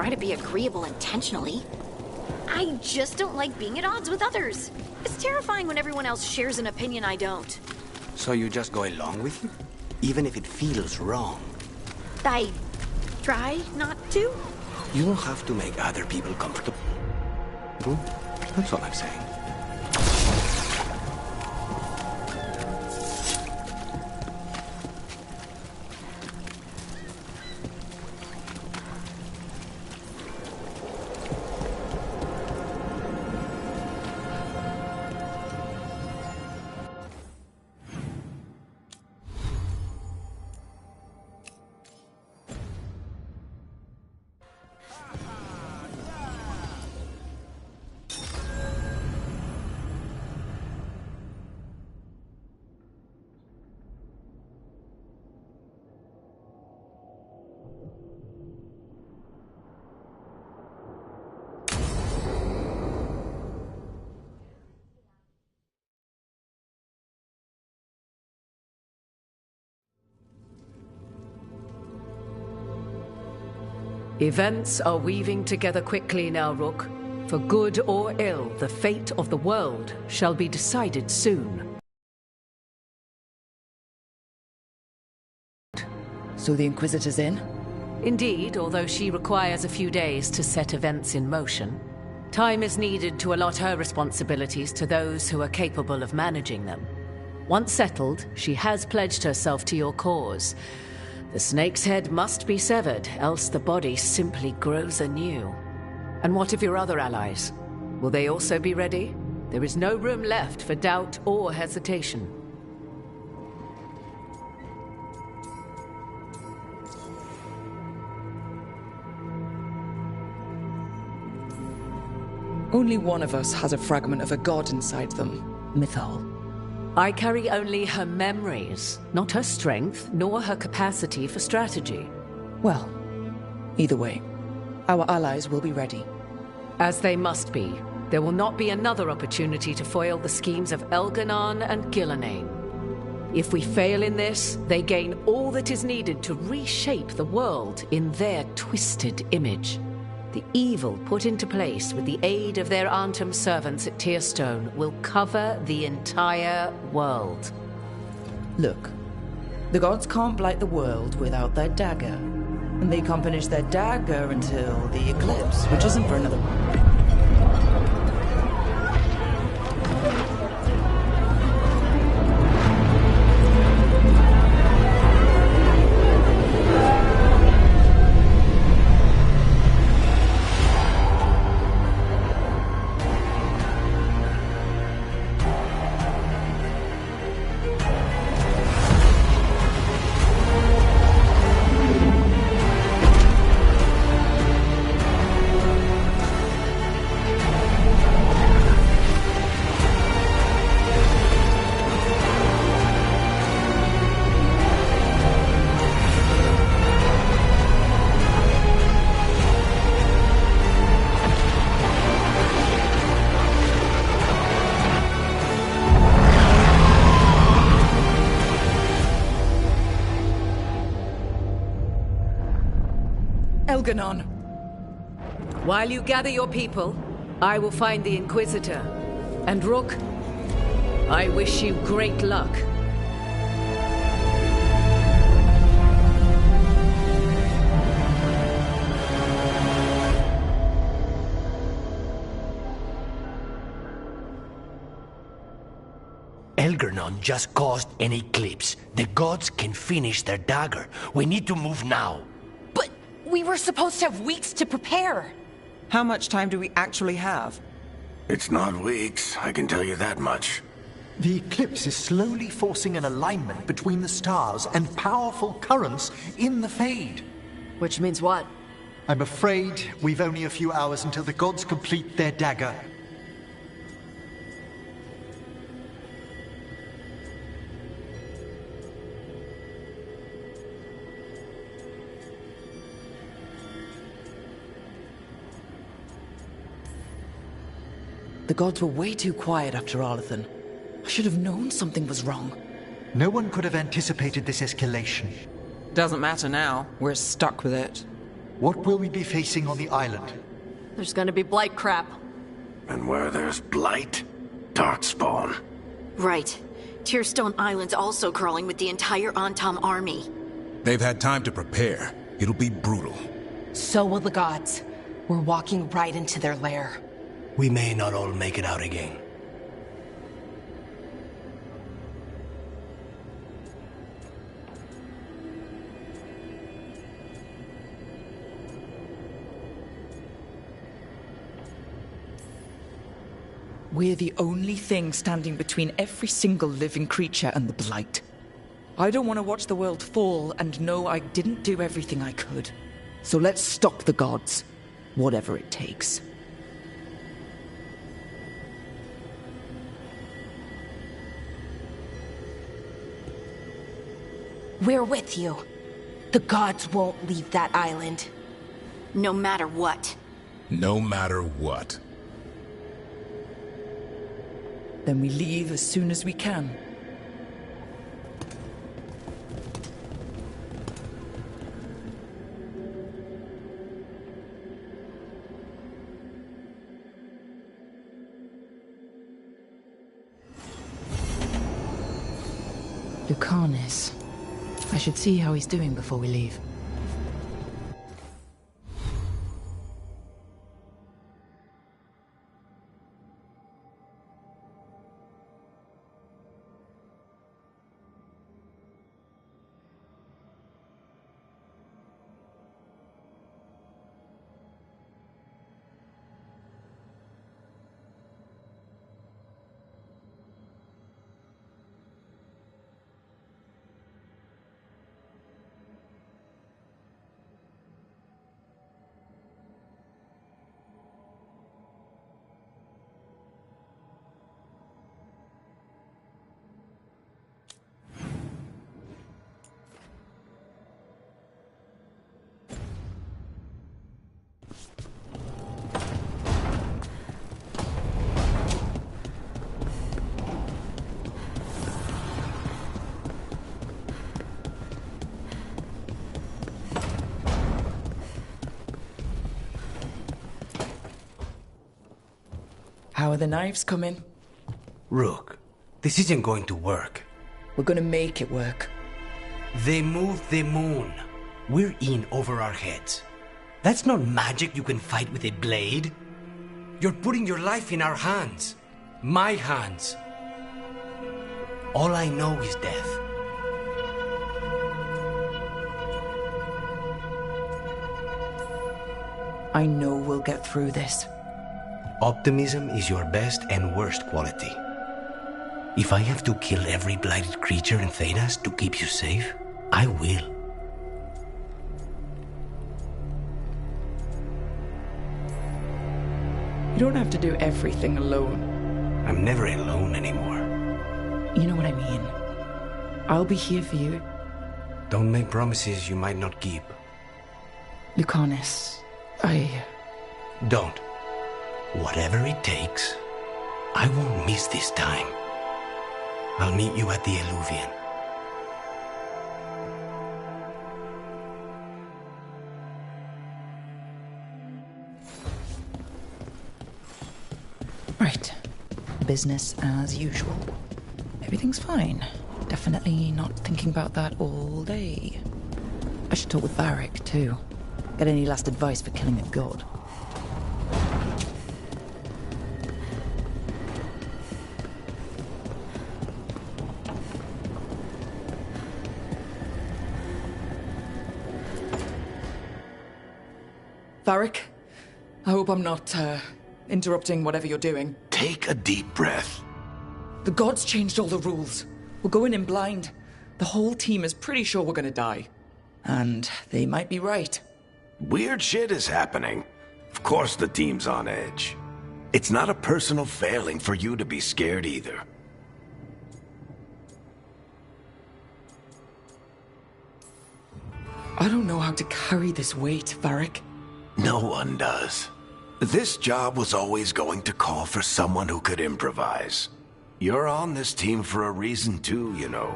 try to be agreeable intentionally. I just don't like being at odds with others. It's terrifying when everyone else shares an opinion I don't. So you just go along with it? Even if it feels wrong? I try not to. You don't have to make other people comfortable. That's all I'm saying. Events are weaving together quickly now, Rook. For good or ill, the fate of the world shall be decided soon. So the Inquisitor's in? Indeed, although she requires a few days to set events in motion. Time is needed to allot her responsibilities to those who are capable of managing them. Once settled, she has pledged herself to your cause. The snake's head must be severed, else the body simply grows anew. And what of your other allies? Will they also be ready? There is no room left for doubt or hesitation. Only one of us has a fragment of a god inside them, Mythal. I carry only her memories, not her strength, nor her capacity for strategy. Well, either way, our allies will be ready. As they must be. There will not be another opportunity to foil the schemes of Elganon and Gillenane. If we fail in this, they gain all that is needed to reshape the world in their twisted image. The evil put into place with the aid of their Arnhem servants at Tearstone will cover the entire world. Look, the gods can't blight the world without their dagger. And they can't finish their dagger until the eclipse, which isn't for another... Elganon. While you gather your people, I will find the Inquisitor. And Rook, I wish you great luck. Elganon just caused an eclipse. The gods can finish their dagger. We need to move now. But we were supposed to have weeks to prepare. How much time do we actually have? It's not weeks, I can tell you that much. The eclipse is slowly forcing an alignment between the stars and powerful currents in the Fade. Which means what? I'm afraid we've only a few hours until the gods complete their dagger. The gods were way too quiet after Arlathan. I should have known something was wrong. No one could have anticipated this escalation. Doesn't matter now. We're stuck with it. What will we be facing on the island? There's gonna be blight crap. And where there's blight, darkspawn. Right. Tearstone Island's also crawling with the entire Antam army. They've had time to prepare. It'll be brutal. So will the gods. We're walking right into their lair. We may not all make it out again. We're the only thing standing between every single living creature and the Blight. I don't want to watch the world fall and know I didn't do everything I could. So let's stop the gods, whatever it takes. We're with you. The gods won't leave that island. No matter what. No matter what. Then we leave as soon as we can. Lucanus. I should see how he's doing before we leave. How are the knives coming? Rook, this isn't going to work. We're gonna make it work. They moved the moon. We're in over our heads. That's not magic you can fight with a blade. You're putting your life in our hands. My hands. All I know is death. I know we'll get through this. Optimism is your best and worst quality. If I have to kill every blighted creature in Thedas to keep you safe, I will. You don't have to do everything alone. I'm never alone anymore. You know what I mean. I'll be here for you. Don't make promises you might not keep. Lucanus, Don't. Whatever it takes, I won't miss this time. I'll meet you at the Eluvian. Right. Business as usual. Everything's fine. Definitely not thinking about that all day. I should talk with Varric, too. Get any last advice for killing a god. Varric, I hope I'm not, interrupting whatever you're doing. Take a deep breath. The gods changed all the rules. We're going in blind. The whole team is pretty sure we're gonna die. And they might be right. Weird shit is happening. Of course the team's on edge. It's not a personal failing for you to be scared either. I don't know how to carry this weight, Varric. No one does. This job was always going to call for someone who could improvise. You're on this team for a reason too, you know.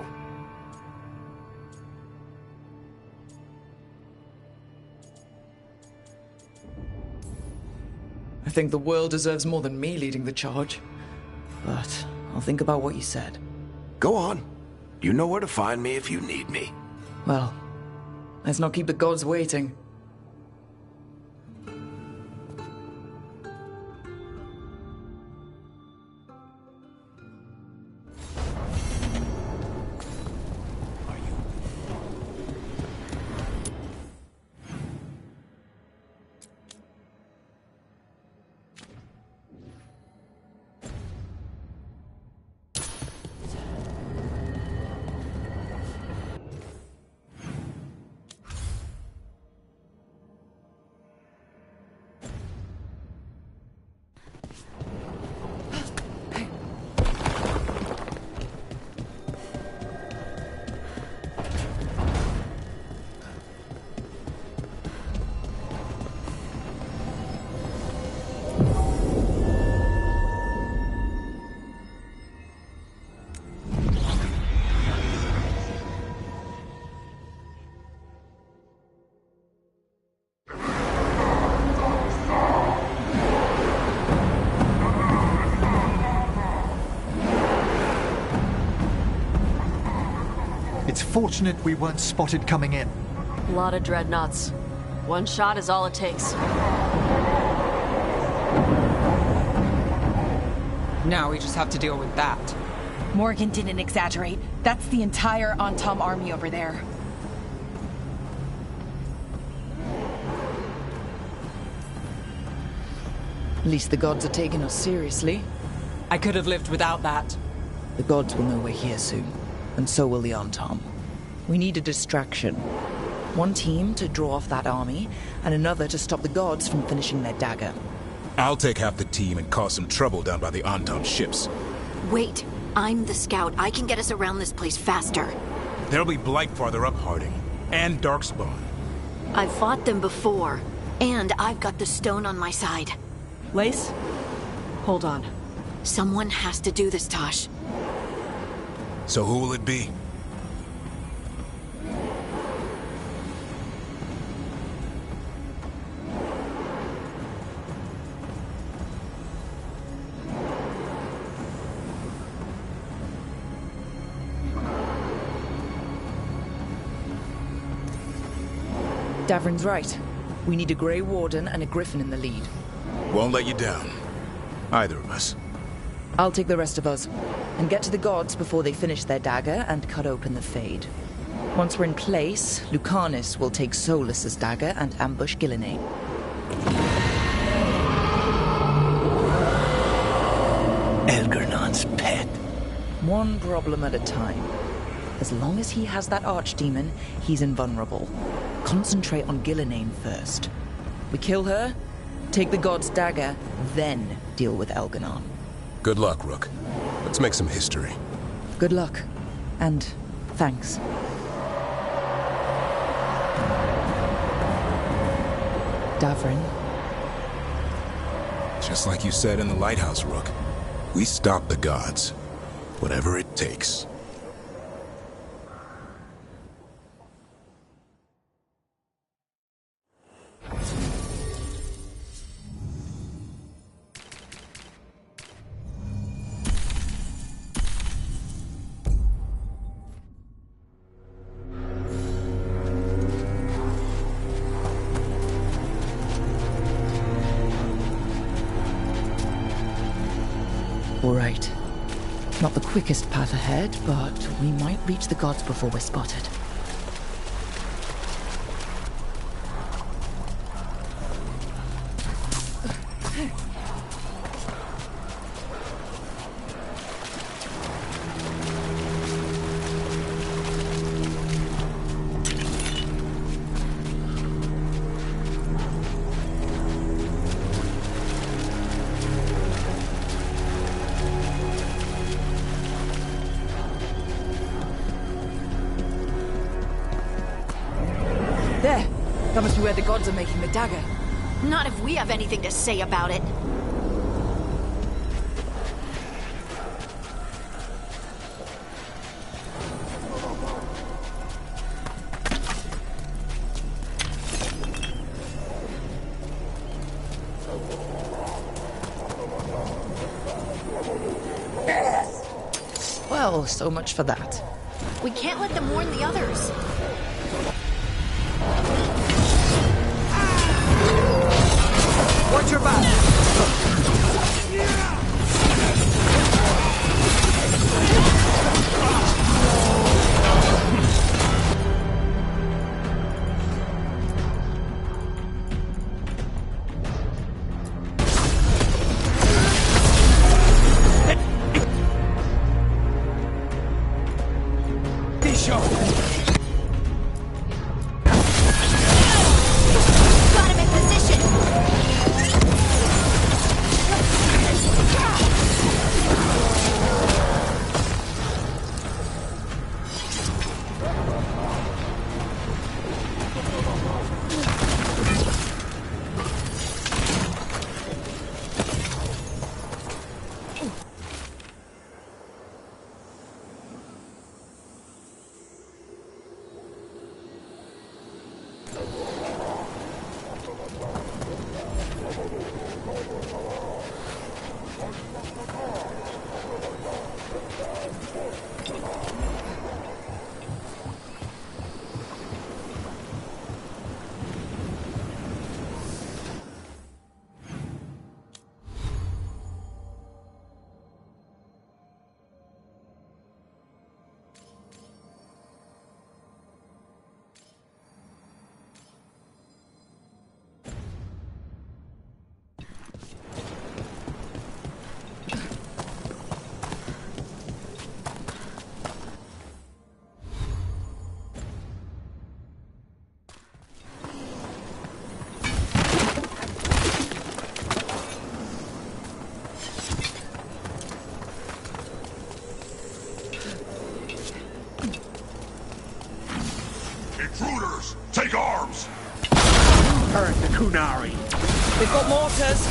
I think the world deserves more than me leading the charge. But I'll think about what you said. Go on. You know where to find me if you need me. Well, let's not keep the gods waiting. It's fortunate we weren't spotted coming in. A lot of dreadnoughts. One shot is all it takes. Now we just have to deal with that. Morgan didn't exaggerate. That's the entire Antom army over there. At least the gods are taking us seriously. I could have lived without that. The gods will know we're here soon, and so will the Antom. We need a distraction. One team to draw off that army, and another to stop the gods from finishing their dagger. I'll take half the team and cause some trouble down by the Anton ships. Wait, I'm the scout. I can get us around this place faster. There'll be Blight farther up, Harding. And Darkspawn. I've fought them before, and I've got the stone on my side. Lace? Hold on. Someone has to do this, Tosh. So who will it be? Davrin's right. We need a Grey Warden and a Griffin in the lead. Won't let you down. Either of us. I'll take the rest of us, and get to the gods before they finish their dagger and cut open the Fade. Once we're in place, Lucanus will take Solus's dagger and ambush Gillenane. Elgernon's pet. One problem at a time. As long as he has that archdemon, he's invulnerable. Concentrate on Gillenane first. We kill her, take the god's dagger, then deal with Elgernon. Good luck, Rook. Let's make some history. Good luck. And thanks. Davrin. Just like you said in the lighthouse, Rook. We stop the gods. Whatever it takes. All right. Not the quickest path ahead, but we might reach the gods before we're spotted. There! That must be where the gods are making the dagger. Not if we have anything to say about it. Well, so much for that. We can't let them warn the others. Watch your back! Got him in position! Intruders, take arms! Hurt the Kunari. They've got mortars!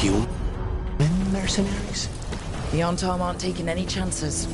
Human mercenaries? The Antam aren't taking any chances.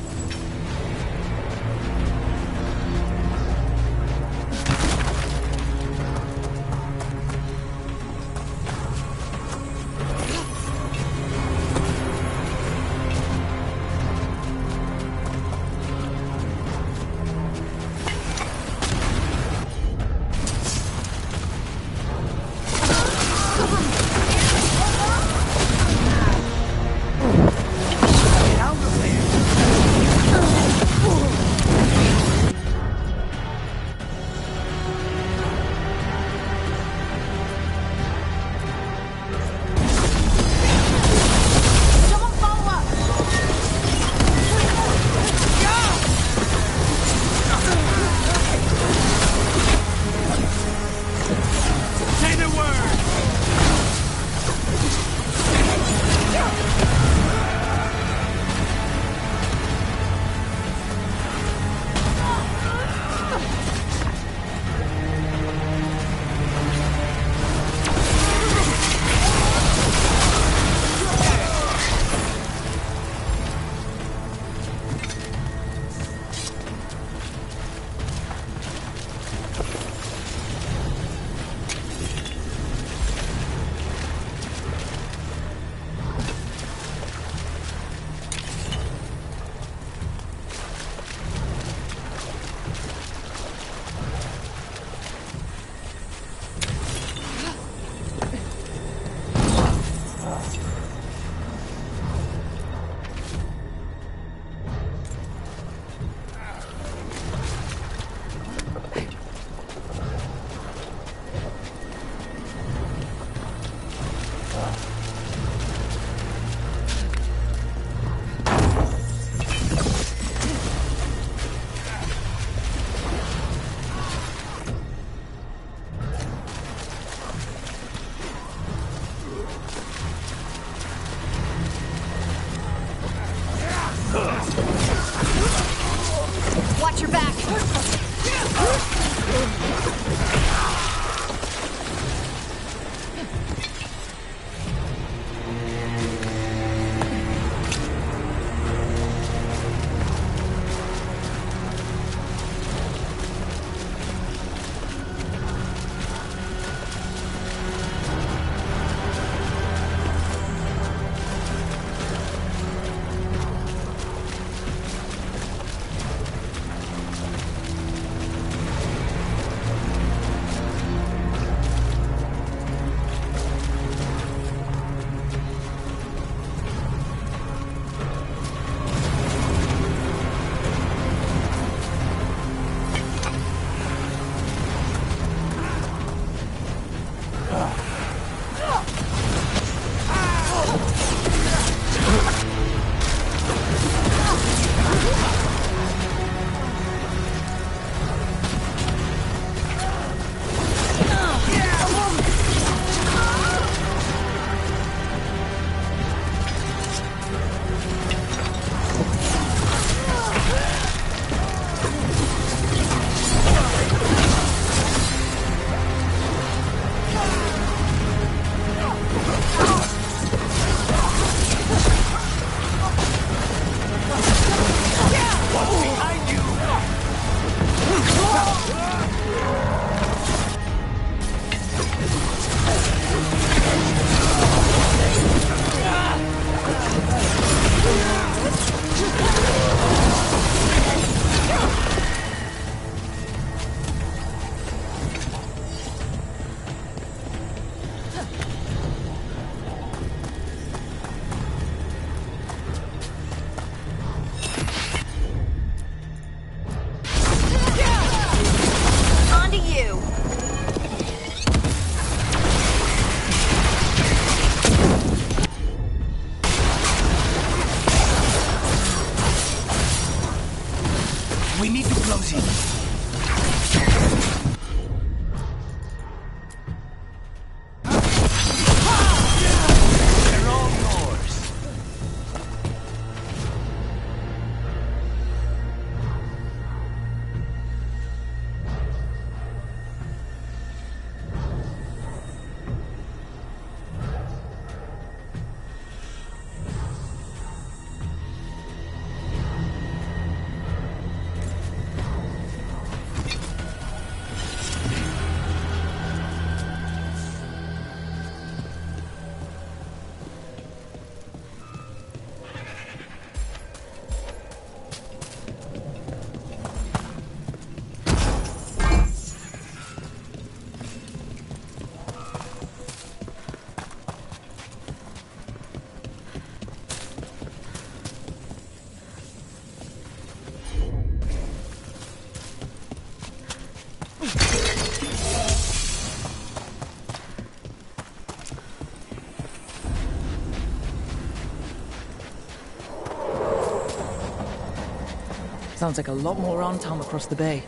Sounds like a lot more Antom across the bay.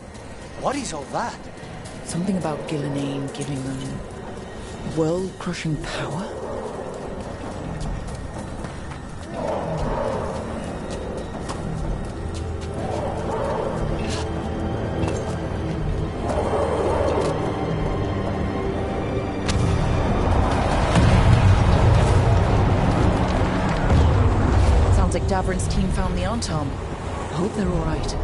What is all that? Something about Gillenane giving them world-crushing power? Sounds like Davrin's team found the Antom. I hope they're all right.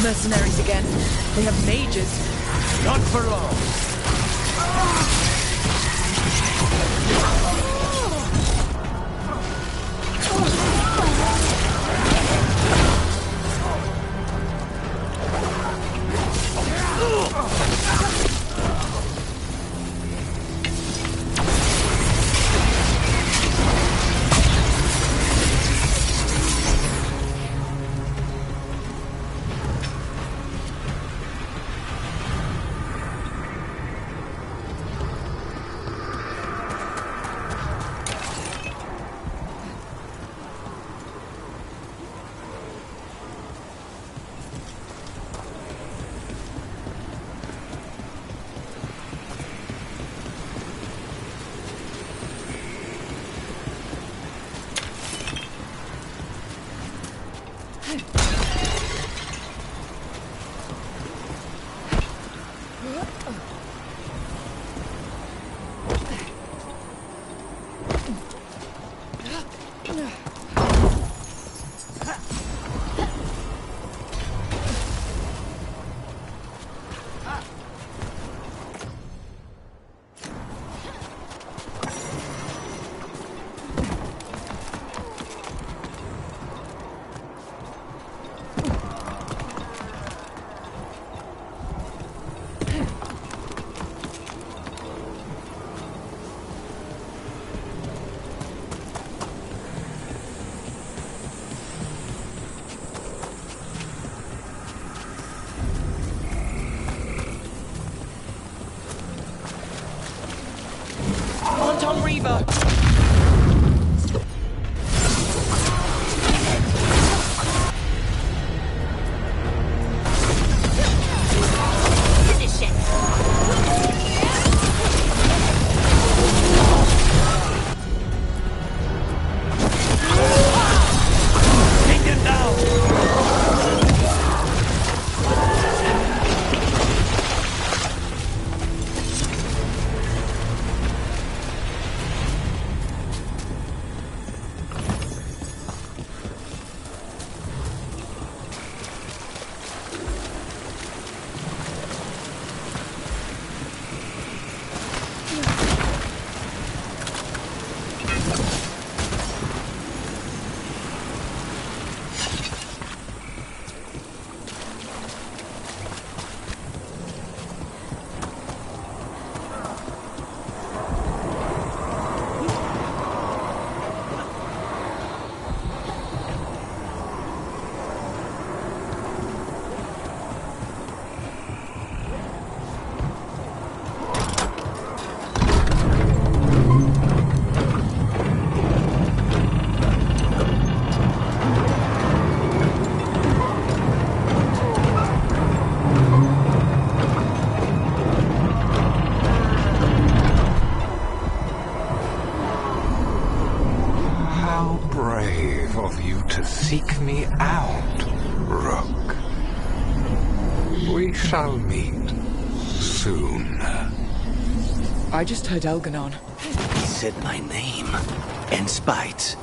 Mercenaries again. They have mages. Not for long. Anton Reaver! We shall meet soon. I just heard Elganon. He said my name. And spite.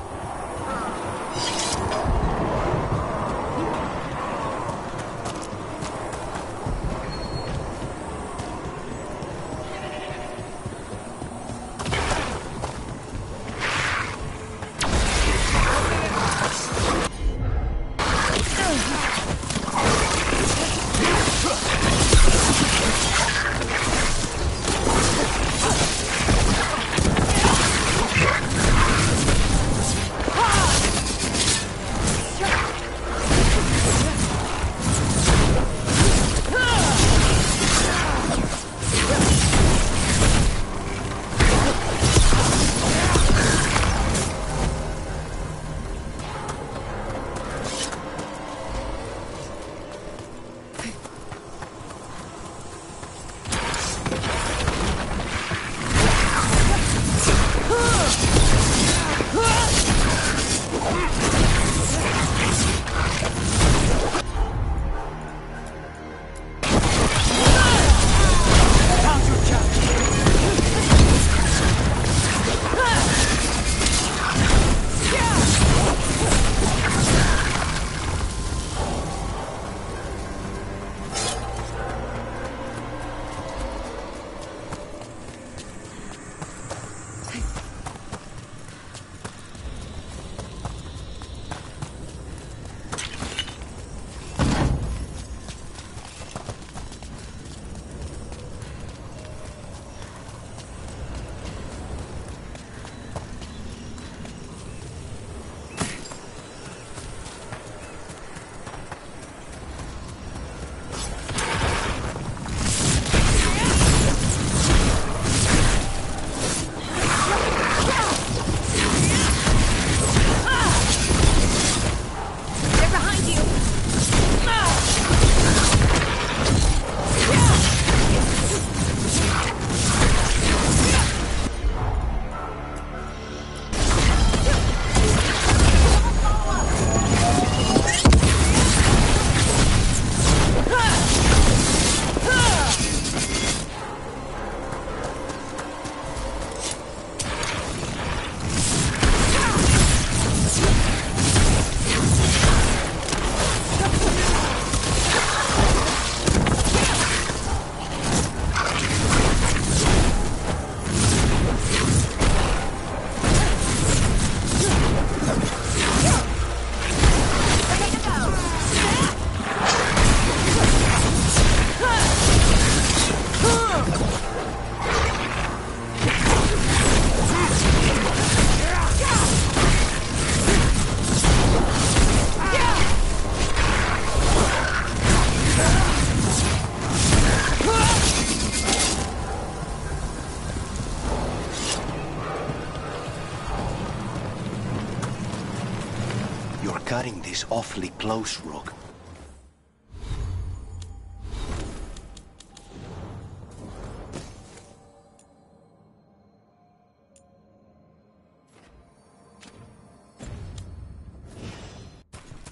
Cutting this awfully close, Rook.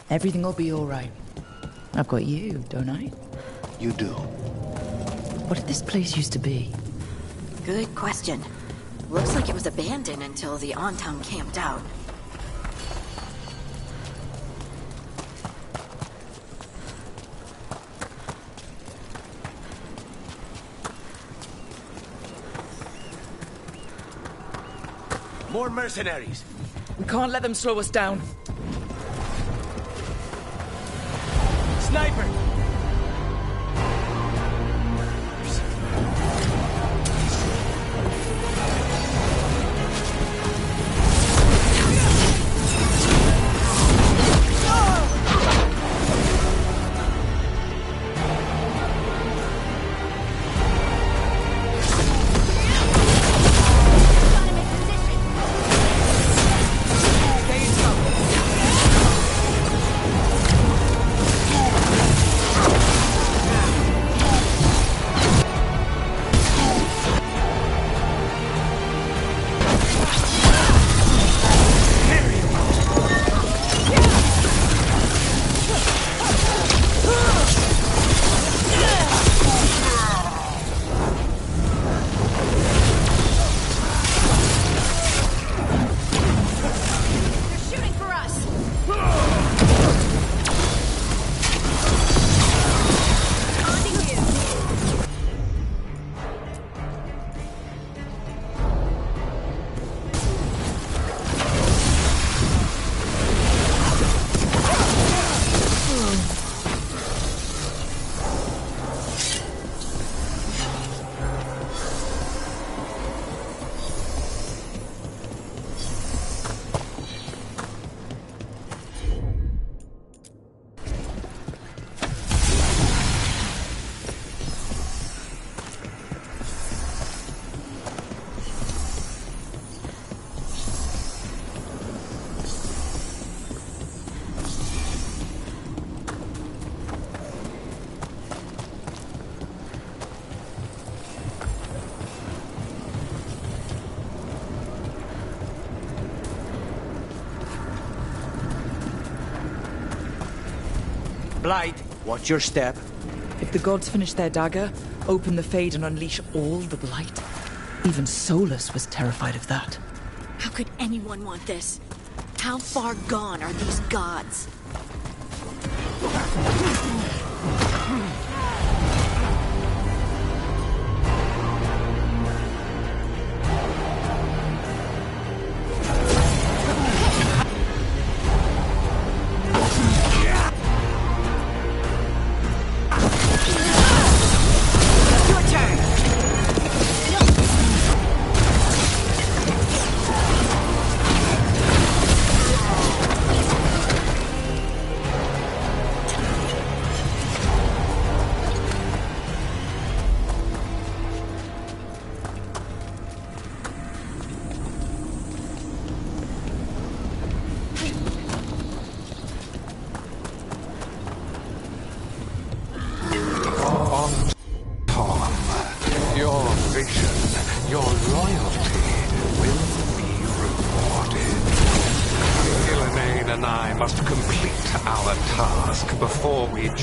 Everything will be all right. I've got you, don't I? You do. What did this place used to be? Good question. Looks like it was abandoned until the Ontown camped out. More mercenaries! We can't let them slow us down. Sniper! Blight, watch your step. If the gods finish their dagger, open the Fade and unleash all the Blight. Even Solus was terrified of that. How could anyone want this? How far gone are these gods?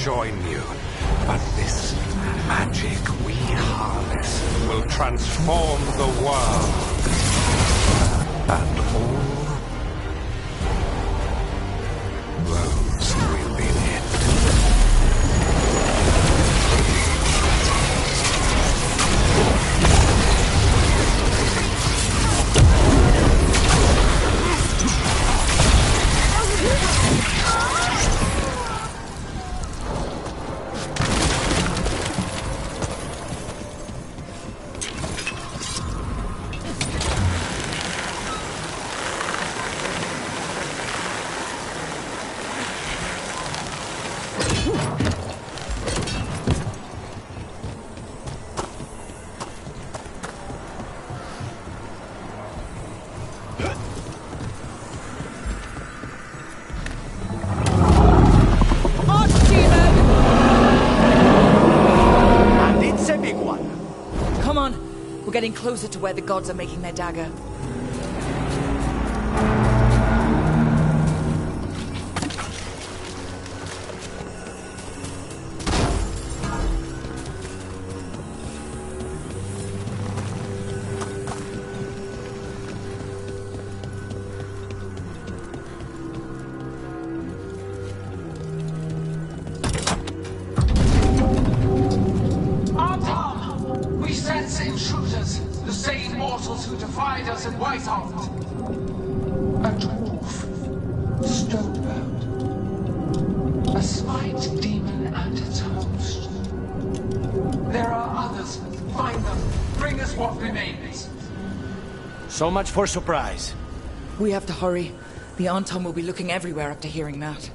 Join you, but this magic we harness will transform the world, and all those within it. Getting closer to where the gods are making their dagger. So much for surprise. We have to hurry. The Anton will be looking everywhere after hearing that.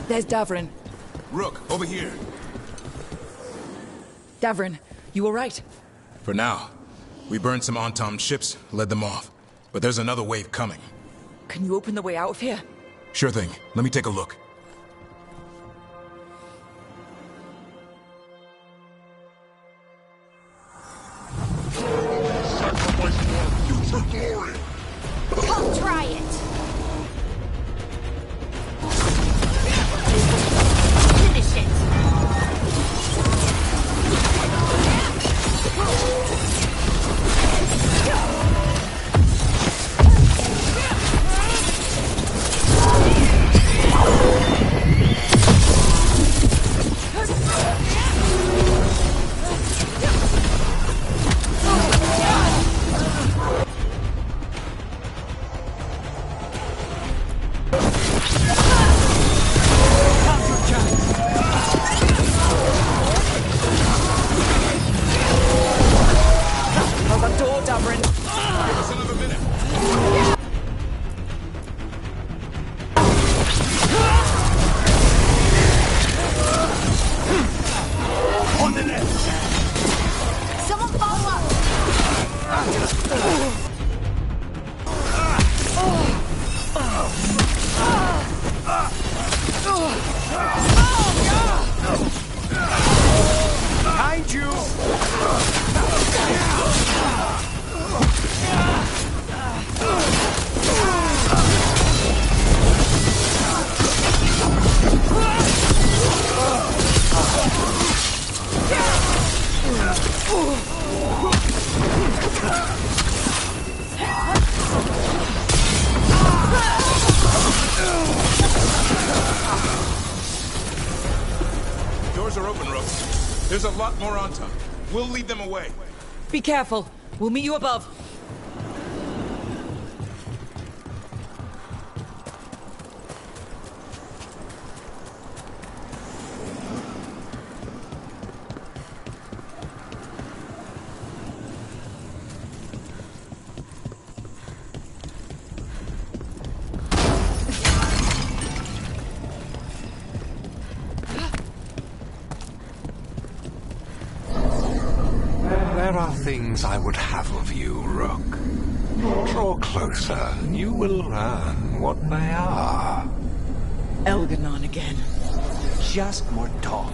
There's Davrin. Rook, over here. Davrin, you all right? For now. We burned some Antom ships, led them off. But there's another wave coming. Can you open the way out of here? Sure thing. Let me take a look. I'll try it. Finish it. Doors are open, Rook. There's a lot more on top. We'll lead them away. Be careful. We'll meet you above. There are things I would have of you, Rook. Draw closer. You will learn what they are. Elganon again. Just more talk.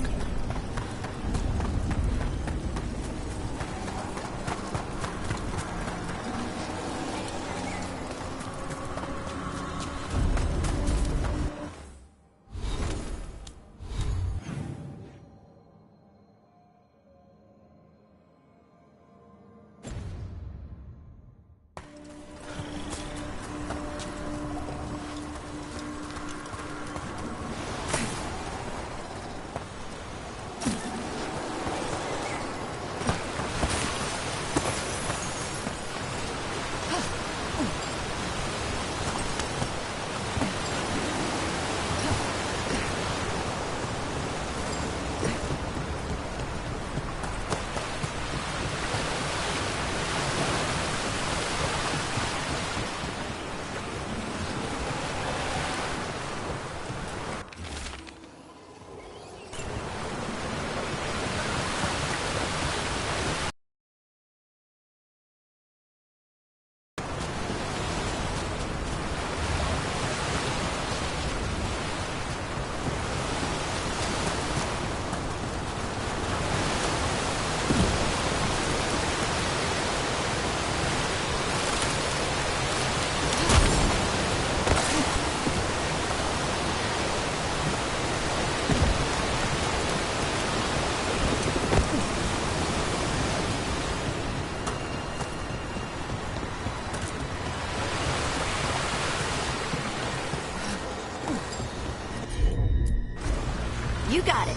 You got it.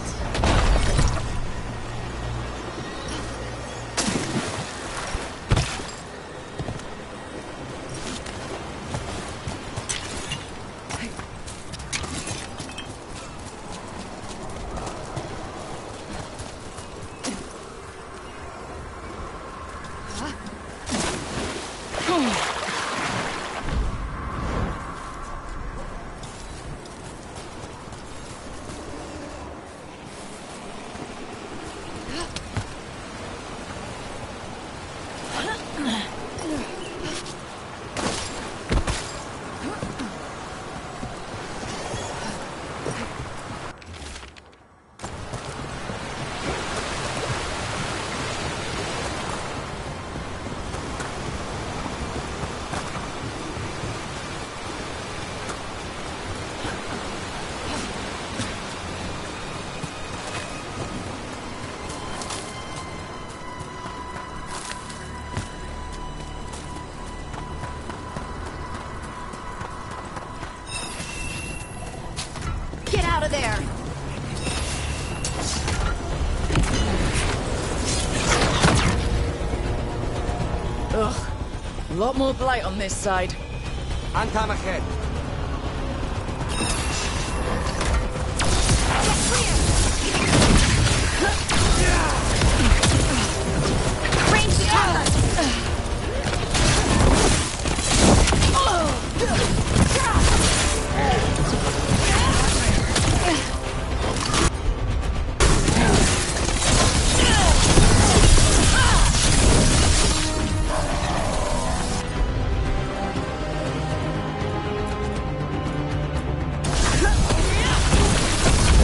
Get out of there! Ugh. A lot more blight on this side. Anton ahead. Range the armor!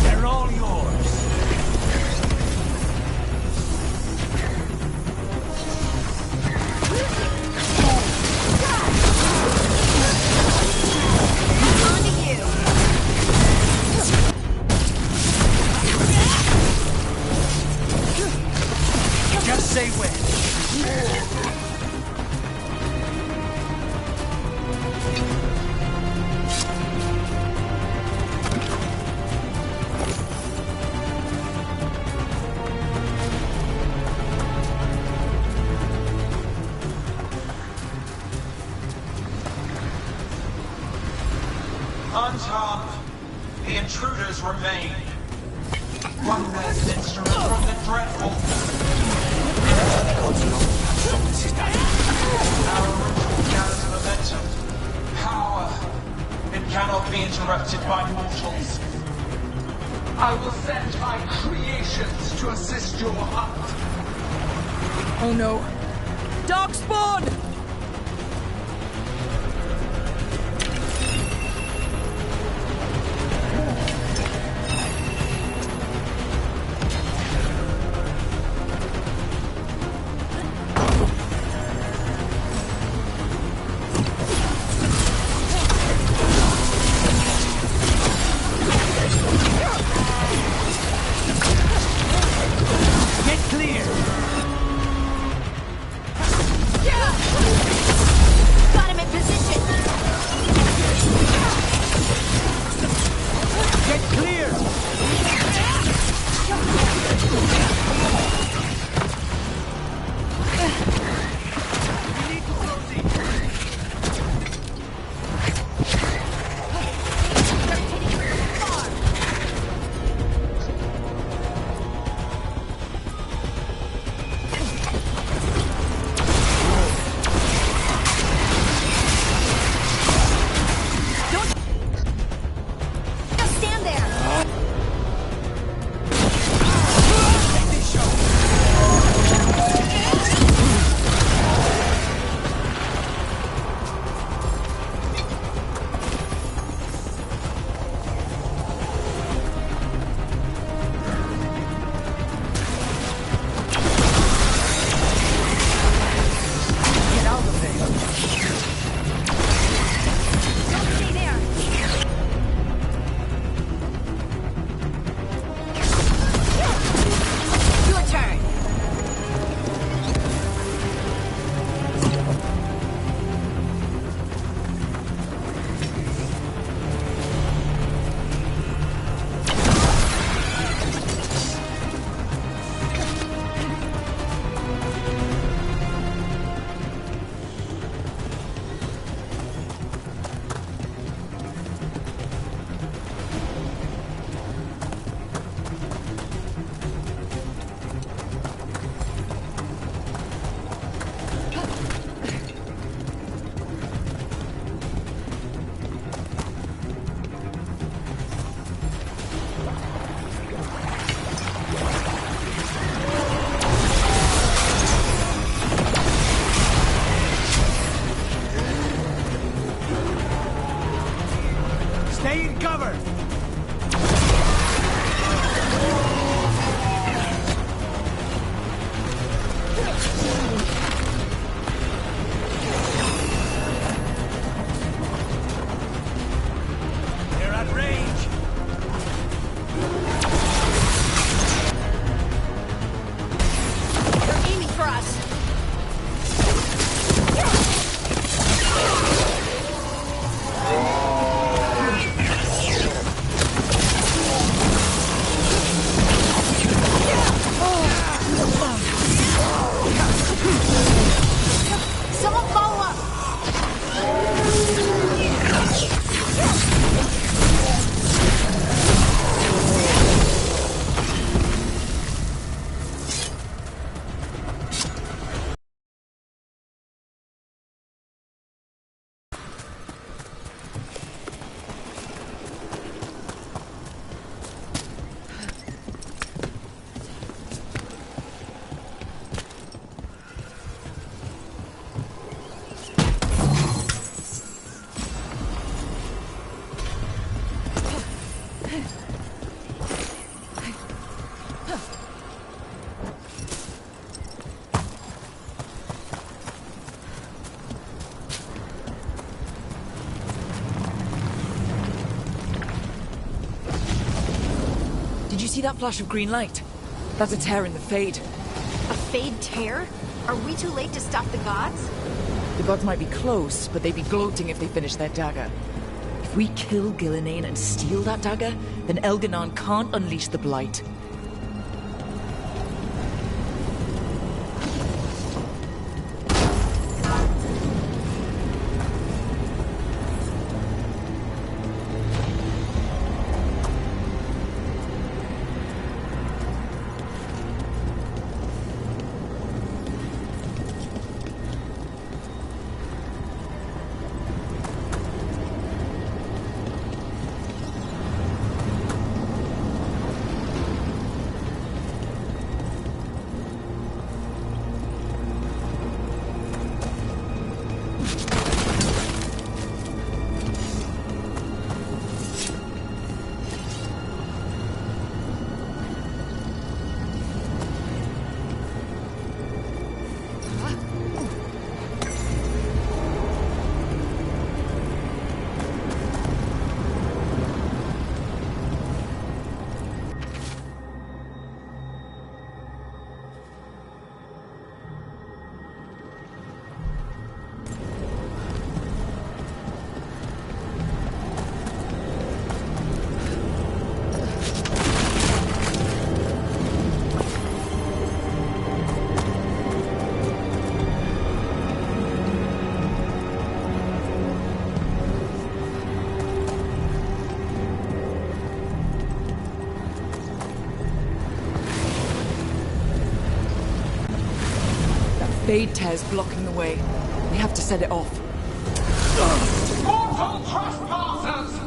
They're all yours. On to you! Just say when. Unharmed, the intruders remain. One last instrument from the dreadful. Our ritual gathers momentum. Power. It cannot be interrupted by mortals. I will send my creations to assist your hunt. Oh no. Darkspawn! Did you see that flash of green light? That's a tear in the Fade. A Fade tear? Are we too late to stop the gods? The gods might be close, but they'd be gloating if they finished their dagger. If we kill Gillenane and steal that dagger, then Elganon can't unleash the Blight. Fade tear's blocking the way. We have to set it off. Mortal trespassers!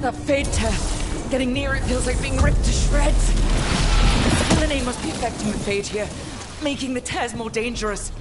That fade tear. Getting near it feels like being ripped to shreds. The villainy must be affecting the fade here, making the tears more dangerous.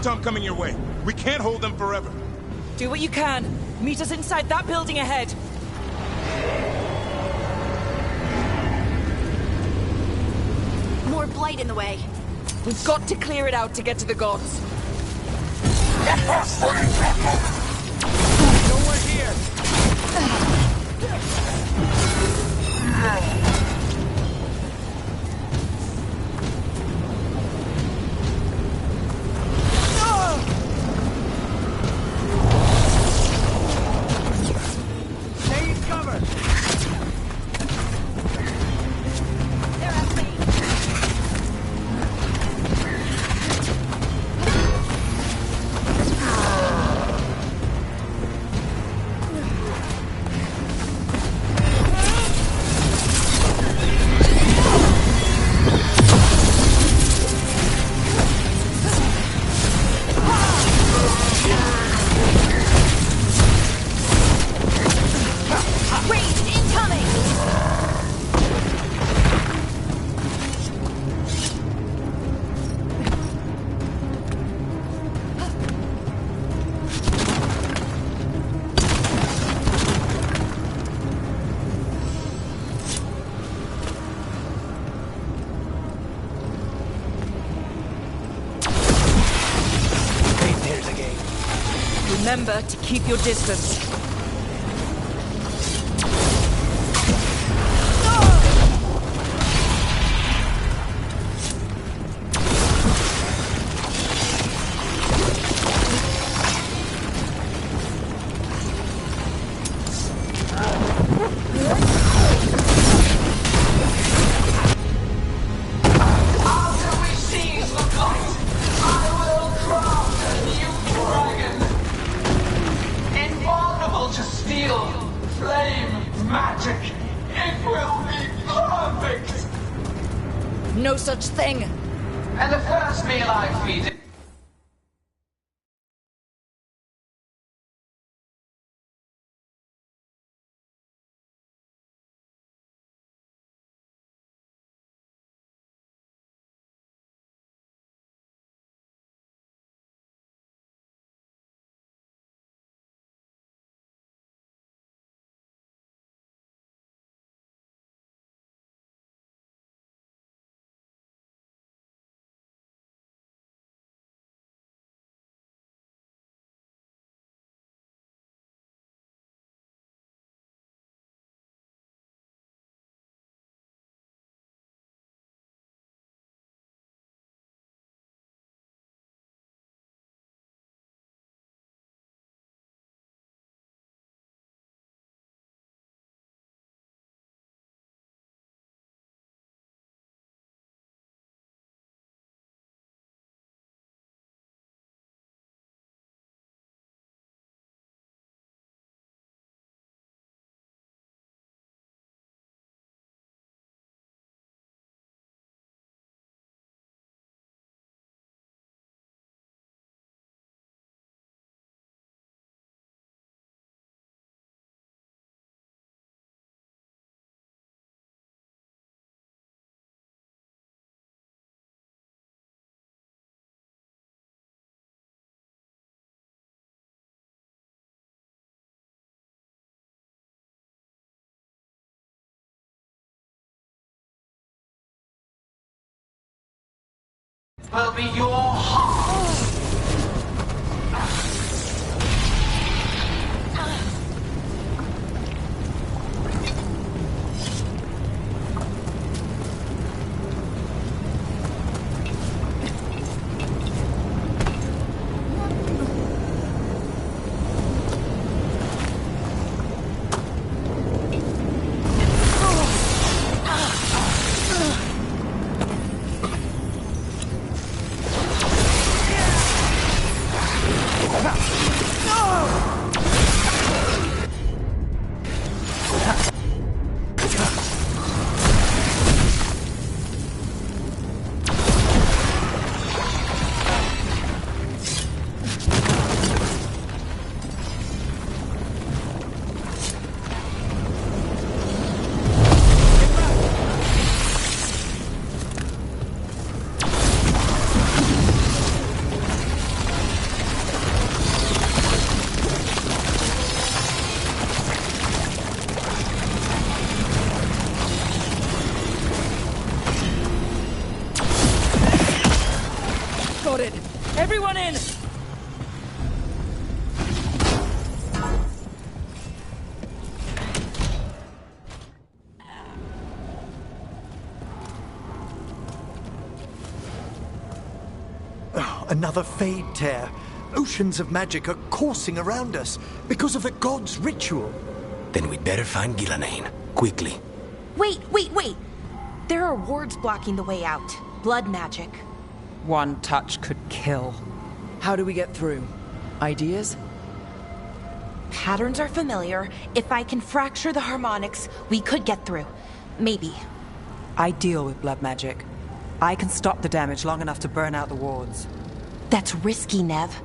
Tom coming your way. We can't hold them forever. Do what you can. Meet us inside that building ahead. More blight in the way. We've got to clear it out to get to the gods. Nowhere here. Remember to keep your distance. No such thing! And the first meal I feed will be your heart. Got it! Everyone in! Oh, another Fade Tear. Oceans of magic are coursing around us because of the god's ritual. Then we'd better find Gillenane. Quickly. Wait! There are wards blocking the way out. Blood magic. One touch could kill. How do we get through? Ideas? Patterns are familiar. If I can fracture the harmonics, we could get through. Maybe. I deal with blood magic. I can stop the damage long enough to burn out the wards. That's risky, Nev.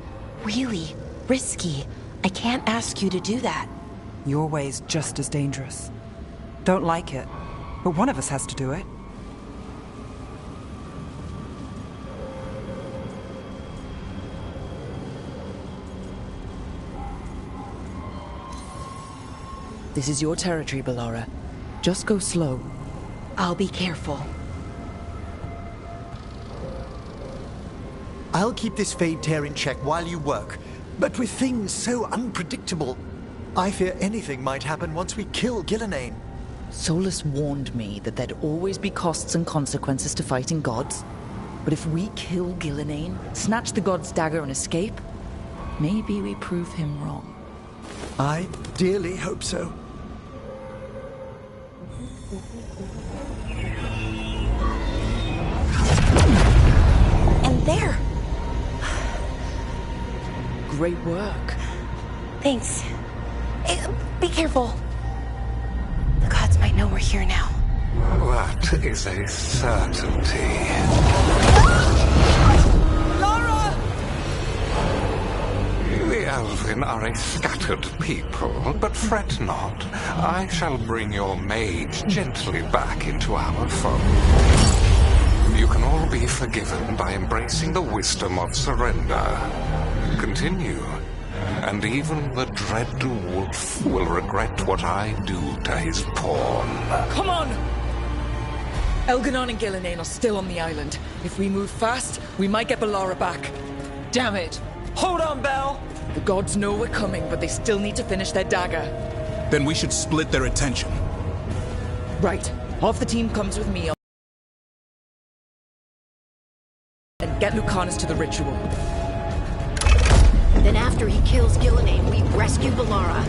Really risky. I can't ask you to do that. Your way's just as dangerous. Don't like it, but one of us has to do it. This is your territory, Bellara. Just go slow. I'll be careful. I'll keep this Fade Tear in check while you work. But with things so unpredictable, I fear anything might happen once we kill Gillenane. Solus warned me that there'd always be costs and consequences to fighting gods. But if we kill Gillenane, snatch the god's dagger and escape, maybe we prove him wrong. I dearly hope so. And there! Great work. Thanks. Be careful. The gods might know we're here now. That is a certainty. Lara! The Elven are a scattered people, but fret not. I shall bring your mage gently back into our fold. You can all be forgiven by embracing the wisdom of surrender. Continue, and even the dread wolf will regret what I do to his pawn. Come on! Elganon and Gillenane are still on the island. If we move fast, we might get Bellara back. Damn it! Hold on, Belle! The gods know we're coming, but they still need to finish their dagger. Then we should split their attention. Right. Half the team comes with me and get Lucanus to the ritual. Then after he kills Gillenane, we rescue Bellara.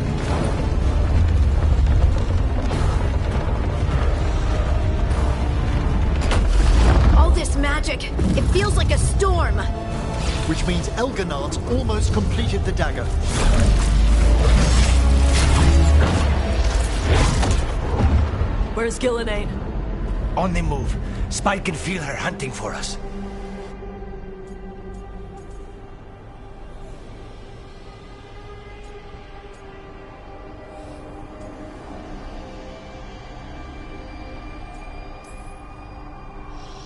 All this magic, it feels like a storm. Which means Elganard's almost completed the dagger. Where's Gillenane? On the move. Spike can feel her hunting for us.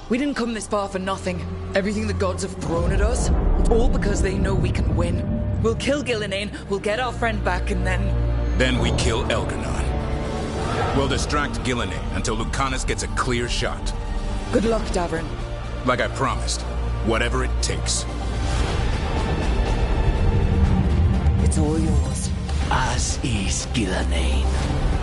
We didn't come this far for nothing. Everything the gods have thrown at us, it's all because they know we can win. We'll kill Gillenane, we'll get our friend back, and then... Then we kill Elganon. We'll distract Gillenane until Lucanus gets a clear shot. Good luck, Davrin. Like I promised, Whatever it takes. It's all yours. As is Gillanane.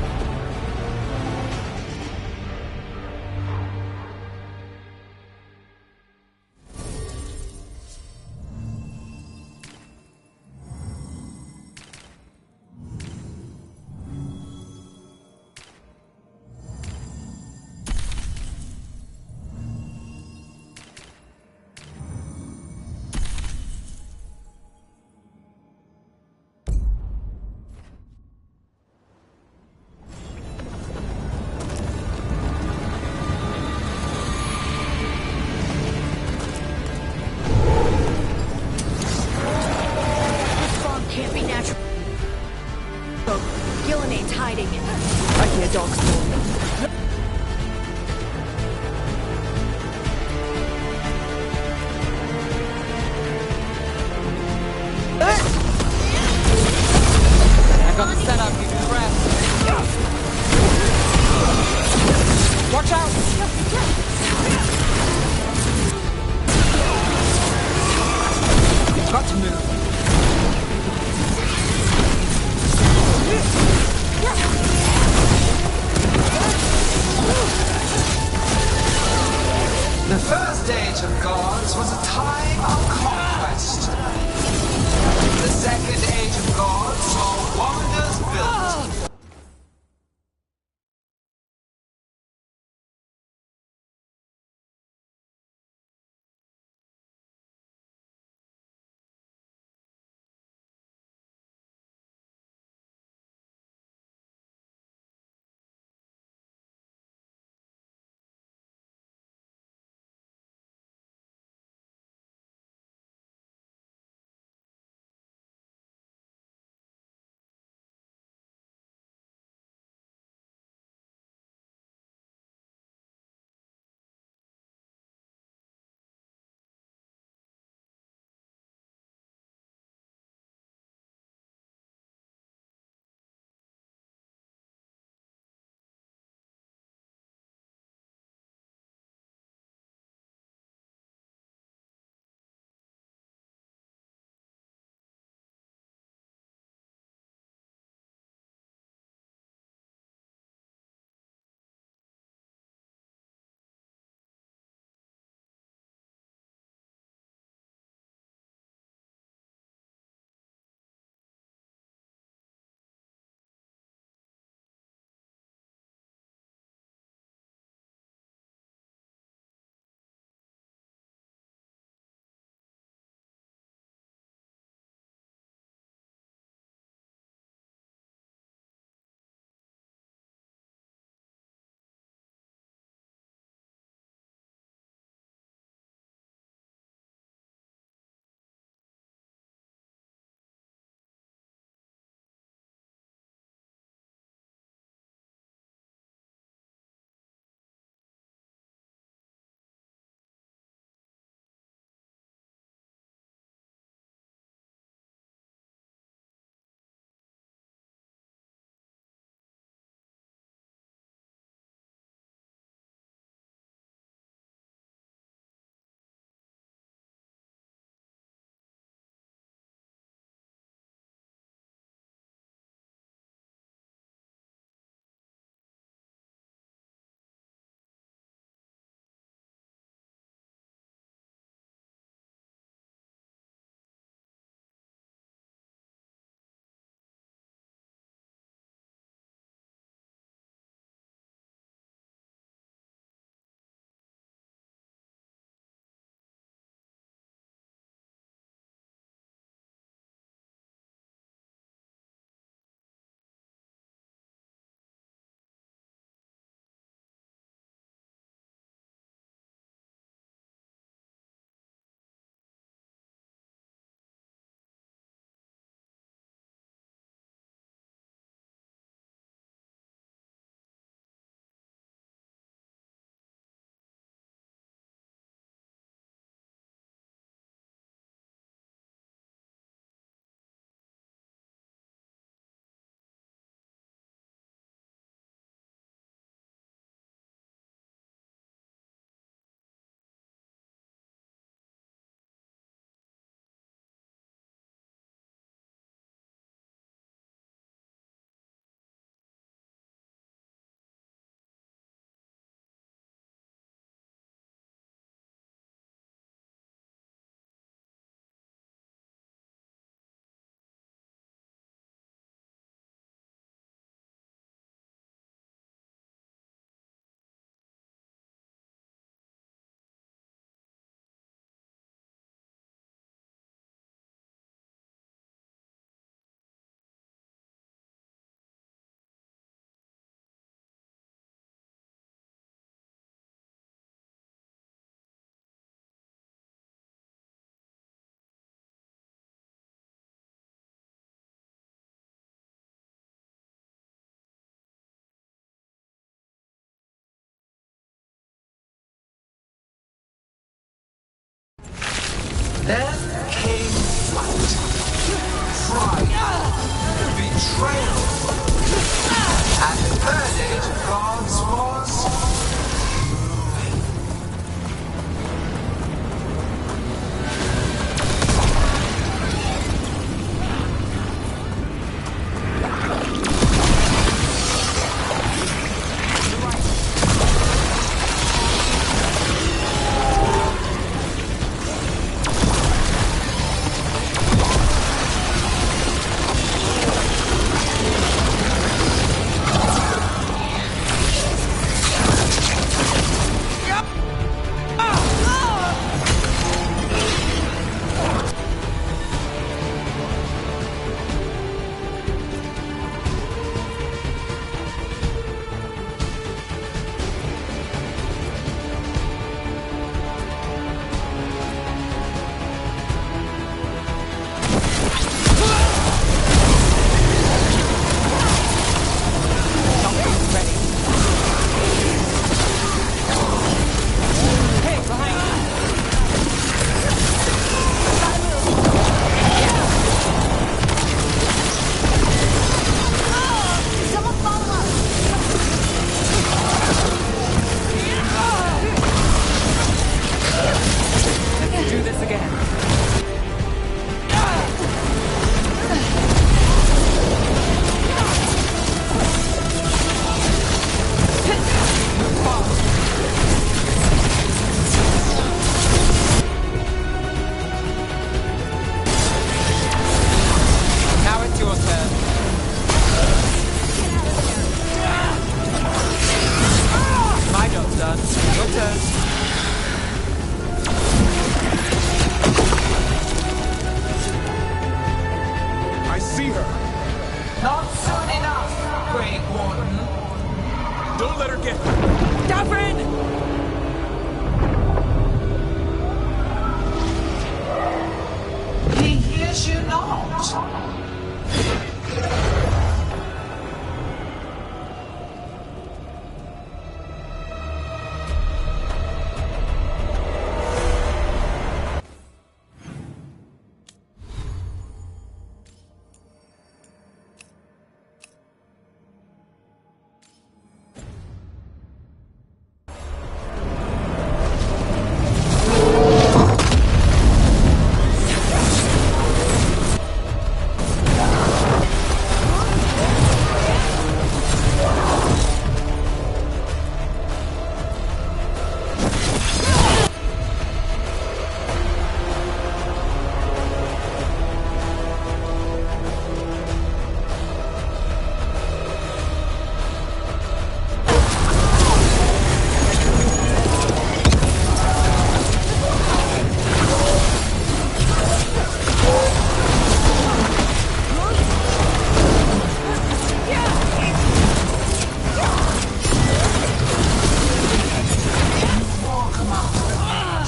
Then came flight, pride, betrayal, and the third age of gods was not soon enough, Great Warden. Don't let her get... Davrin! He hears you not.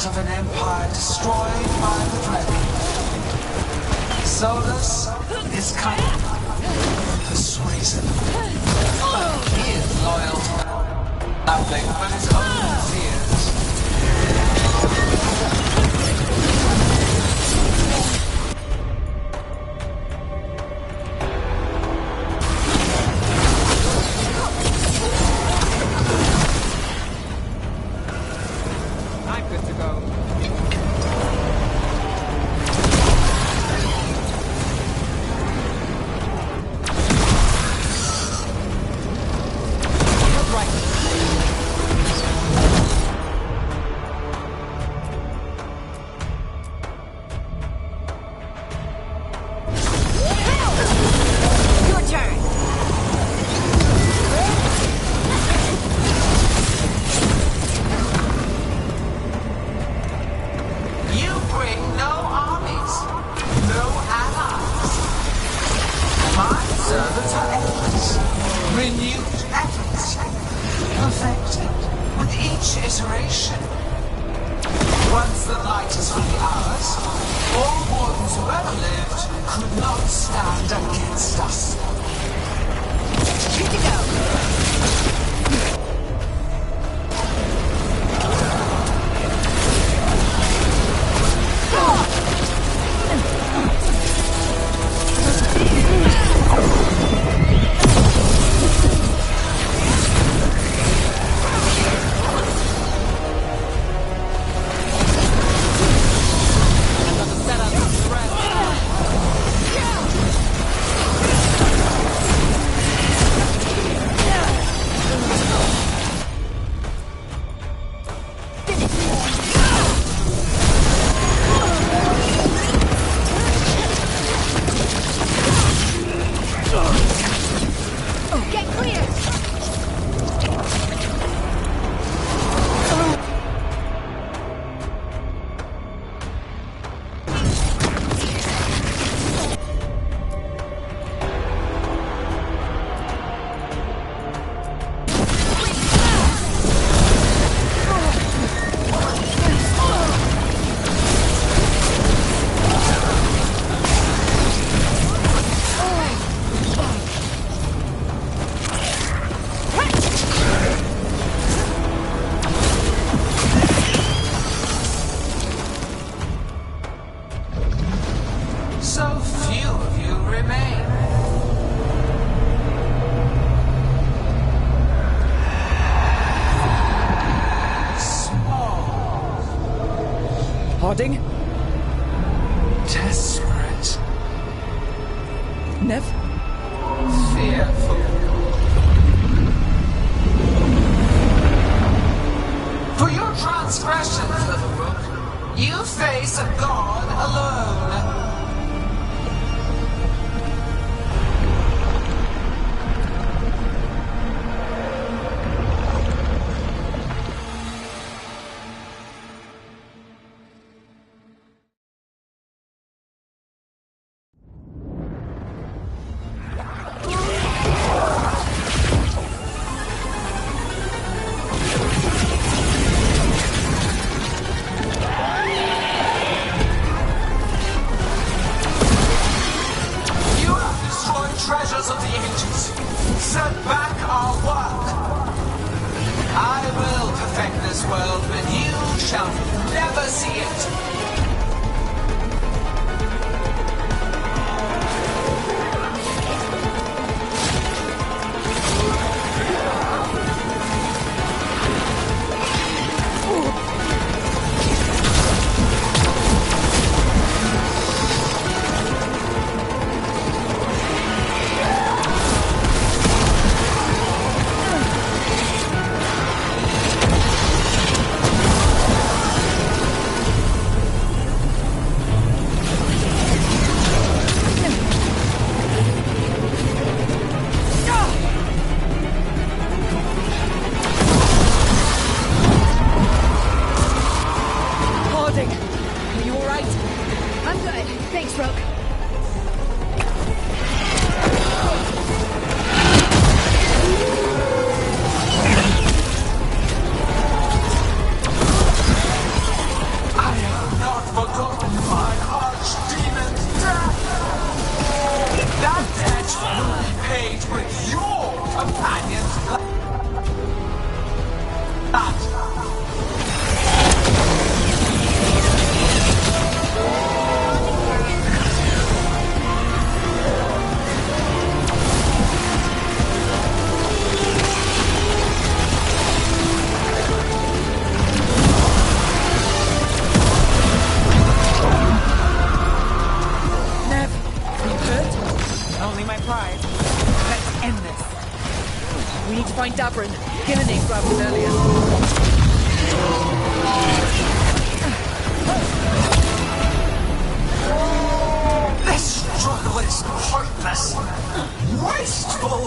Of an empire destroyed by the dragon. Solus is cunning, persuasive. He is loyal to nothing but his own fears. I'm good to go. Servants are endless, renewed effortlessly, perfected with each iteration. Once the light is fully ours, all wardens who ever lived could not stand against us. Good to go. Harding? Desperate. Nev? Fearful. For your transgressions, little rook, you face a god alone. Treasures of the ages, set back our work. I will perfect this world, but you shall never see it. Find Davrin. Gillian grabbed him earlier. This struggle is hopeless. Wasteful.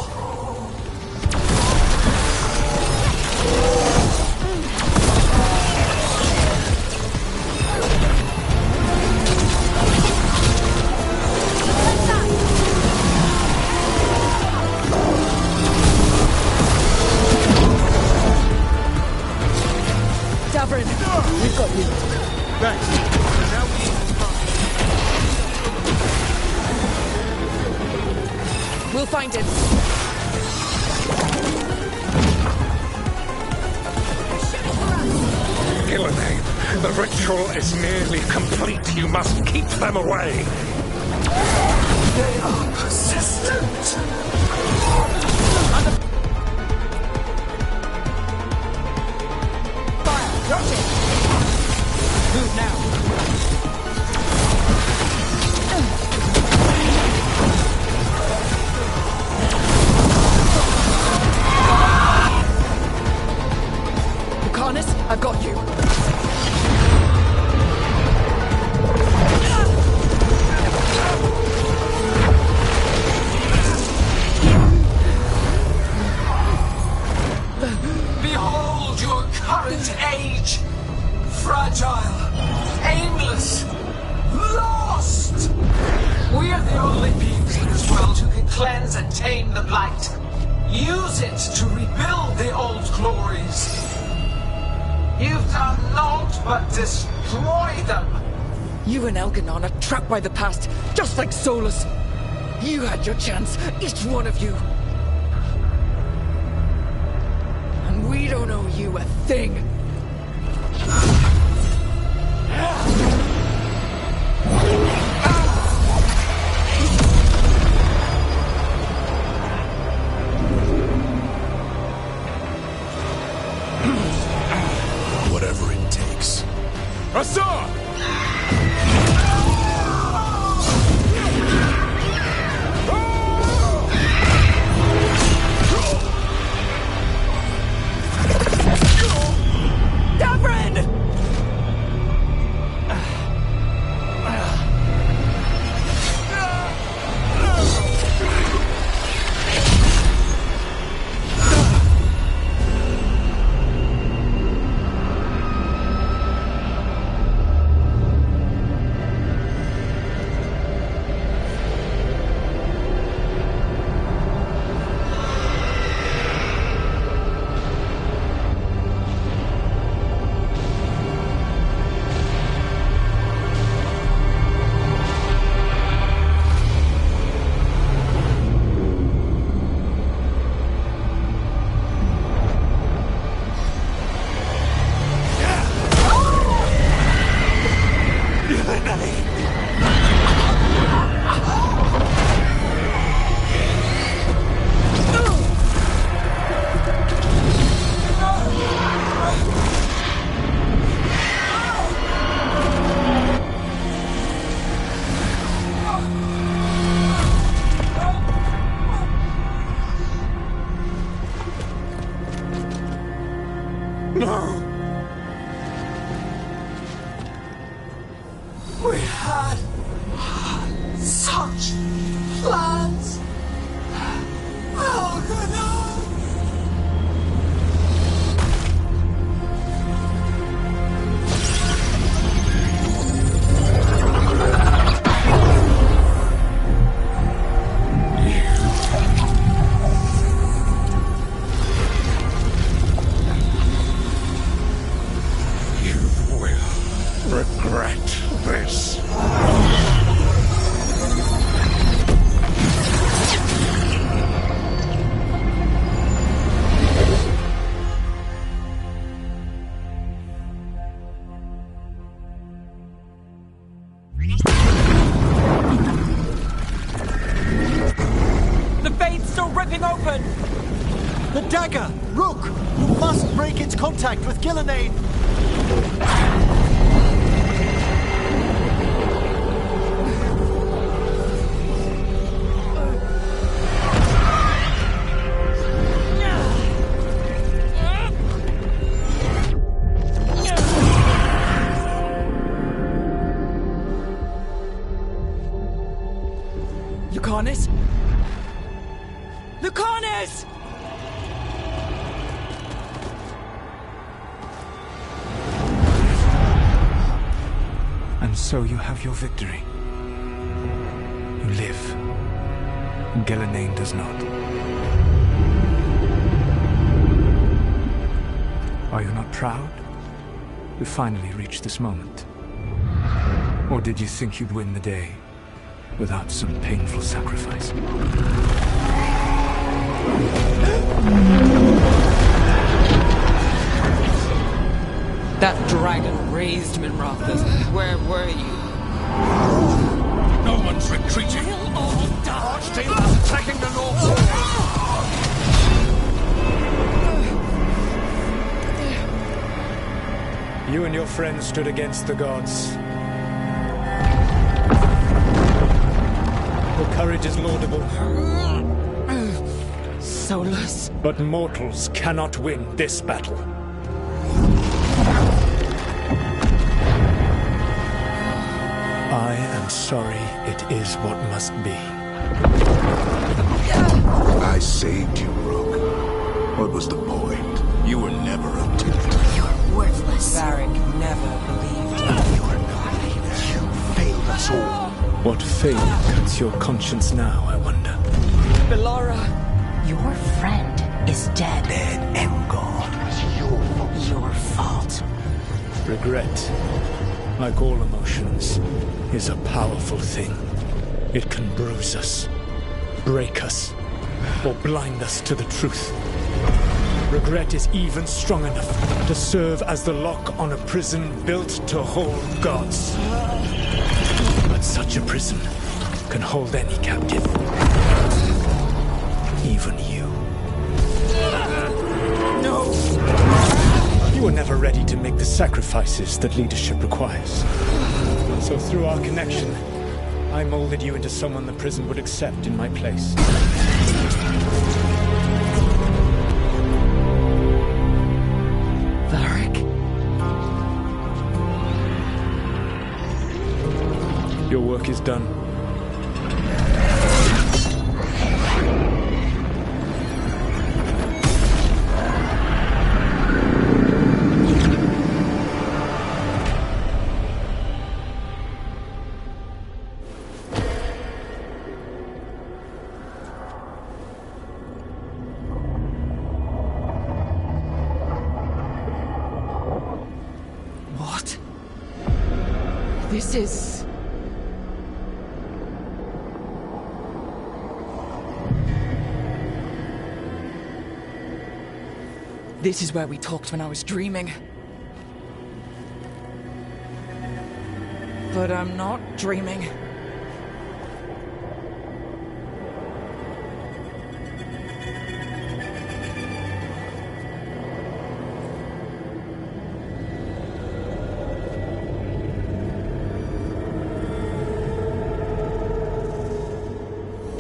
We've got you. Thanks. Now we'll find him. Gillian, the ritual is nearly complete. You must keep them away. They are persistent. Move now. Lucanus, I've got you. Behold your current age. Fragile, aimless, lost! We are the only beings in this world who can cleanse and tame the blight. Use it to rebuild the old glories. You've done naught but destroy them. You and Elganon are trapped by the past, just like Solus. You had your chance, each one of you. And we don't owe you a thing. Whatever it takes. Assad! No! We had such plans. How could I? Regret this. The fade's still ripping open! The dagger! Rook! You must break its contact with Gillenane! Lucanus? Lucanus! And so you have your victory. You live. Gillenane does not. Are you not proud? You finally reached this moment. Or did you think you'd win the day without some painful sacrifice? That dragon raised Minrathas. Where were you? No one's retreating. We'll all die. Archdeacon's attacking the North. You and your friends stood against the gods. Your courage is laudable. Solus. But mortals cannot win this battle. I am sorry it is what must be. I saved you, Rook. What was the point? You were never a tempter. You're worthless. Varric never believed You are not. You failed us all. What failure cuts your conscience now, I wonder? Belara. Your friend is dead. Dead and gone. It was your fault. Regret, like all emotions, is a powerful thing. It can bruise us, break us, or blind us to the truth. Regret is even strong enough to serve as the lock on a prison built to hold gods. But such a prison can hold any captive. Even you. No! You were never ready to make the sacrifices that leadership requires. So through our connection, I molded you into someone the prison would accept in my place. Varric? Your work is done. What? This is... This is where we talked when I was dreaming. But I'm not dreaming.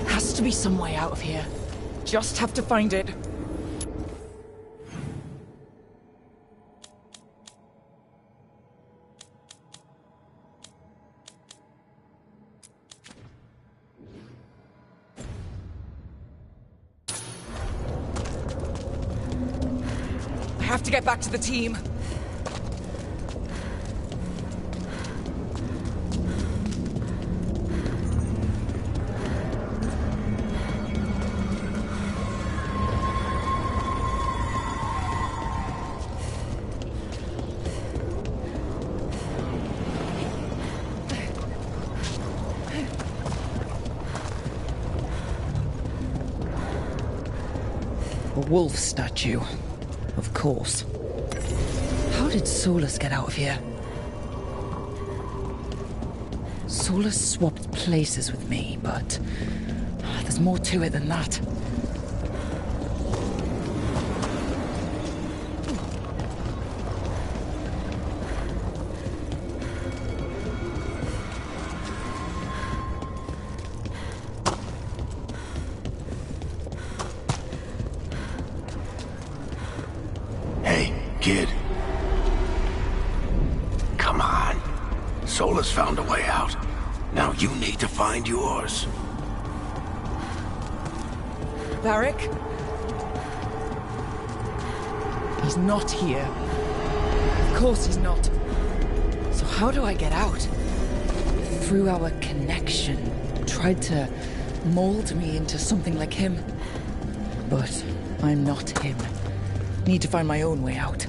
Has to be some way out of here. Just have to find it. I have to get back to the team. A wolf statue. Of course. How did Solus get out of here? Solus swapped places with me, but there's more to it than that. Kid. Come on. Solus found a way out. Now you need to find yours. Varric? He's not here. Of course he's not. So how do I get out? Through our connection, tried to mold me into something like him. But I'm not him. Need to find my own way out.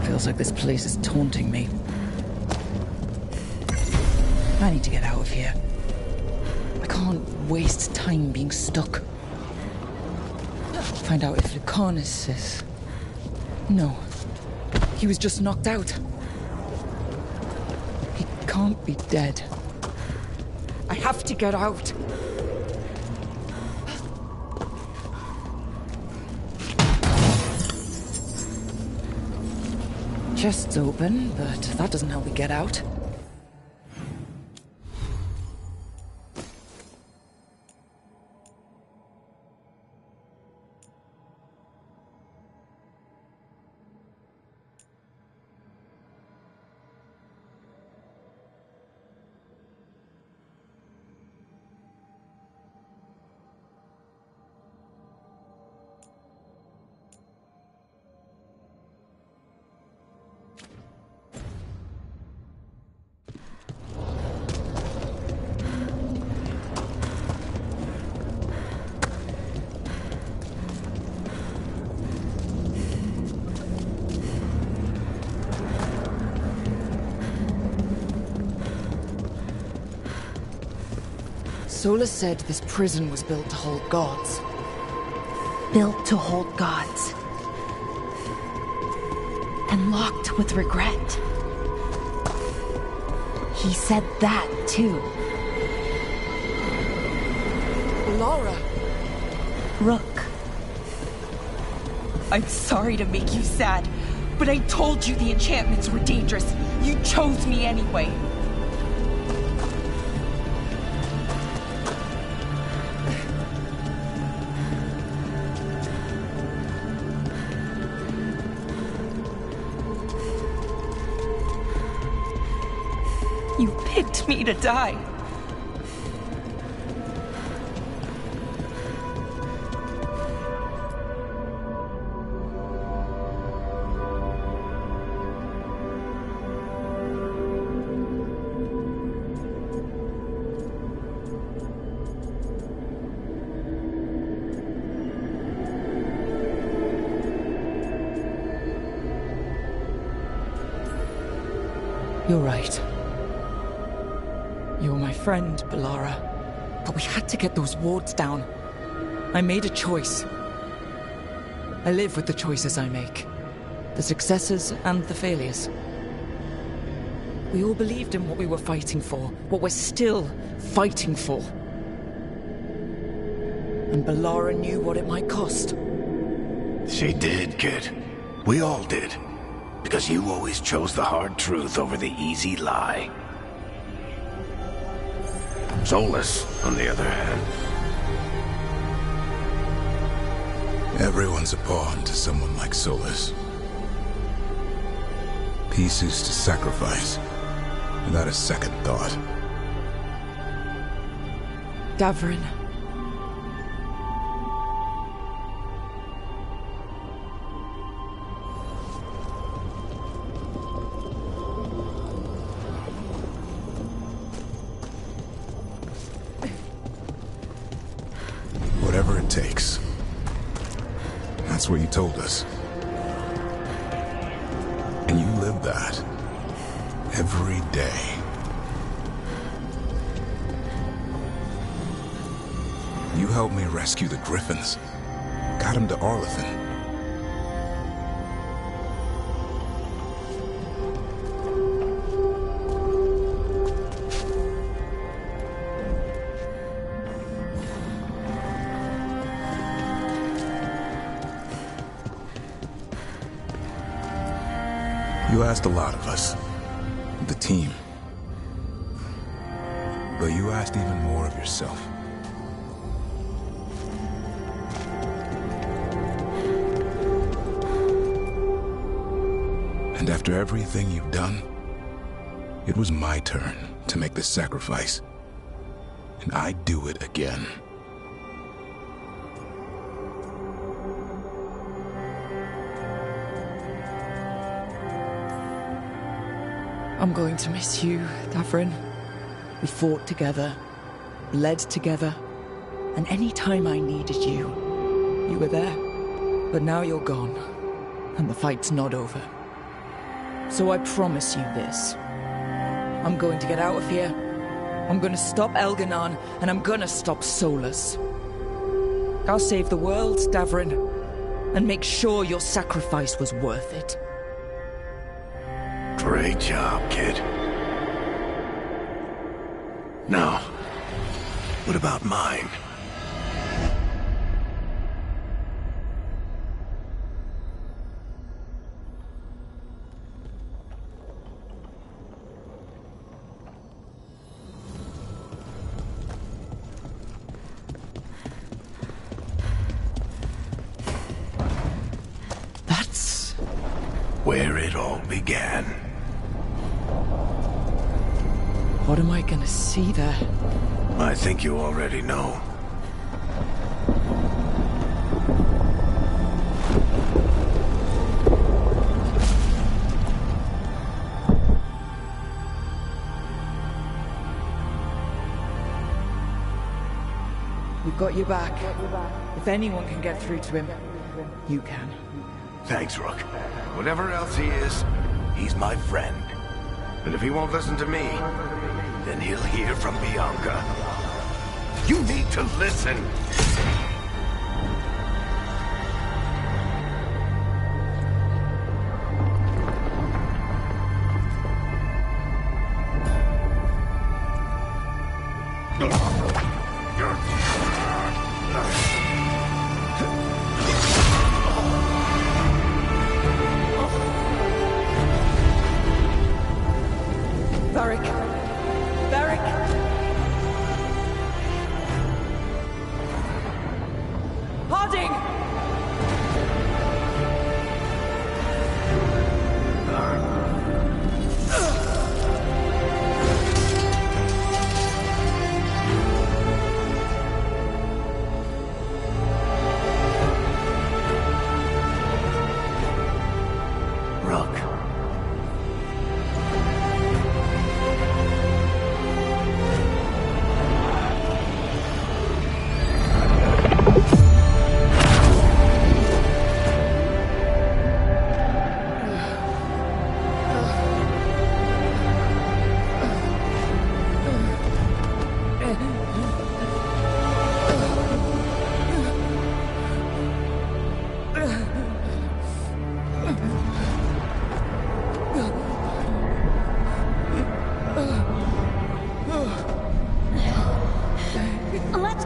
Feels like this place is taunting me. I need to get out of here. I can't waste time being stuck. Find out if Lucanus is... No. He was just knocked out. He can't be dead. I have to get out. Chest's open, but that doesn't help me get out. Solus said this prison was built to hold gods. Built to hold gods. And locked with regret. He said that, too. Laura! Rook. I'm sorry to make you sad, but I told you the enchantments were dangerous. You chose me anyway. You picked me to die. You're right. You're my friend, Balara. But we had to get those wards down. I made a choice. I live with the choices I make. The successes and the failures. We all believed in what we were fighting for, what we're still fighting for. And Balara knew what it might cost. She did, kid. We all did. Because you always chose the hard truth over the easy lie. Solus, on the other hand. Everyone's a pawn to someone like Solus. Pieces to sacrifice, without a second thought. Davrin. Whatever it takes. That's what you told us. And you live that. Every day. You helped me rescue the Griffins. Got him to Arlethan. You asked a lot of us. The team. But you asked even more of yourself. And after everything you've done, it was my turn to make the sacrifice. And I'd do it again. I'm going to miss you, Davrin. We fought together, led together, and any time I needed you, you were there. But now you're gone, and the fight's not over. So I promise you this. I'm going to get out of here. I'm going to stop Elganon, and I'm going to stop Solus. I'll save the world, Davrin, and make sure your sacrifice was worth it. Great job, kid. Now, what about mine? That's where it all began. What am I gonna see there? I think you already know. We've got you back. If anyone can get through to him, you can. Thanks, Rook. Whatever else he is, he's my friend. And if he won't listen to me, then he'll hear from Bianca. You need to listen!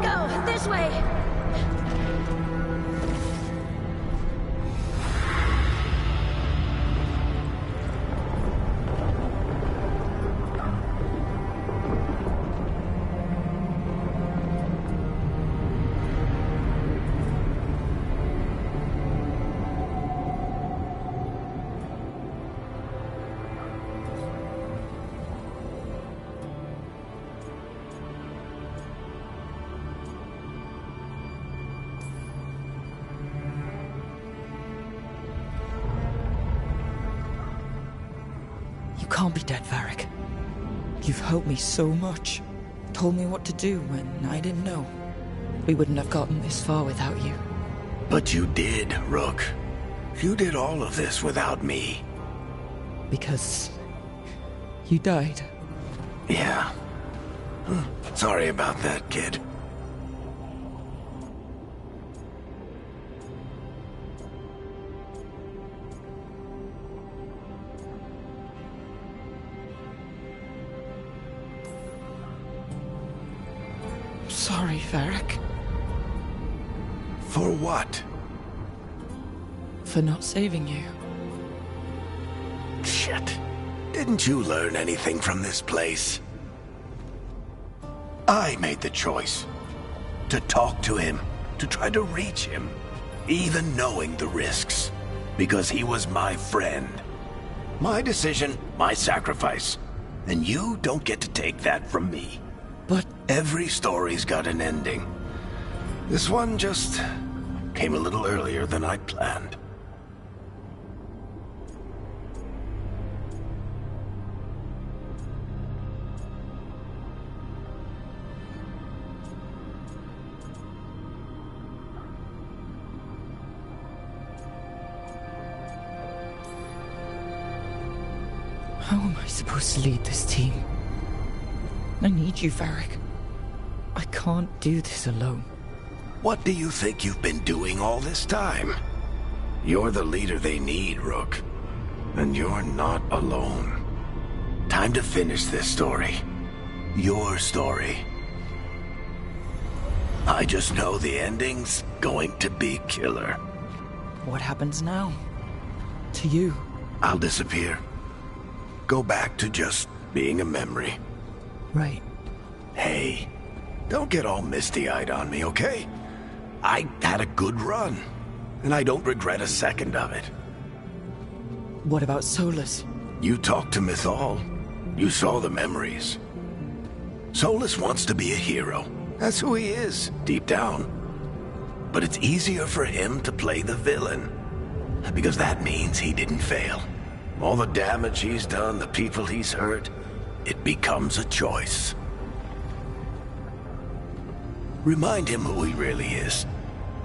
go! This way! You can't be dead, Varric. You've helped me so much. Told me what to do when I didn't know. We wouldn't have gotten this far without you. But you did, Rook. You did all of this without me. Because you died. Yeah. Sorry about that, kid. Sorry, Varric. For what? For not saving you. Shit. Didn't you learn anything from this place? I made the choice. To talk to him. To try to reach him. Even knowing the risks. Because he was my friend. My decision, my sacrifice. And you don't get to take that from me. But every story's got an ending. This one just came a little earlier than I'd planned. How am I supposed to lead this team? I need you, Varric. I can't do this alone. What do you think you've been doing all this time? You're the leader they need, Rook. And you're not alone. Time to finish this story. Your story. I just know the ending's going to be killer. What happens now? To you? I'll disappear. Go back to just being a memory. Right. Hey, don't get all misty-eyed on me, okay? I had a good run, and I don't regret a second of it. What about Solus? You talked to Mythal. You saw the memories. Solus wants to be a hero. That's who he is, deep down. But it's easier for him to play the villain, because that means he didn't fail. All the damage he's done, the people he's hurt, it becomes a choice. Remind him who he really is.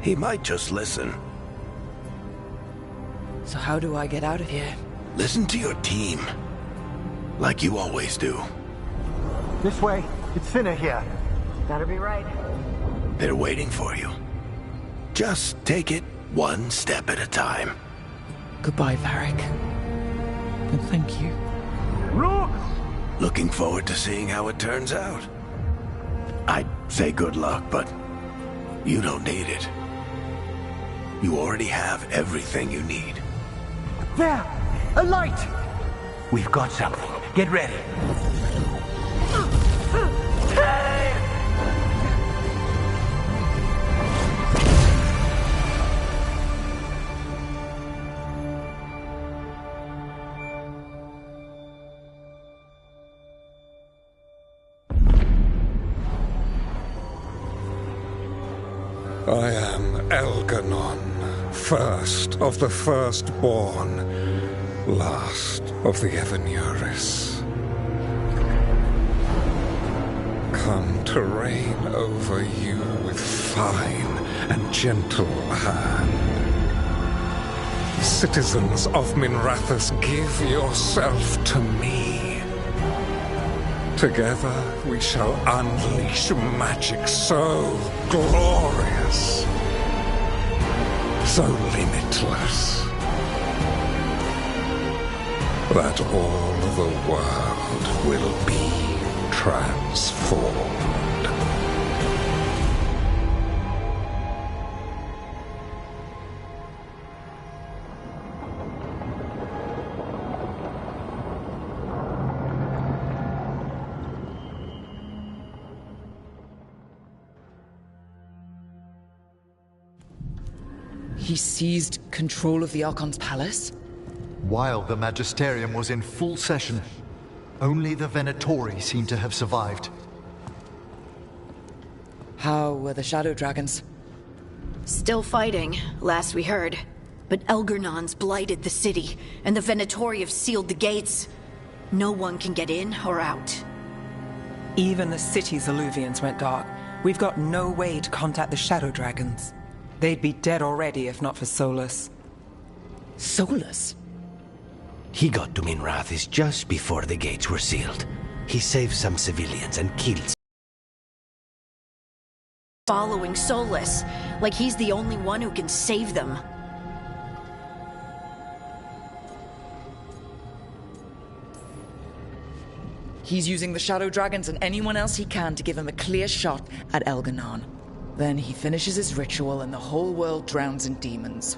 He might just listen. So how do I get out of here? Listen to your team. Like you always do. This way. It's thinner here. Better be right. They're waiting for you. Just take it one step at a time. Goodbye, Varric. And thank you. Look! Looking forward to seeing how it turns out. I'd say good luck, but you don't need it. You already have everything you need. There! A light! We've got something. Get ready. I am Elganon, first of the firstborn, last of the Evanuris. Come to reign over you with fine and gentle hand. Citizens of Minrathous, give yourself to me. Together we shall unleash magic so glorious, so limitless, that all the world will be transformed. He seized control of the Archon's palace? While the Magisterium was in full session, only the Venatori seem to have survived. How were the Shadow Dragons? Still fighting, last we heard. But Elgernon's blighted the city, and the Venatori have sealed the gates. No one can get in or out. Even the city's Illuvians went dark. We've got no way to contact the Shadow Dragons. They'd be dead already if not for Solus. Solus? He got to Minrathis just before the gates were sealed. He saved some civilians and killed Following Solus, like he's the only one who can save them. He's using the Shadow Dragons and anyone else he can to give him a clear shot at Elgernon. Then he finishes his ritual and the whole world drowns in demons.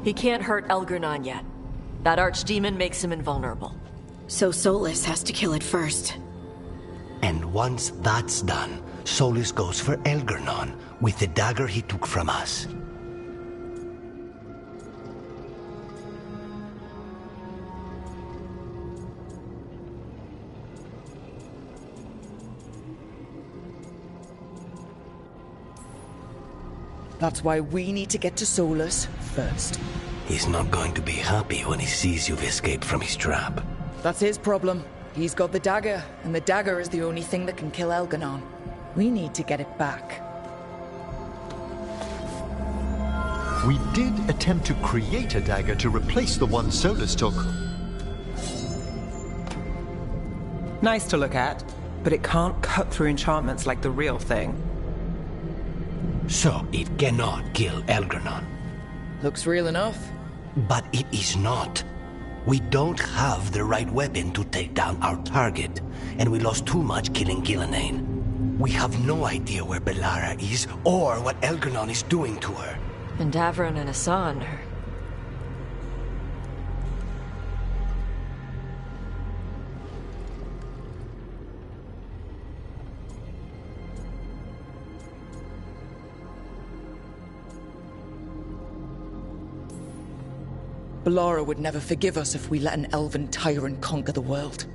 He can't hurt Elgernon yet. That archdemon makes him invulnerable. So Solus has to kill it first. And once that's done, Solus goes for Elgernon with the dagger he took from us. That's why we need to get to Solus first. He's not going to be happy when he sees you've escaped from his trap. That's his problem. He's got the dagger, and the dagger is the only thing that can kill Elgernon. We need to get it back. We did attempt to create a dagger to replace the one Solus took. Nice to look at, but it can't cut through enchantments like the real thing. So it cannot kill Elgernon. Looks real enough. But it is not. We don't have the right weapon to take down our target, and we lost too much killing Gillenane. We have no idea where Bellara is, or what Elgernon is doing to her. And Davron and Hassan are... Bellara would never forgive us if we let an elven tyrant conquer the world.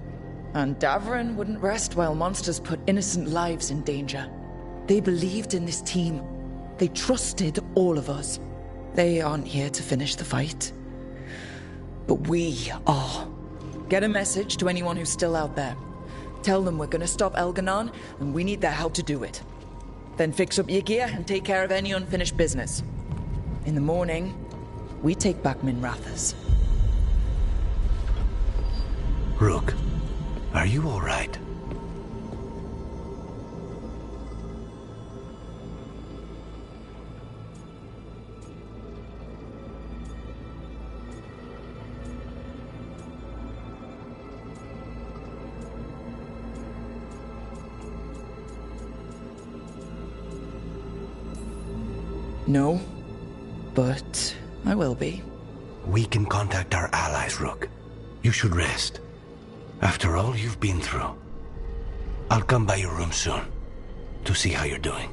And Davron wouldn't rest while monsters put innocent lives in danger. They believed in this team. They trusted all of us. They aren't here to finish the fight. But we are. Get a message to anyone who's still out there. Tell them we're gonna stop Elgernon, and we need their help to do it. Then fix up your gear and take care of any unfinished business. In the morning, we take back Minrathis. Rook, are you all right? No, but I will be. We can contact our allies, Rook. You should rest. After all you've been through. I'll come by your room soon to see how you're doing.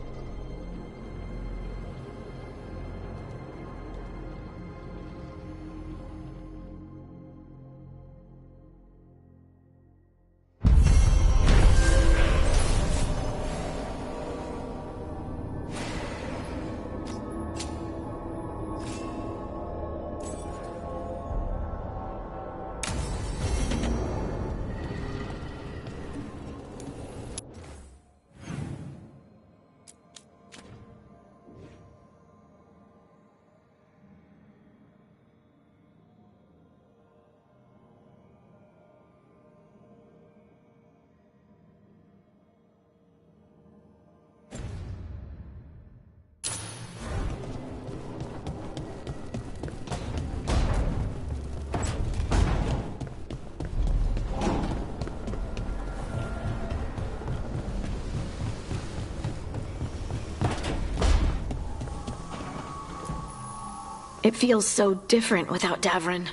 It feels so different without Davron.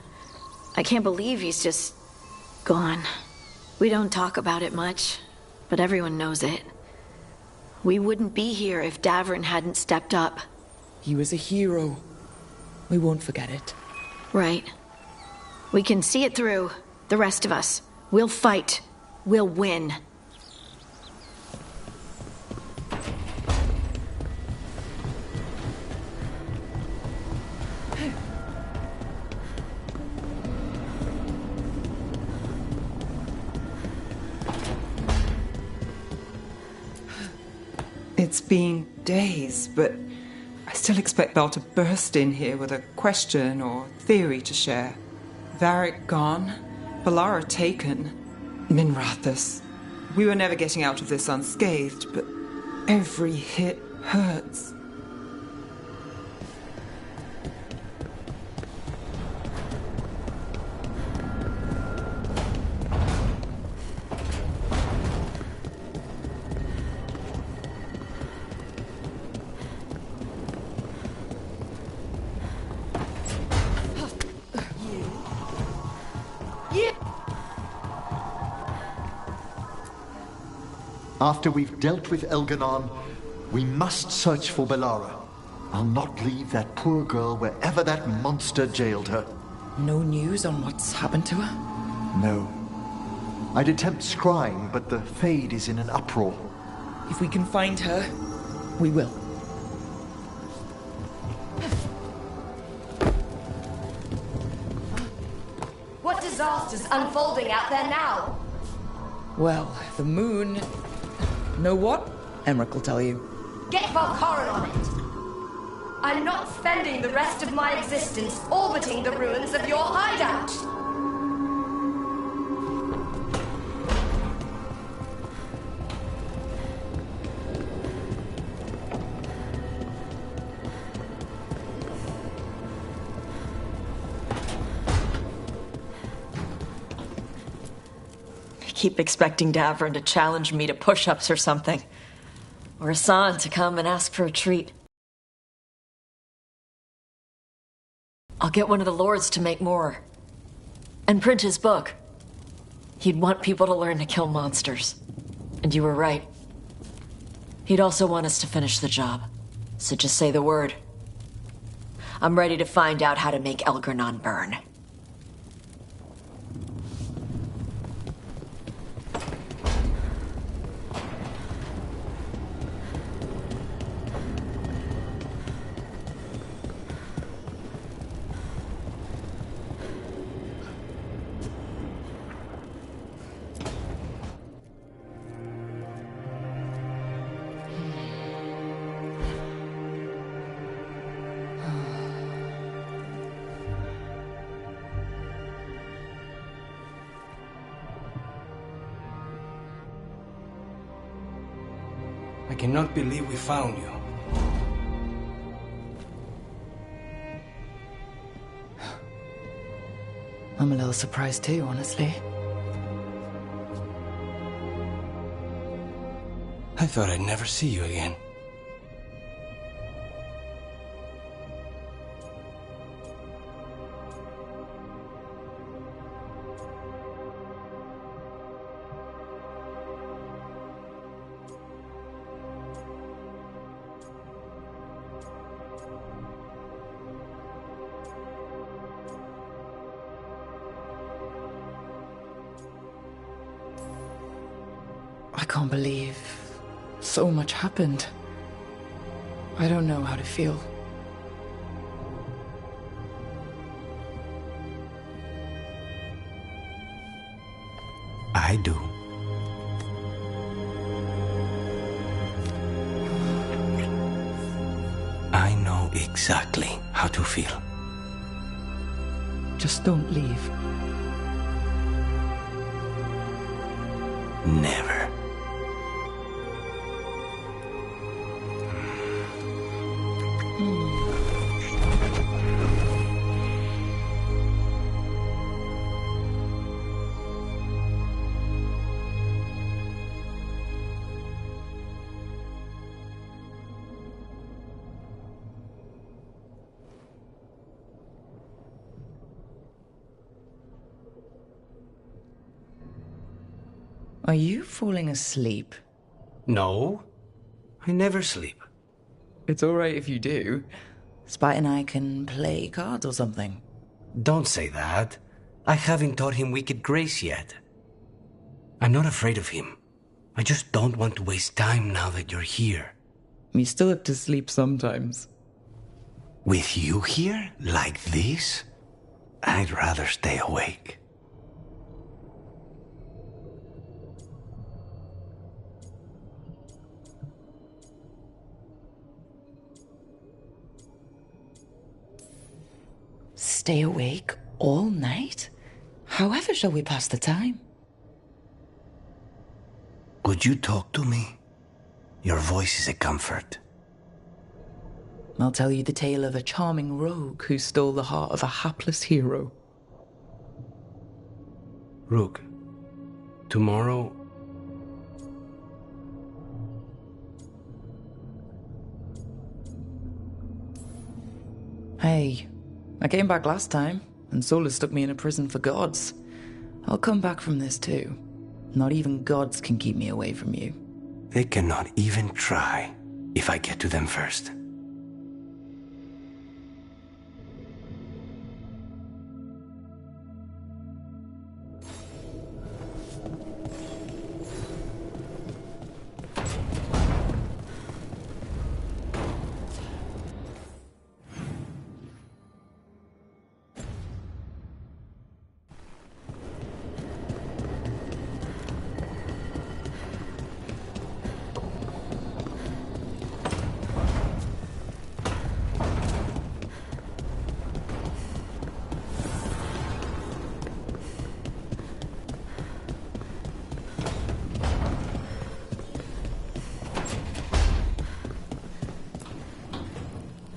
I can't believe he's just gone. We don't talk about it much, but everyone knows it. We wouldn't be here if Davron hadn't stepped up. He was a hero. We won't forget it. Right. We can see it through. The rest of us. We'll fight. We'll win. It's been days, but I still expect Belle to burst in here with a question or theory to share. Varric gone, Balara taken, Minrathus. We were never getting out of this unscathed, but every hit hurts. After we've dealt with Elganon, we must search for Balara. I'll not leave that poor girl wherever that monster jailed her. No news on what's happened to her? No. I'd attempt scrying, but the Fade is in an uproar. If we can find her, we will. What disaster's unfolding out there now? Well, the moon... Know what? Emmerich will tell you. Get Valkoran on it! I'm not spending the rest of my existence orbiting the ruins of your hideout! I keep expecting Davrin to challenge me to push-ups or something. Or Hassan to come and ask for a treat. I'll get one of the lords to make more. And print his book. He'd want people to learn to kill monsters. And you were right. He'd also want us to finish the job. So just say the word. I'm ready to find out how to make Elgarnon burn. I cannot believe we found you. I'm a little surprised too, honestly. I thought I'd never see you again. I can't believe so much happened. I don't know how to feel. I do. I know exactly how to feel. Just don't leave. Never. Are you falling asleep? No, I never sleep. It's all right if you do. Spite and I can play cards or something. Don't say that. I haven't taught him wicked grace yet. I'm not afraid of him. I just don't want to waste time now that you're here. Me still have to sleep sometimes. With you here? Like this? I'd rather stay awake. Stay awake all night? However shall we pass the time? Would you talk to me? Your voice is a comfort. I'll tell you the tale of a charming rogue who stole the heart of a hapless hero. Rook, tomorrow... Hey, I came back last time, and Solus stuck me in a prison for gods. I'll come back from this too. Not even gods can keep me away from you. They cannot even try if I get to them first.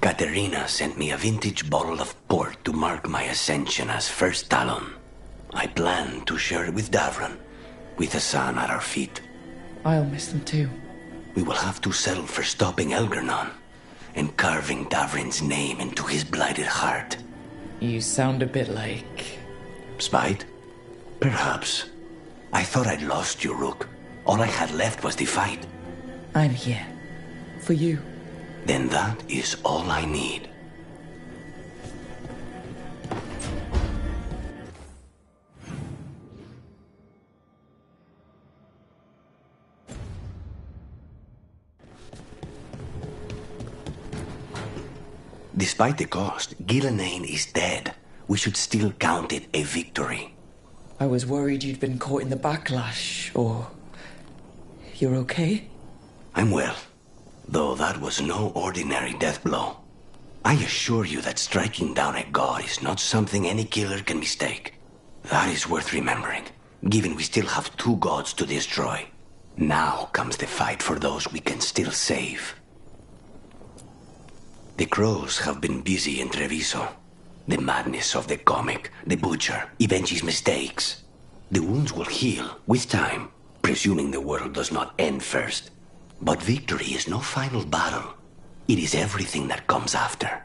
Katerina sent me a vintage bottle of port to mark my ascension as First Talon. I plan to share it with Davron, with the sun at our feet. I'll miss them too. We will have to settle for stopping Algernon and carving Davrin's name into his blighted heart. You sound a bit like... Spite? Perhaps. I thought I'd lost you, Rook. All I had left was the fight. I'm here. For you. Then that is all I need. Despite the cost, Gillenane is dead. We should still count it a victory. I was worried you'd been caught in the backlash, or... You're okay? I'm well, though that was no ordinary death blow. I assure you that striking down a god is not something any killer can mistake. That is worth remembering, given we still have 2 gods to destroy. Now comes the fight for those we can still save. The crows have been busy in Treviso. The madness of the comic, the butcher, Evenchi's mistakes. The wounds will heal with time, presuming the world does not end first. But victory is no final battle. It is everything that comes after.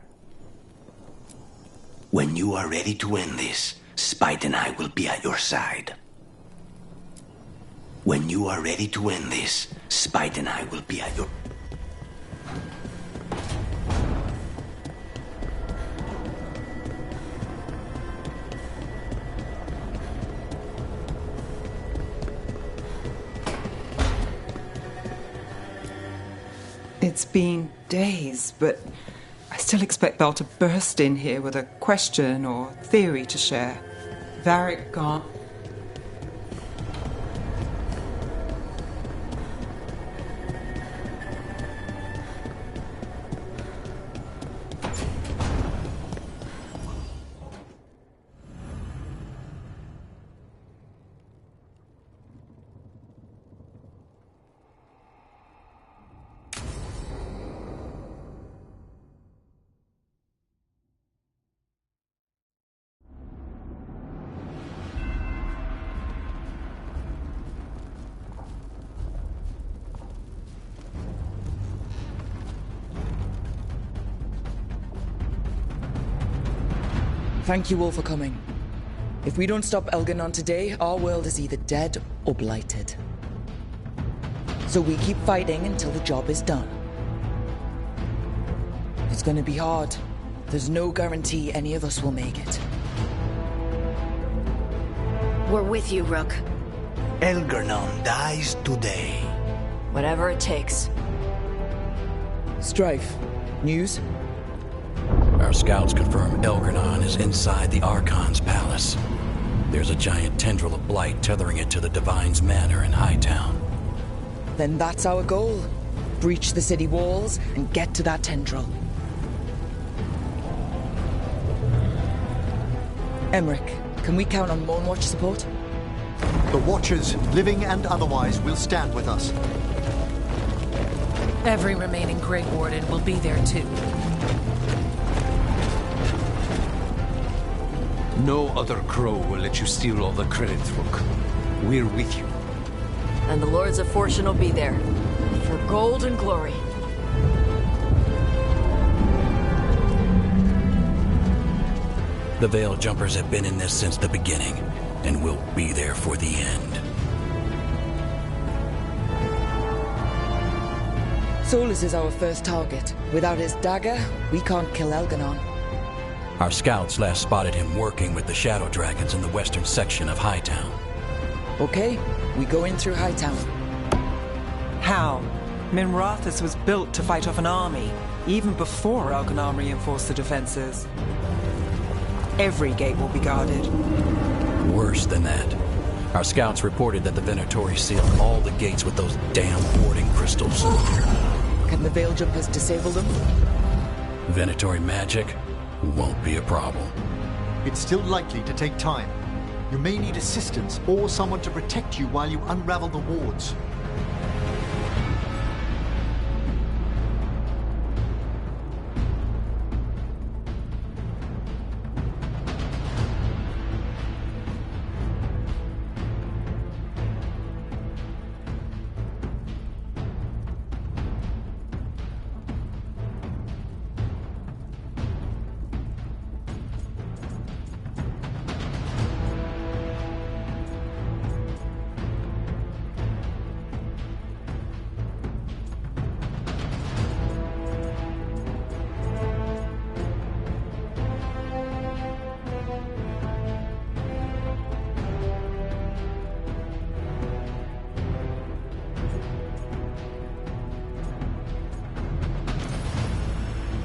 When you are ready to end this, Spite and I will be at your side. When you are ready to end this, Spite and I will be at your... It's been days, but I still expect Belle to burst in here with a question or theory to share. Varric gone. Thank you all for coming. If we don't stop Algernon today, our world is either dead or blighted. So we keep fighting until the job is done. It's gonna be hard, There's no guarantee any of us will make it. We're with you, Rook. Elgernon dies today. Whatever it takes. Strife. News? Our scouts confirm Elgernon is inside the Archon's palace. There's a giant tendril of blight tethering it to the Divine's manor in Hightown. Then that's our goal. Breach the city walls and get to that tendril. Emmerich, can we count on Moonwatch support? The Watchers, living and otherwise, will stand with us. Every remaining Grey Warden will be there too. No other crow will let you steal all the credit, Rook. We're with you. And the Lords of Fortune will be there. For gold and glory. The Veil Jumpers have been in this since the beginning, and will be there for the end. Solus is our first target. Without his dagger, we can't kill Elgernon. Our scouts last spotted him working with the Shadow Dragons in the western section of Hightown. Okay, we go in through Hightown. How? Minrathous was built to fight off an army, even before Elgernon reinforced the defenses. Every gate will be guarded. Worse than that. Our scouts reported that the Venatori sealed all the gates with those damn warding crystals. Can the Veil Jumpers disable them? Venatori magic won't be a problem. It's still likely to take time. You may need assistance or someone to protect you while you unravel the wards.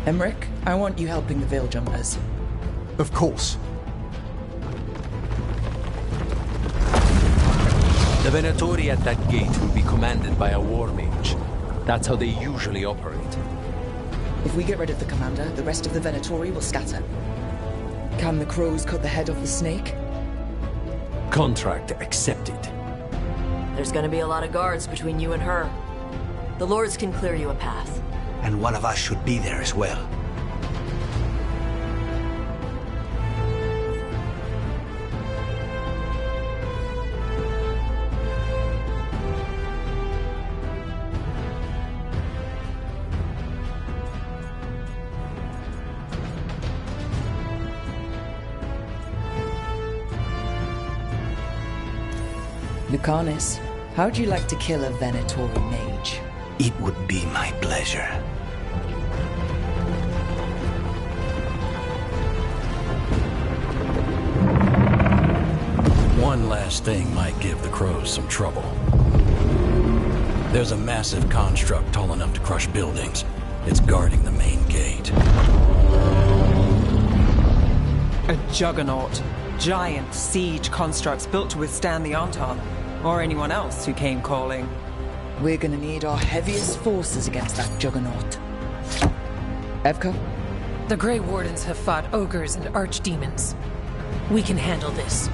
Emmerich, I want you helping the Veil Jumpers. Of course. The Venatori at that gate will be commanded by a war mage. That's how they usually operate. If we get rid of the commander, the rest of the Venatori will scatter. Can the crows cut the head off the snake? Contract accepted. There's gonna be a lot of guards between you and her. The Lords can clear you a path. And one of us should be there as well. Lucanus, how'd you like to kill a Venatori mage? It would be my pleasure. One last thing might give the crows some trouble. There's a massive construct tall enough to crush buildings. It's guarding the main gate. A juggernaut. Giant siege constructs built to withstand the Anton, or anyone else who came calling. We're gonna need our heaviest forces against that juggernaut. Evka? The Grey Wardens have fought ogres and archdemons. We can handle this.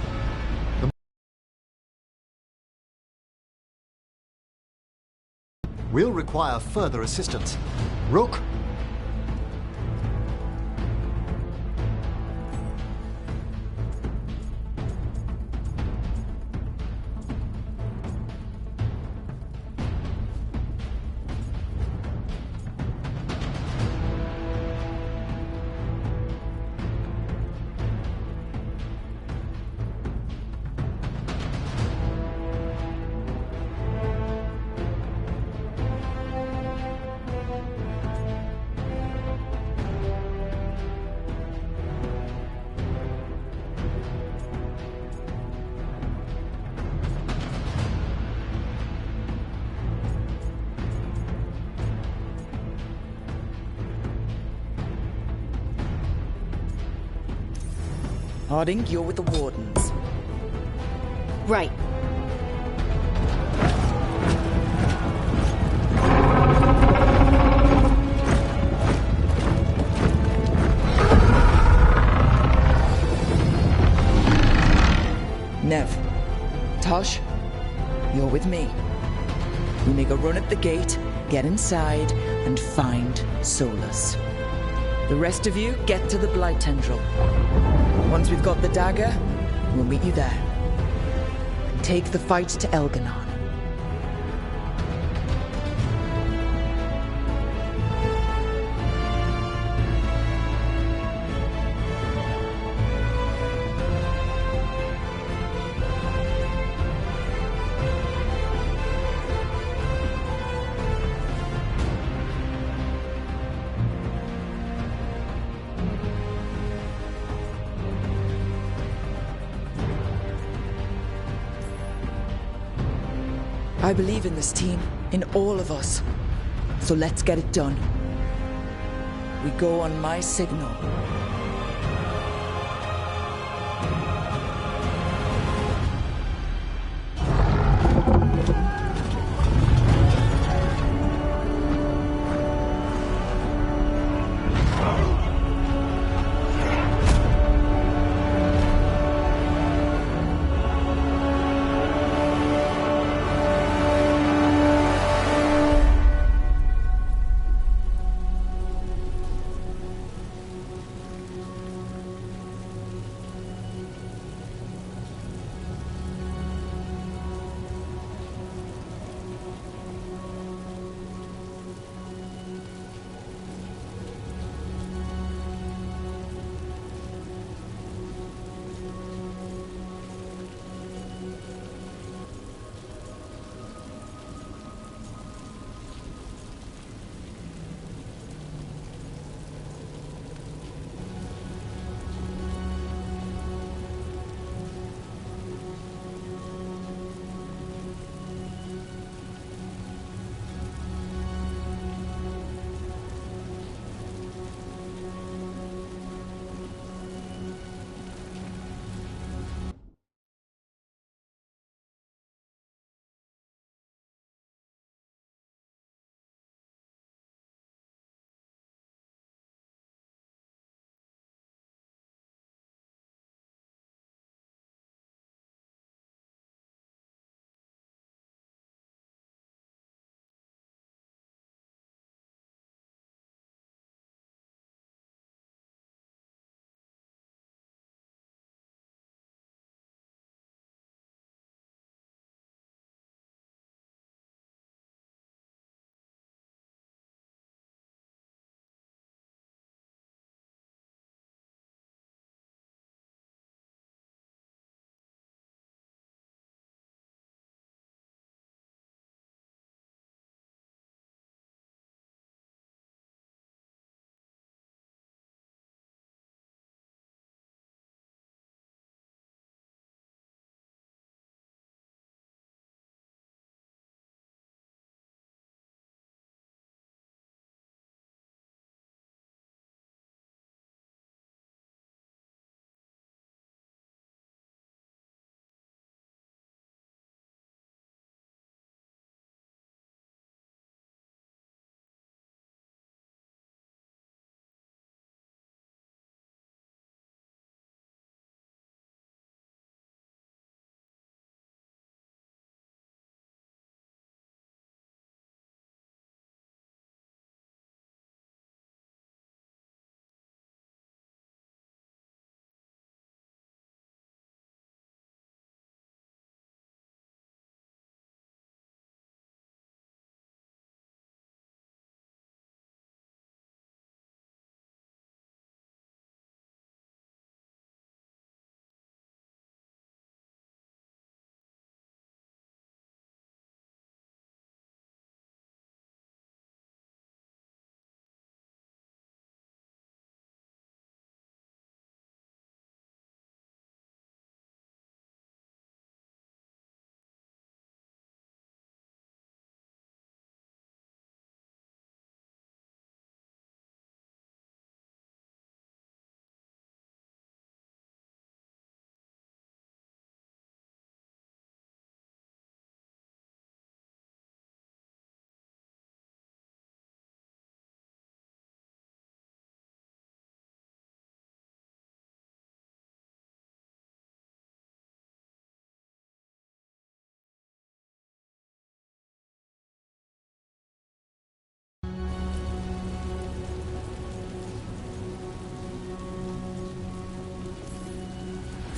We'll require further assistance. Rook? Harding, you're with the Wardens. Right. Nev, Tosh, you're with me. We make a run at the gate, get inside, and find Solus. The rest of you get to the Blight Tendril. Once we've got the dagger, we'll meet you there. And take the fight to Elganon. I believe in this team, in all of us. So let's get it done. We go on my signal.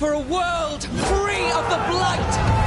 for a world free of the Blight!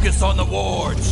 Focus on the wards!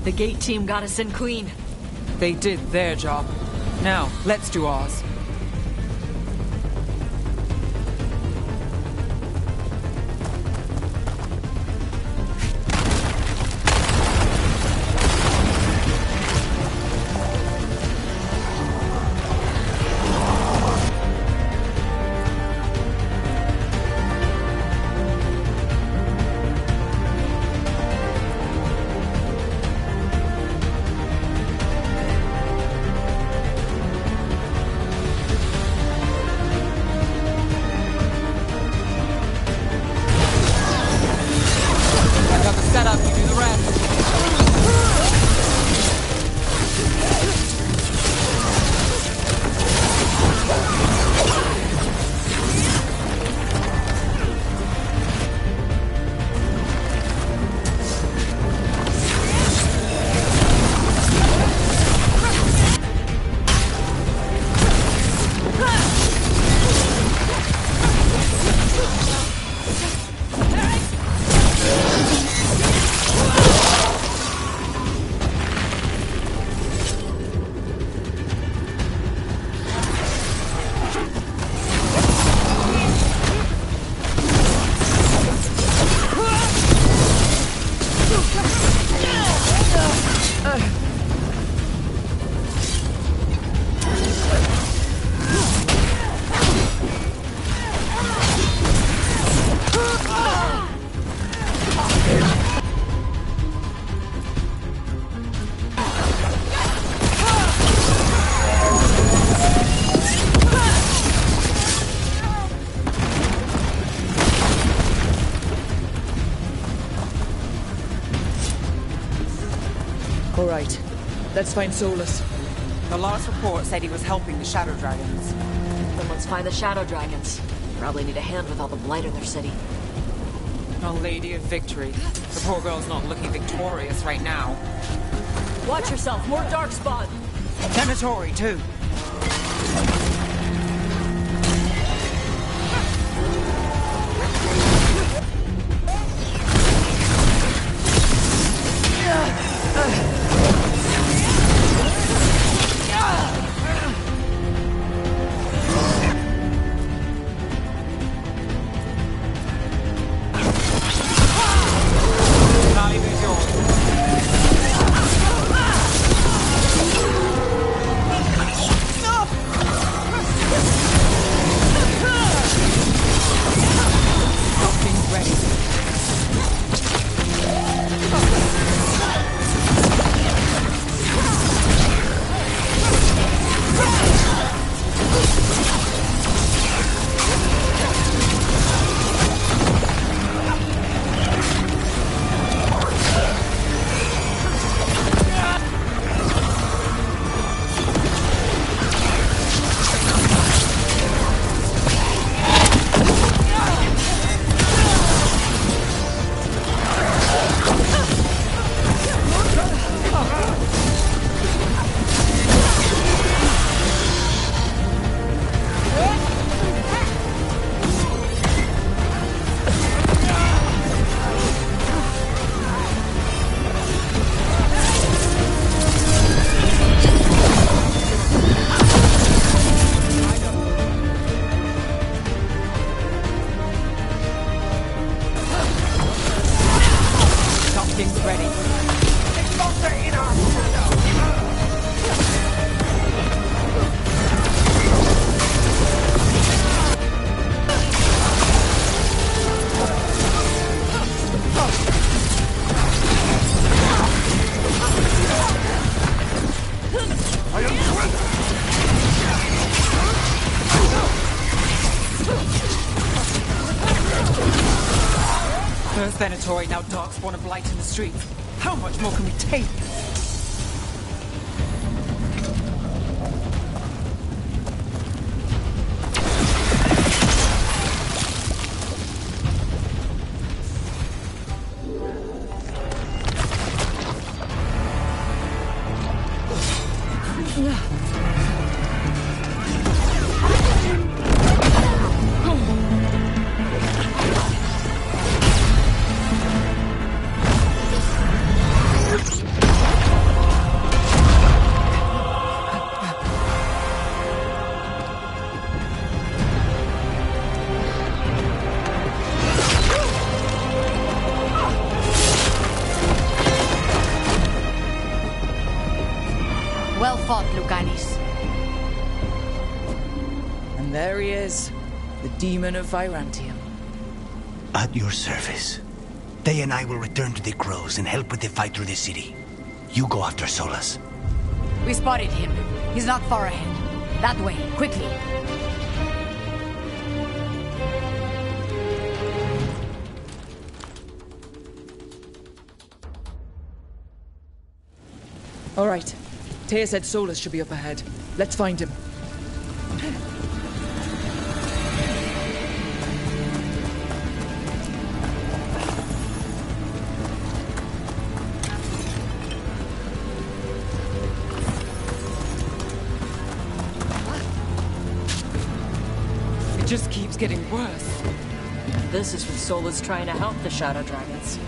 The gate team got us in clean. They did their job. Now, let's do ours. Let's find Solus. The last report said he was helping the Shadow Dragons. Then let's find the Shadow Dragons. Probably need a hand with all the blight in their city. Our Lady of Victory. The poor girl's not looking victorious right now. Watch yourself, more darkspawn! Venatori, too. First Venatori, now Darkspawn and Blight in the streets. How much more can we take? Well fought, Lucanis. And there he is, the demon of Virantium. At your service. They and I will return to the Crows and help with the fight through the city. You go after Solus. We spotted him. He's not far ahead. That way, quickly. All right. Taya said Solus should be up ahead. Let's find him. It just keeps getting worse. This is with Solus trying to help the Shadow Dragons.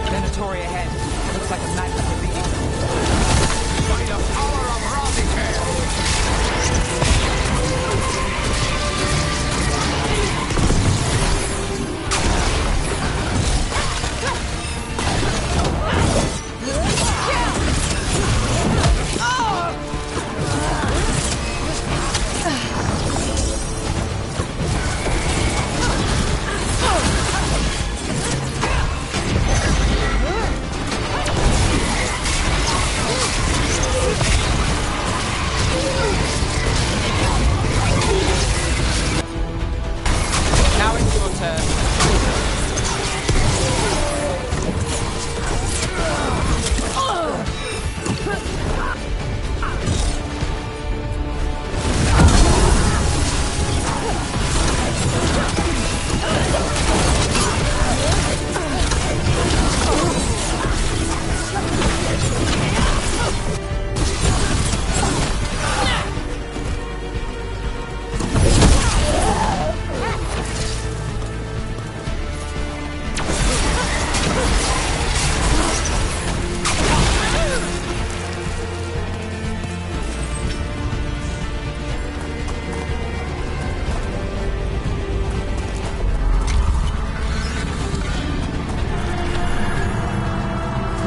Venatori ahead. Looks like a magnet for beating. By the power of Rothicair!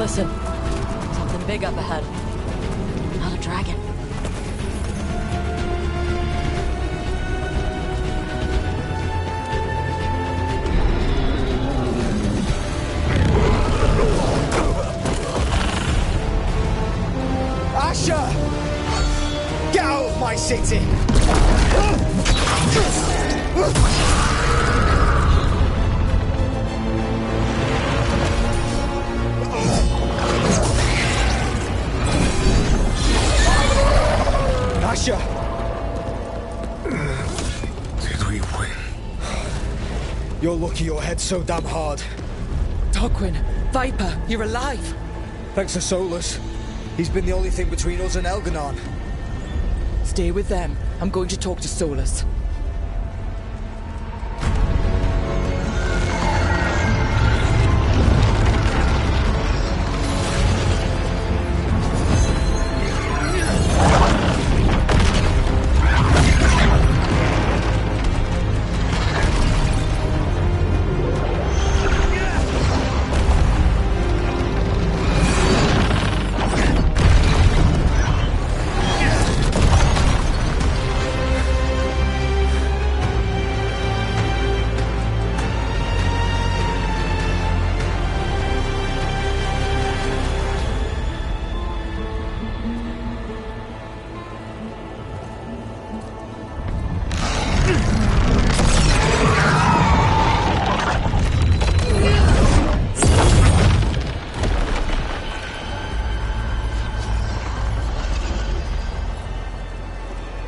Listen. Something big up ahead. Not a dragon. Asher! Get out of my city! Asher! Did we win? You're lucky your head's so damn hard. Tarquin, Viper, you're alive! Thanks to Solus. He's been the only thing between us and Elganon. Stay with them. I'm going to talk to Solus.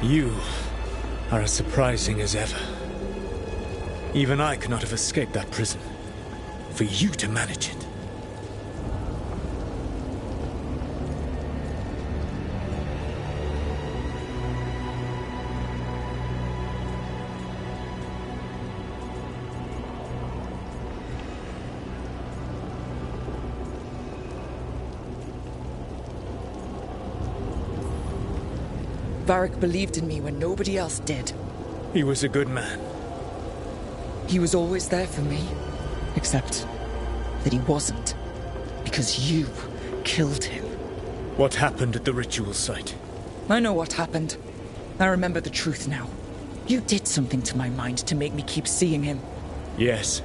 You are as surprising as ever. Even I could not have escaped that prison. For you to manage it. Varric believed in me when nobody else did. He was a good man. He was always there for me. Except that he wasn't. Because you killed him. What happened at the ritual site? I know what happened. I remember the truth now. You did something to my mind to make me keep seeing him. Yes.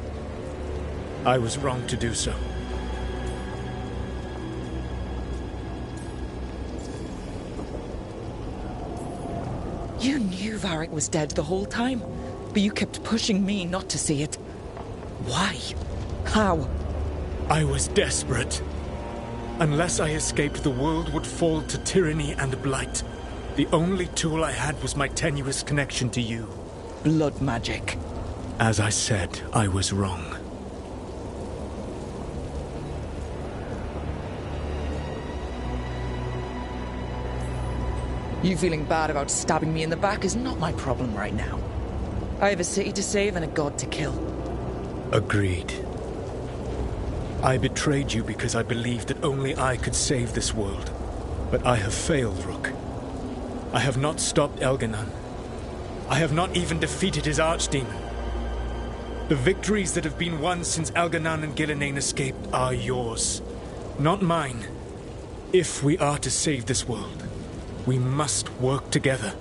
I was wrong to do so. You knew Varric was dead the whole time, but you kept pushing me not to see it. Why? How? I was desperate. Unless I escaped, the world would fall to tyranny and blight. The only tool I had was my tenuous connection to you. Blood magic. As I said, I was wrong. You feeling bad about stabbing me in the back is not my problem right now. I have a city to save and a god to kill. Agreed. I betrayed you because I believed that only I could save this world. But I have failed, Rook. I have not stopped Elganon. I have not even defeated his archdemon. The victories that have been won since Elganon and Gillenane escaped are yours, not mine. If we are to save this world, we must work together.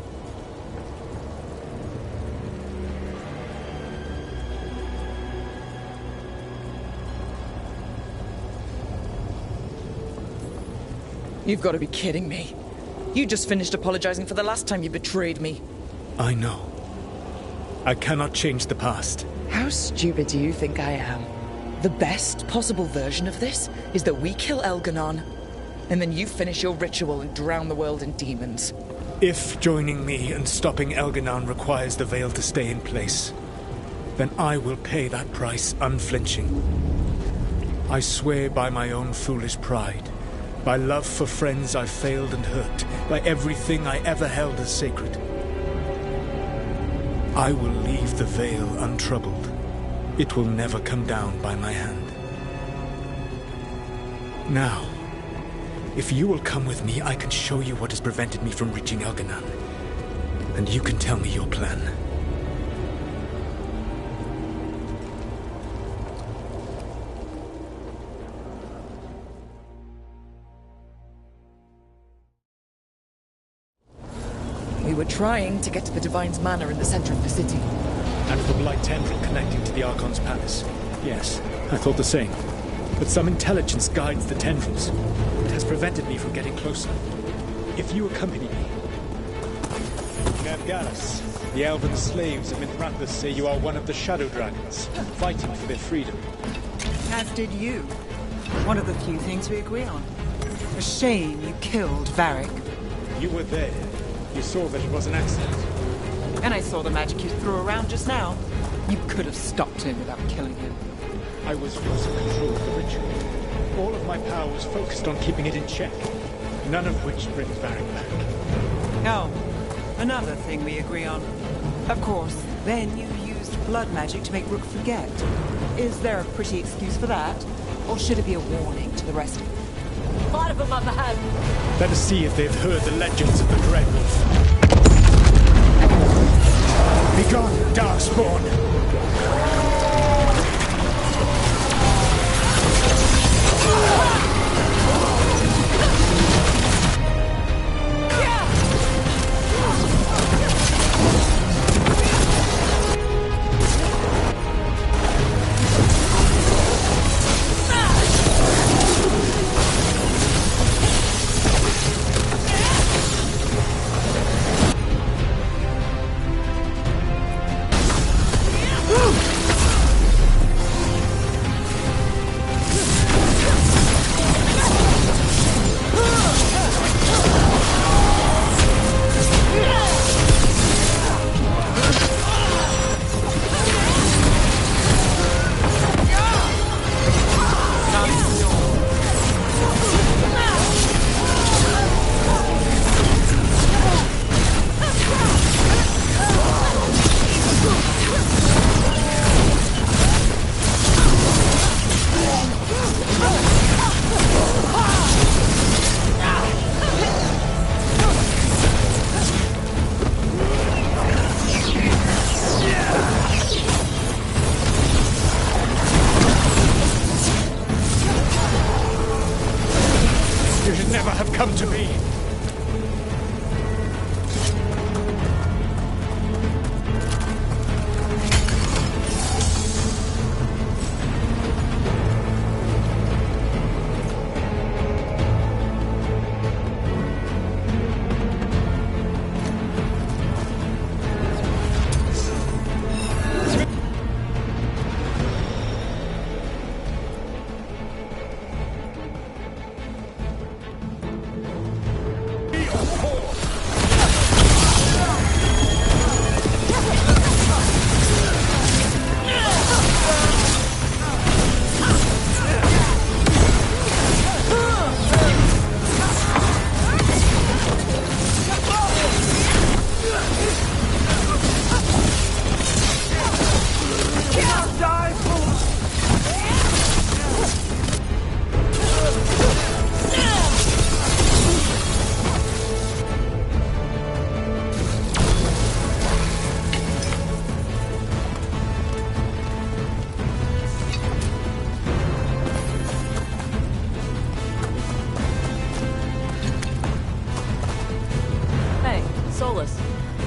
You've got to be kidding me. You just finished apologizing for the last time you betrayed me. I know. I cannot change the past. How stupid do you think I am? The best possible version of this is that we kill Elganon, and then you finish your ritual and drown the world in demons. If joining me and stopping Elganon requires the veil to stay in place, then I will pay that price unflinching. I swear by my own foolish pride, by love for friends I've failed and hurt, by everything I ever held as sacred. I will leave the veil untroubled. It will never come down by my hand. Now, if you will come with me, I can show you what has prevented me from reaching Elganon. And you can tell me your plan. were trying to get to the Divine's Manor in the center of the city. And the Blight Tendril connecting to the Archon's palace. Yes, I thought the same. But some intelligence guides the tendrils. It has prevented me from getting closer. If you accompany me... Nergalas, the elven slaves of Mithrathus say you are one of the Shadow Dragons, fighting for their freedom. As did you. One of the few things we agree on. A shame you killed Varric. You were there. You saw that it was an accident. And I saw the magic you threw around just now. You could have stopped him without killing him. I was losing control of the ritual. All of my power was focused on keeping it in check. None of which brings Varric back. Oh, another thing we agree on. Of course, then you used blood magic to make Rook forget. Is there a pretty excuse for that? Or should it be a warning to the rest of you? A lot of them up ahead. Let us see if they've heard the legends of the Dread Wolf. Begone, Darkspawn!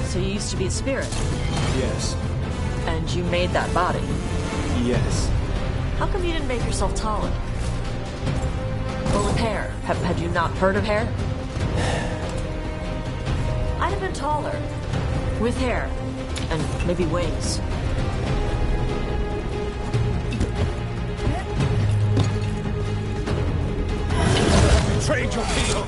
So you used to be a spirit? Yes. And you made that body? Yes. How come you didn't make yourself taller? Or with hair? Had you not heard of hair? I'd have been taller. With hair. And maybe wings. Betrayed your people!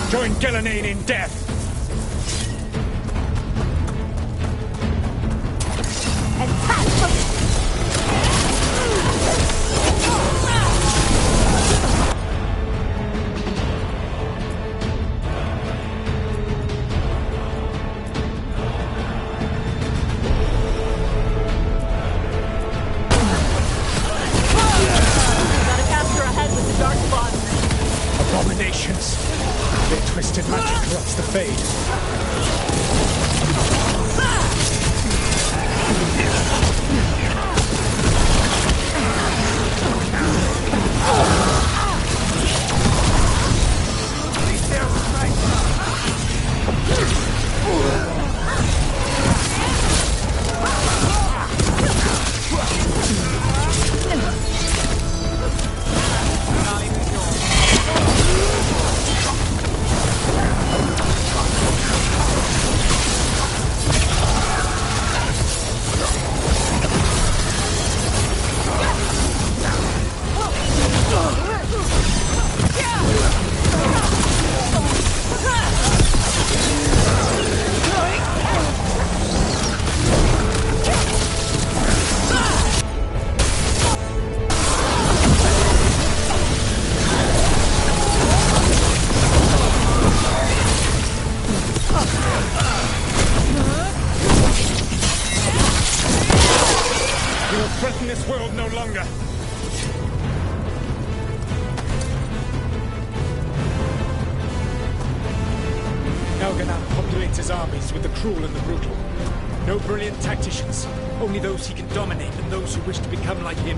Join Gillenane in death! Twisted magic corrupts the Fade. Threaten this world no longer. Elganan populates his armies with the cruel and the brutal. No brilliant tacticians, only those he can dominate and those who wish to become like him.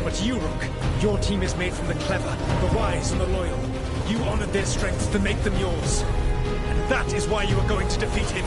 But you, Rook, your team is made from the clever, the wise and the loyal. You honored their strengths to make them yours. And that is why you are going to defeat him.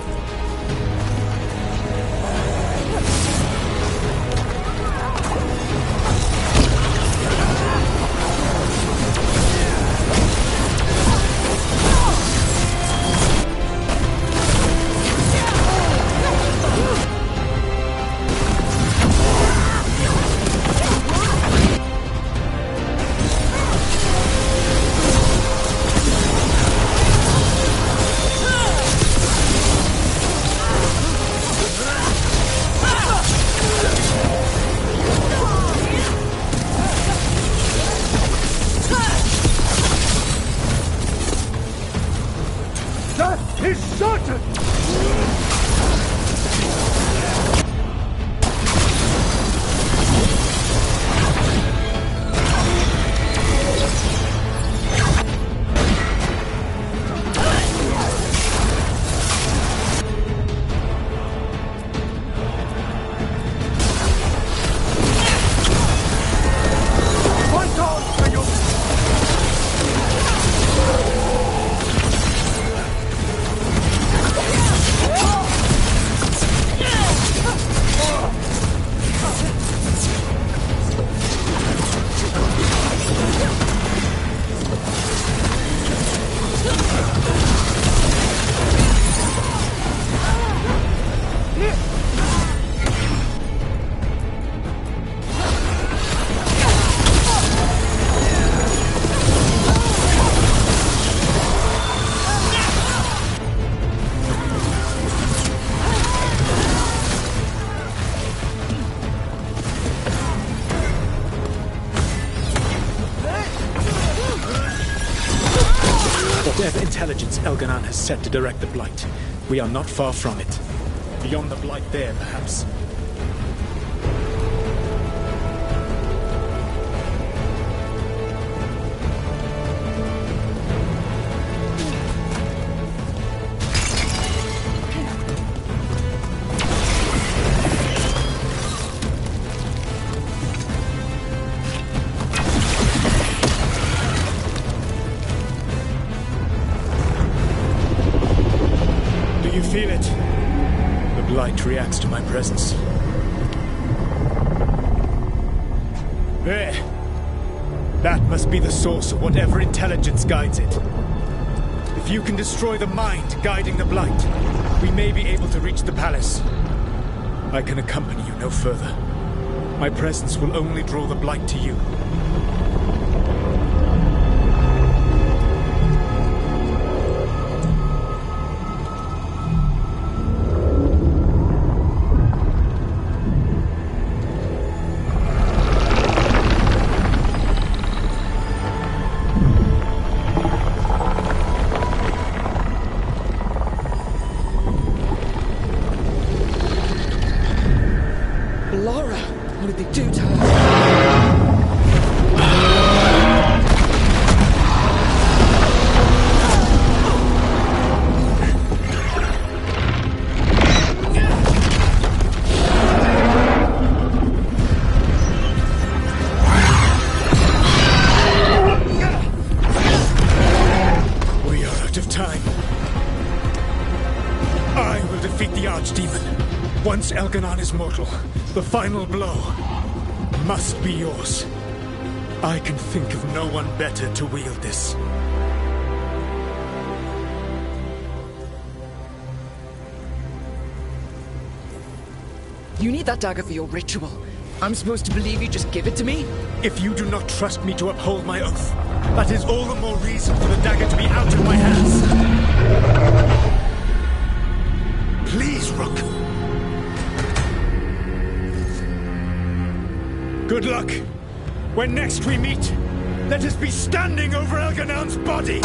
Whatever intelligence Elganan has set to direct the Blight, we are not far from it. Beyond the Blight there, perhaps. Feel it. The Blight reacts to my presence. There. That must be the source of whatever intelligence guides it. If you can destroy the mind guiding the Blight, we may be able to reach the palace. I can accompany you no further. My presence will only draw the Blight to you. Laura, what did they do to her? I will defeat the Archdemon. Once Elganon is mortal, the final blow must be yours. I can think of no one better to wield this. You need that dagger for your ritual. I'm supposed to believe you just give it to me? If you do not trust me to uphold my oath, that is all the more reason for the dagger to be out of my hands. Please, Rook. Good luck. When next we meet, let us be standing over Elganon's body!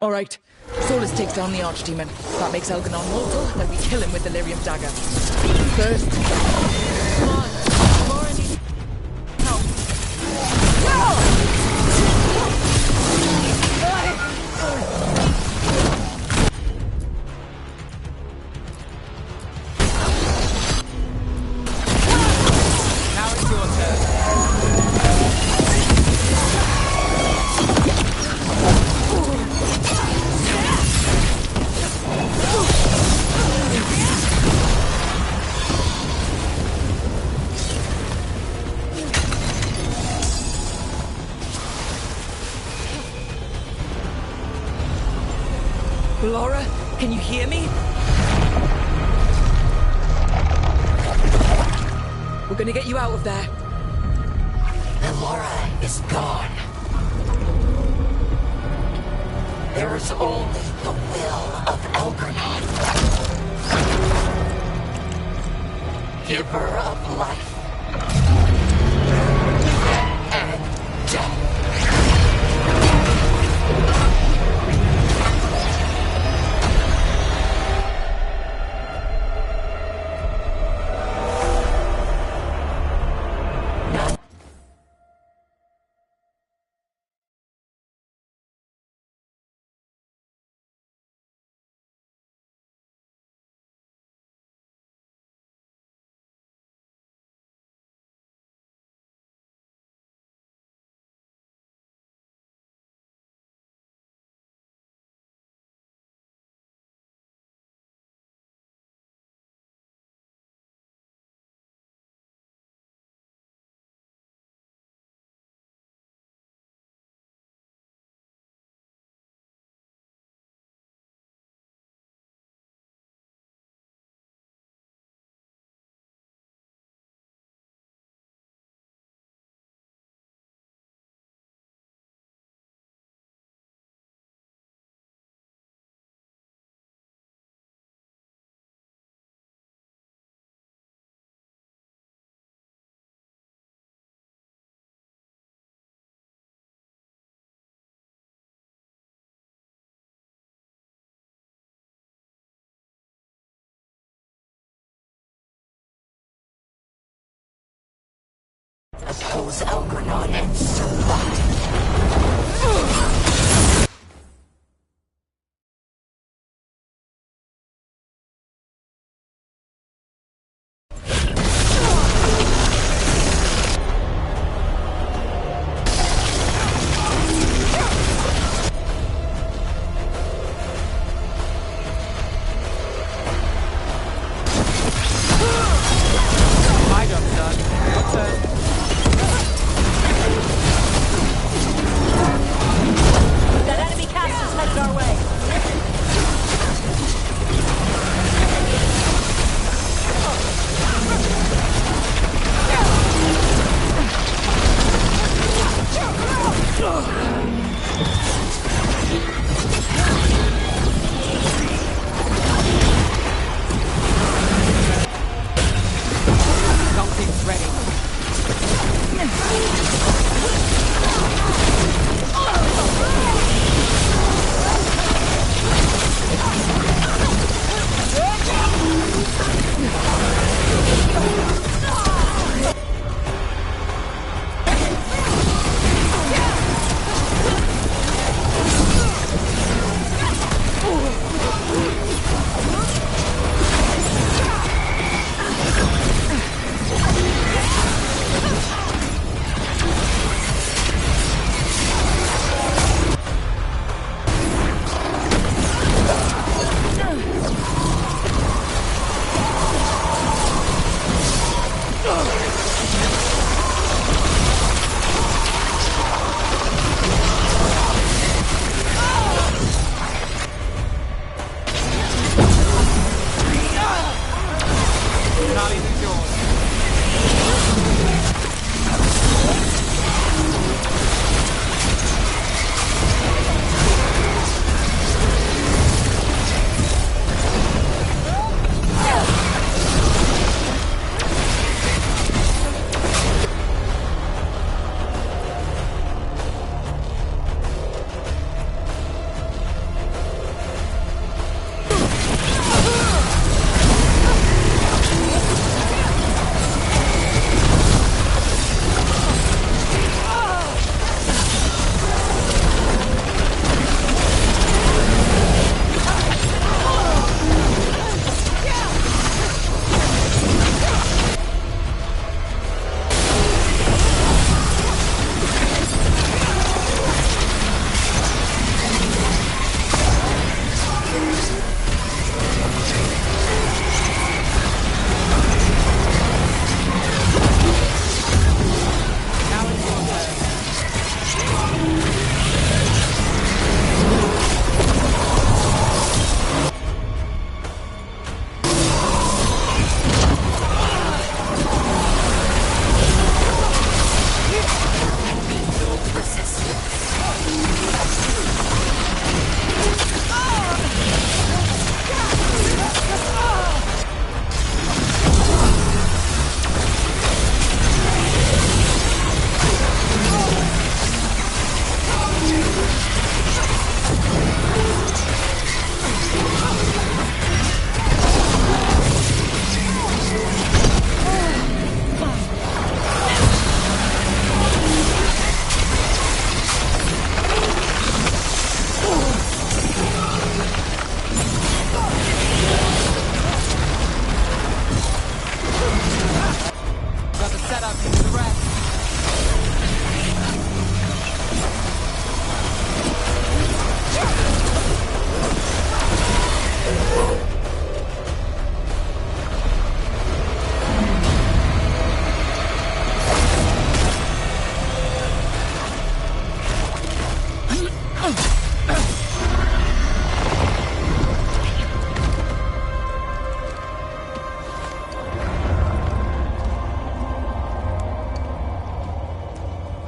All right. Solus takes down the Archdemon. That makes Elganon mortal, then we kill him with the Lyrium dagger. First... Come on. Laura needs help. Now it's your turn. Laura, can you hear me? We're gonna get you out of there. Laura is gone. There is only the will of Elgranon. Giver of life and death. Oppose Elgranon and survive. My job's done. Your turn.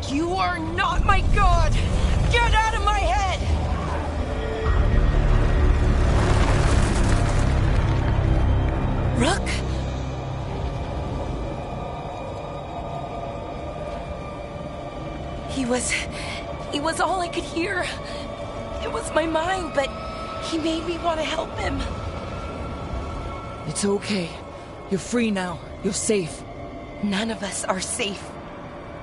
You are not my god! Get out of my head! Rook? He was all I could hear. It was my mind, but he made me want to help him. It's okay. You're free now. You're safe. None of us are safe.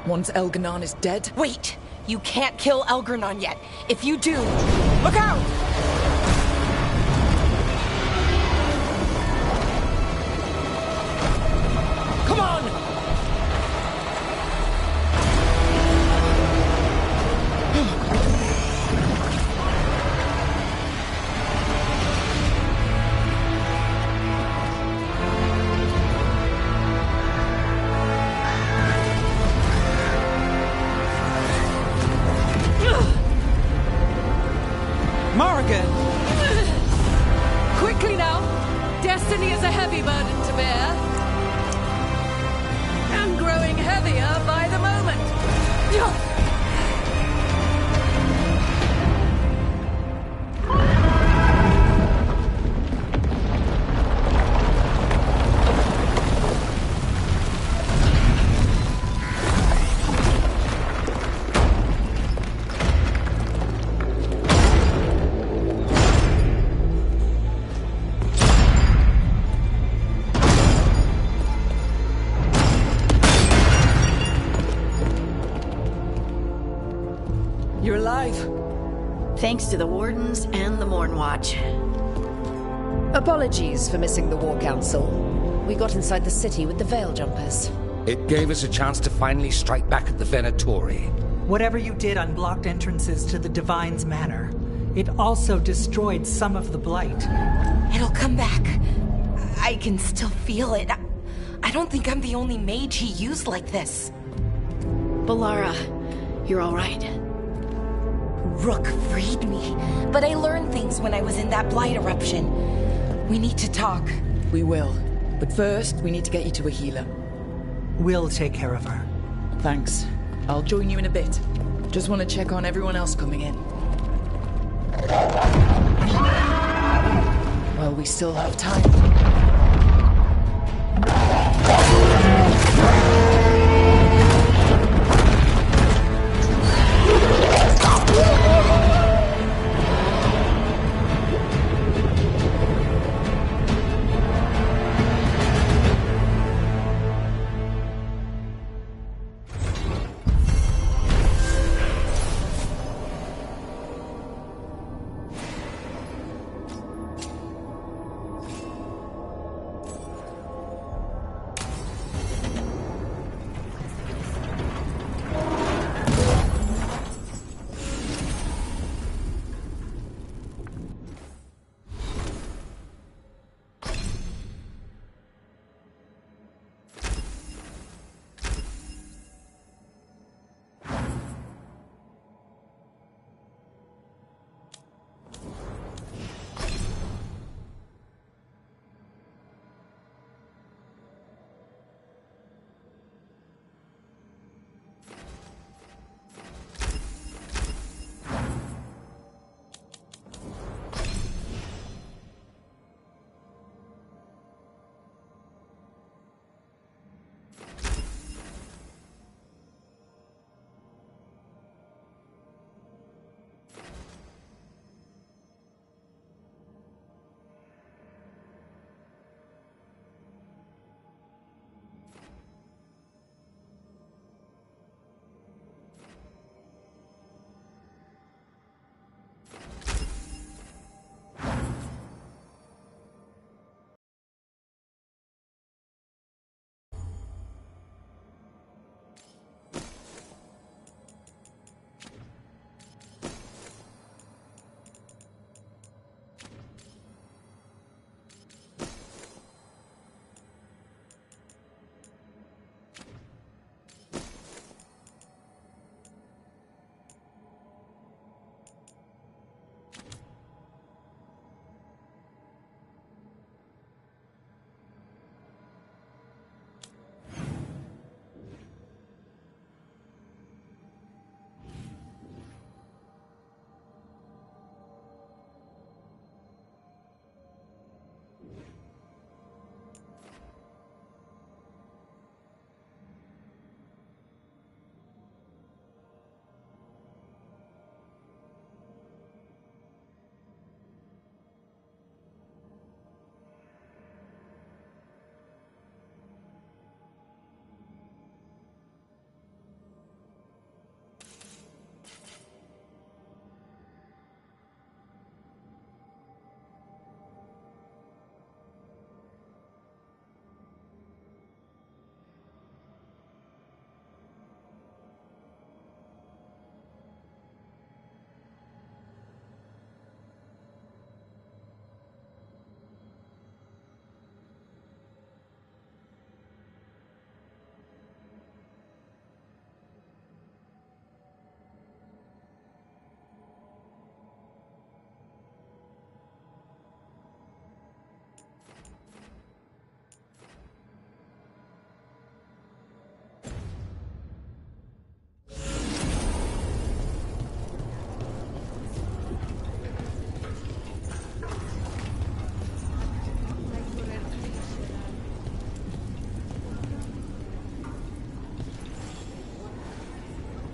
Once Elganon is dead? Wait! You can't kill Elgarnon yet. If you do, look out! Come on! Quickly now! Destiny is a heavy burden to bear. And growing heavier by the moment. You're alive. Thanks to the Wardens and the Morn Watch. Apologies for missing the War Council. We got inside the city with the Veil Jumpers. It gave us a chance to finally strike back at the Venatori. Whatever you did unblocked entrances to the Divine's Manor. It also destroyed some of the Blight. It'll come back. I can still feel it. I don't think I'm the only mage he used like this. Balara, you're all right. Rook freed me, but I learned things when I was in that Blight eruption. We need to talk. We will. But first, we need to get you to a healer. We'll take care of her. Thanks. I'll join you in a bit. Just want to check on everyone else coming in. Well, we still have time.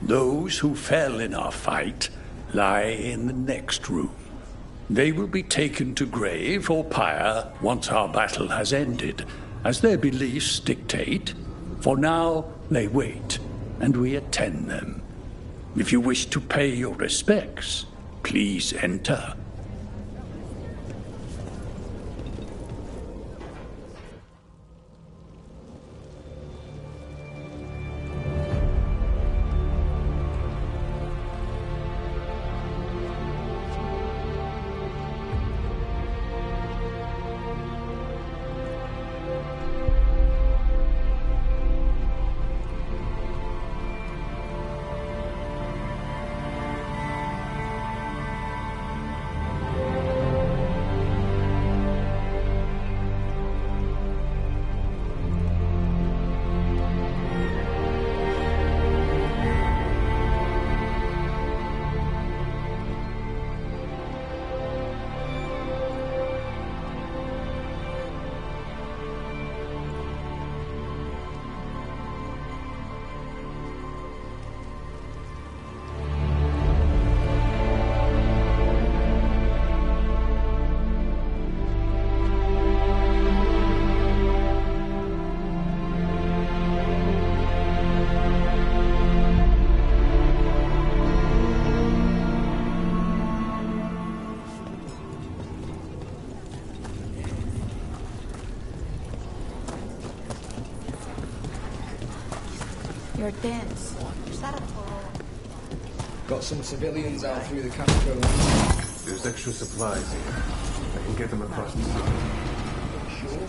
Those who fell in our fight lie in the next room. They will be taken to grave or pyre once our battle has ended, as their beliefs dictate. For now, they wait, and we attend them. If you wish to pay your respects, please enter. You're dense. Got some civilians out through the Castro. There's extra supplies here. I can get them across the city. Sure.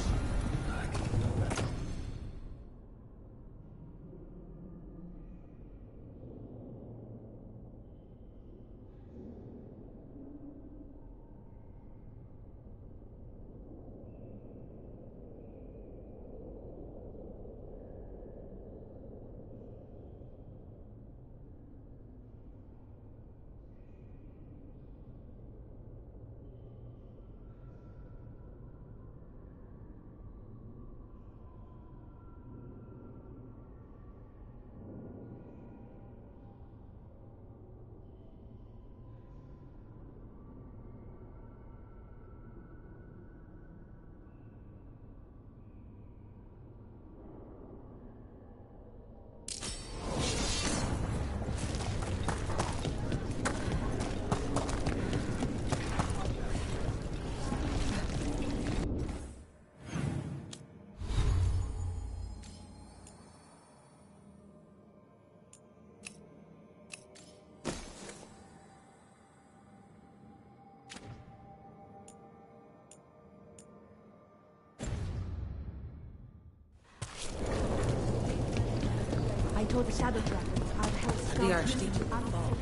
I told the Shadow Dragons I'd help The Archdemon.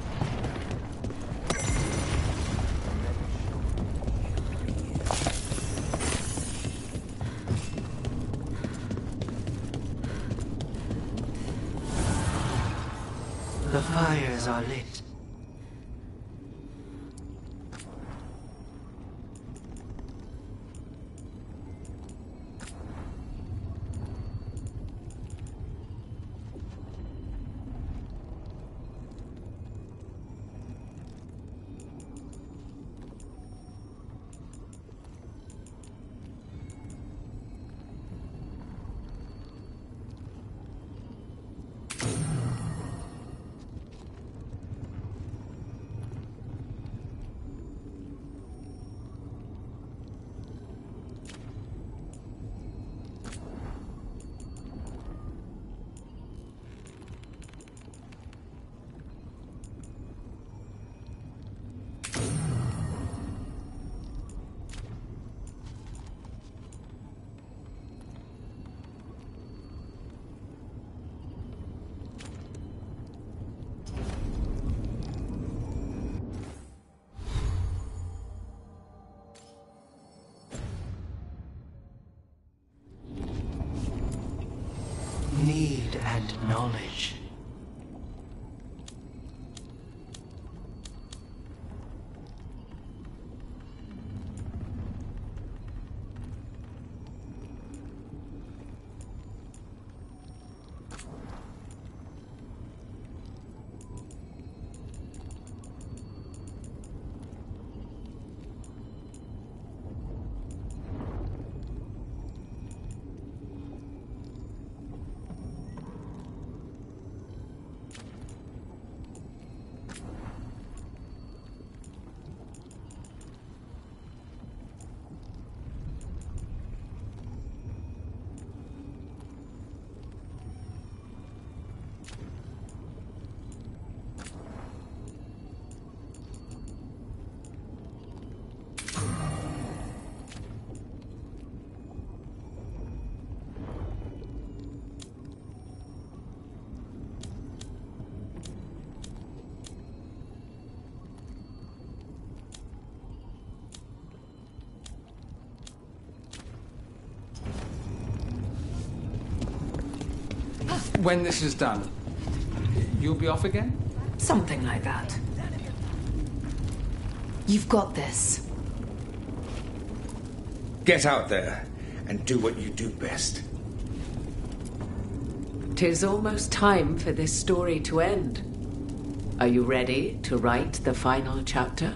The fires are lit. food and knowledge. When this is done, you'll be off again? Something like that. You've got this. Get out there and do what you do best. 'Tis almost time for this story to end. Are you ready to write the final chapter?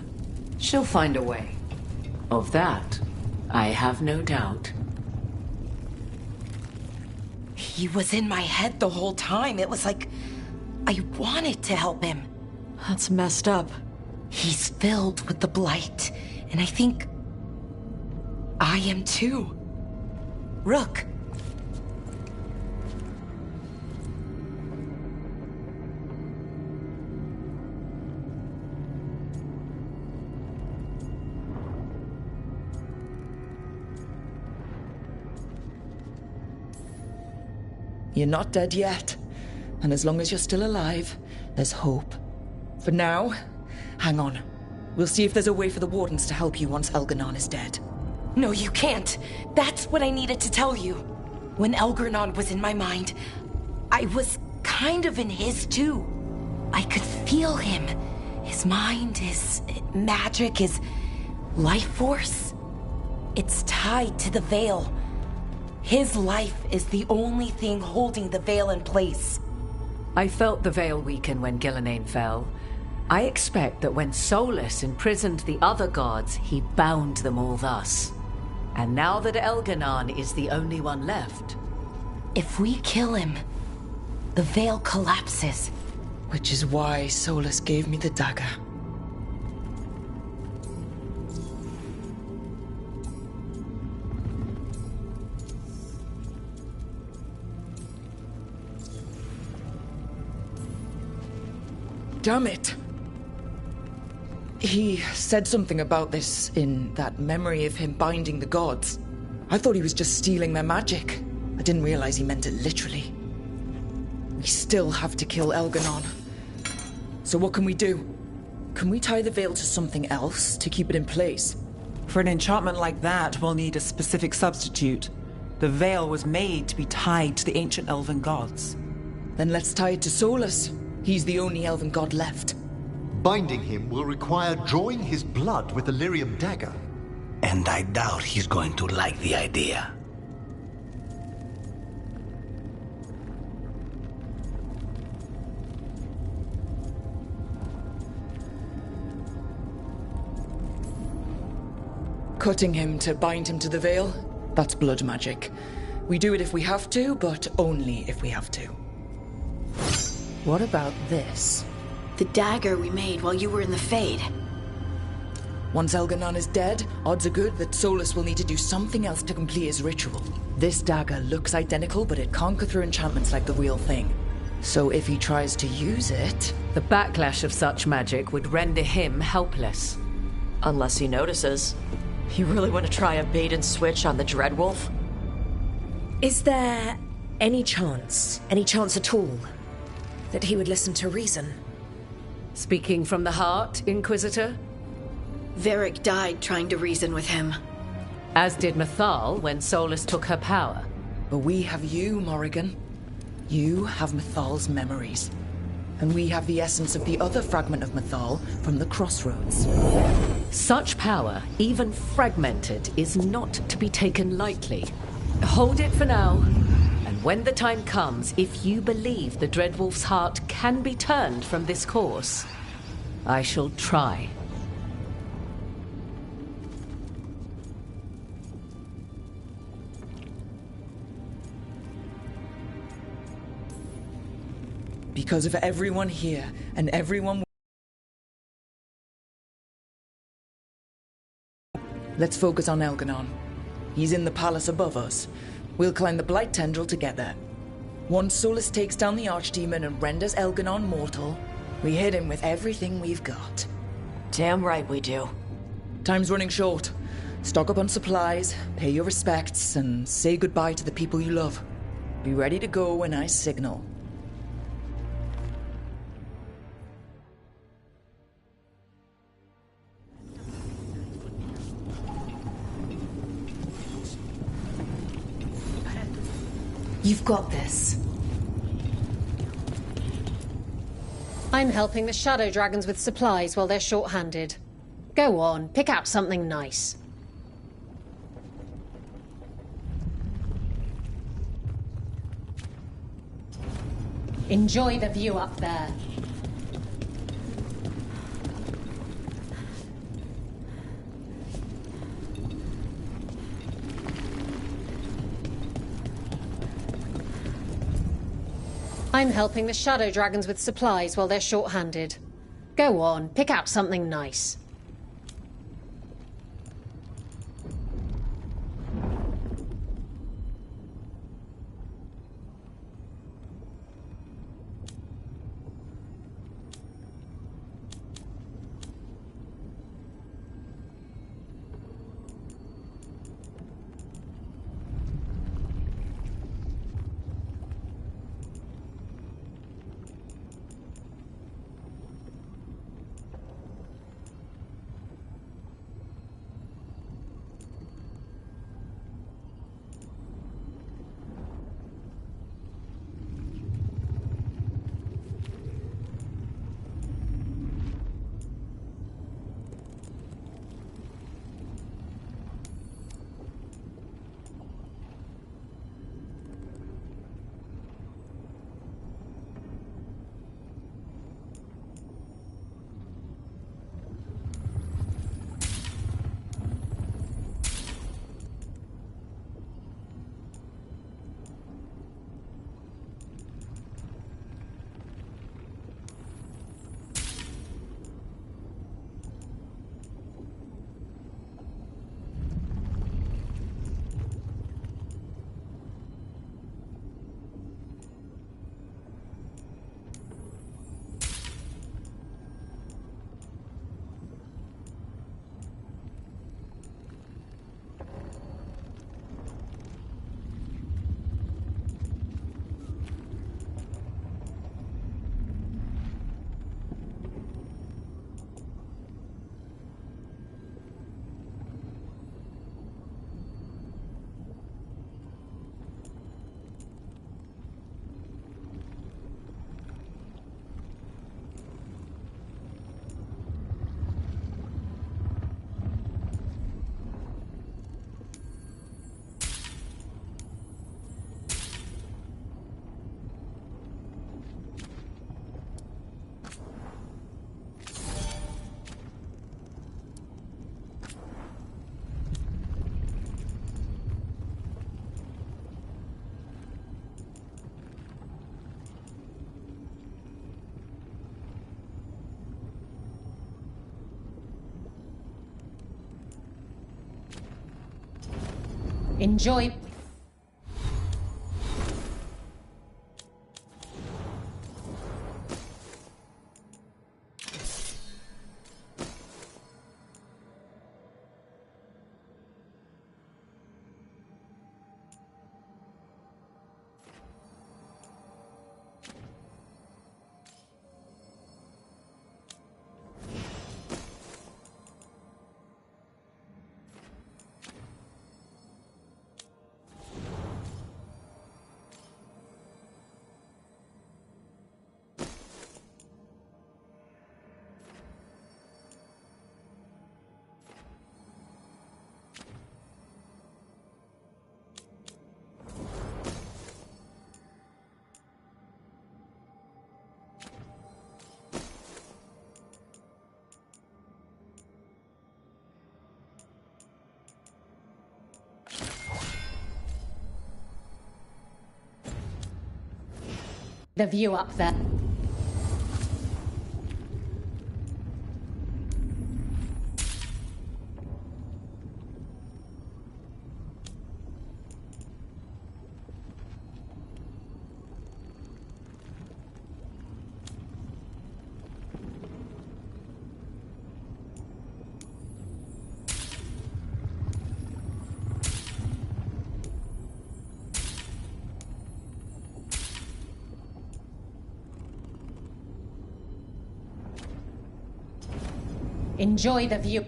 She'll find a way. Of that, I have no doubt. He was in my head the whole time. It was like I wanted to help him. That's messed up. He's filled with the blight, and I think I am too. Rook. You're not dead yet. And as long as you're still alive, there's hope. For now, hang on. We'll see if there's a way for the Wardens to help you once Elganon is dead. No, you can't. That's what I needed to tell you. When Elgarnon was in my mind, I was kind of in his too. I could feel him. His mind, his magic, his life force. It's tied to the Veil. His life is the only thing holding the Veil in place. I felt the Veil weaken when Gillenane fell. I expect that when Solus imprisoned the other gods, he bound them all thus. And now that Elganon is the only one left... If we kill him, the Veil collapses. Which is why Solus gave me the dagger. Damn it! He said something about this in that memory of him binding the gods. I thought he was just stealing their magic. I didn't realize he meant it literally. We still have to kill Elganon. So what can we do? Can we tie the veil to something else to keep it in place? For an enchantment like that, we'll need a specific substitute. The veil was made to be tied to the ancient elven gods. Then let's tie it to Solus. He's the only elven god left. Binding him will require drawing his blood with the lyrium dagger. And I doubt he's going to like the idea. Cutting him to bind him to the veil? That's blood magic. We do it if we have to, but only if we have to. What about this? The dagger we made while you were in the Fade. Once Elganon is dead, odds are good that Solus will need to do something else to complete his ritual. This dagger looks identical, but it can't go through enchantments like the real thing. So if he tries to use it... The backlash of such magic would render him helpless. Unless he notices. You really want to try a bait and switch on the Dreadwolf? Is there any chance at all, that he would listen to reason? Speaking from the heart, Inquisitor? Varric died trying to reason with him. As did Mythal when Solus took her power. But we have you, Morrigan. You have Mythal's memories, and we have the essence of the other fragment of Mythal from the crossroads. Such power, even fragmented, is not to be taken lightly. Hold it for now, and when the time comes, if you believe the Dreadwolf's heart can be turned from this course, I shall try. Because of everyone here, and everyone... Let's focus on Elganon. He's in the palace above us. We'll climb the Blight Tendril to get there. Once Solus takes down the Archdemon and renders Elganon mortal, we hit him with everything we've got. Damn right we do. Time's running short. Stock up on supplies, pay your respects, and say goodbye to the people you love. Be ready to go when I signal. You've got this. I'm helping the Shadow Dragons with supplies while they're short-handed. Go on, pick out something nice. Enjoy the view up there. I'm helping the Shadow Dragons with supplies while they're short-handed. Go on, pick out something nice. Enjoy. The view up there. Enjoy the view.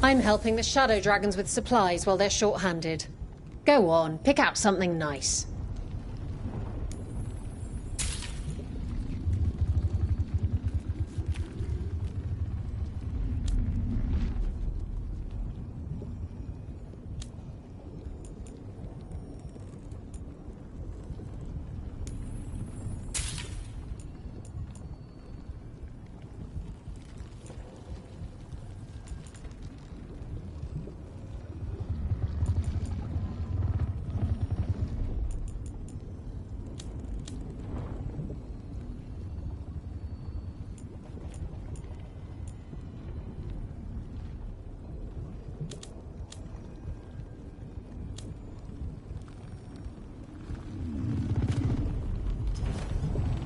I'm helping the shadow dragons with supplies while they're short-handed. Go on, pick out something nice.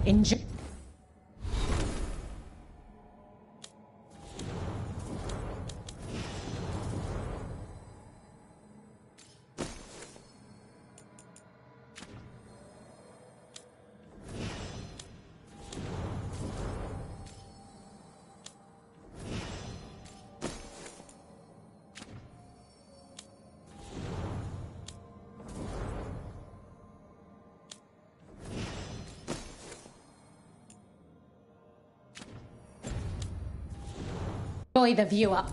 Enjoy. Enjoy the view up.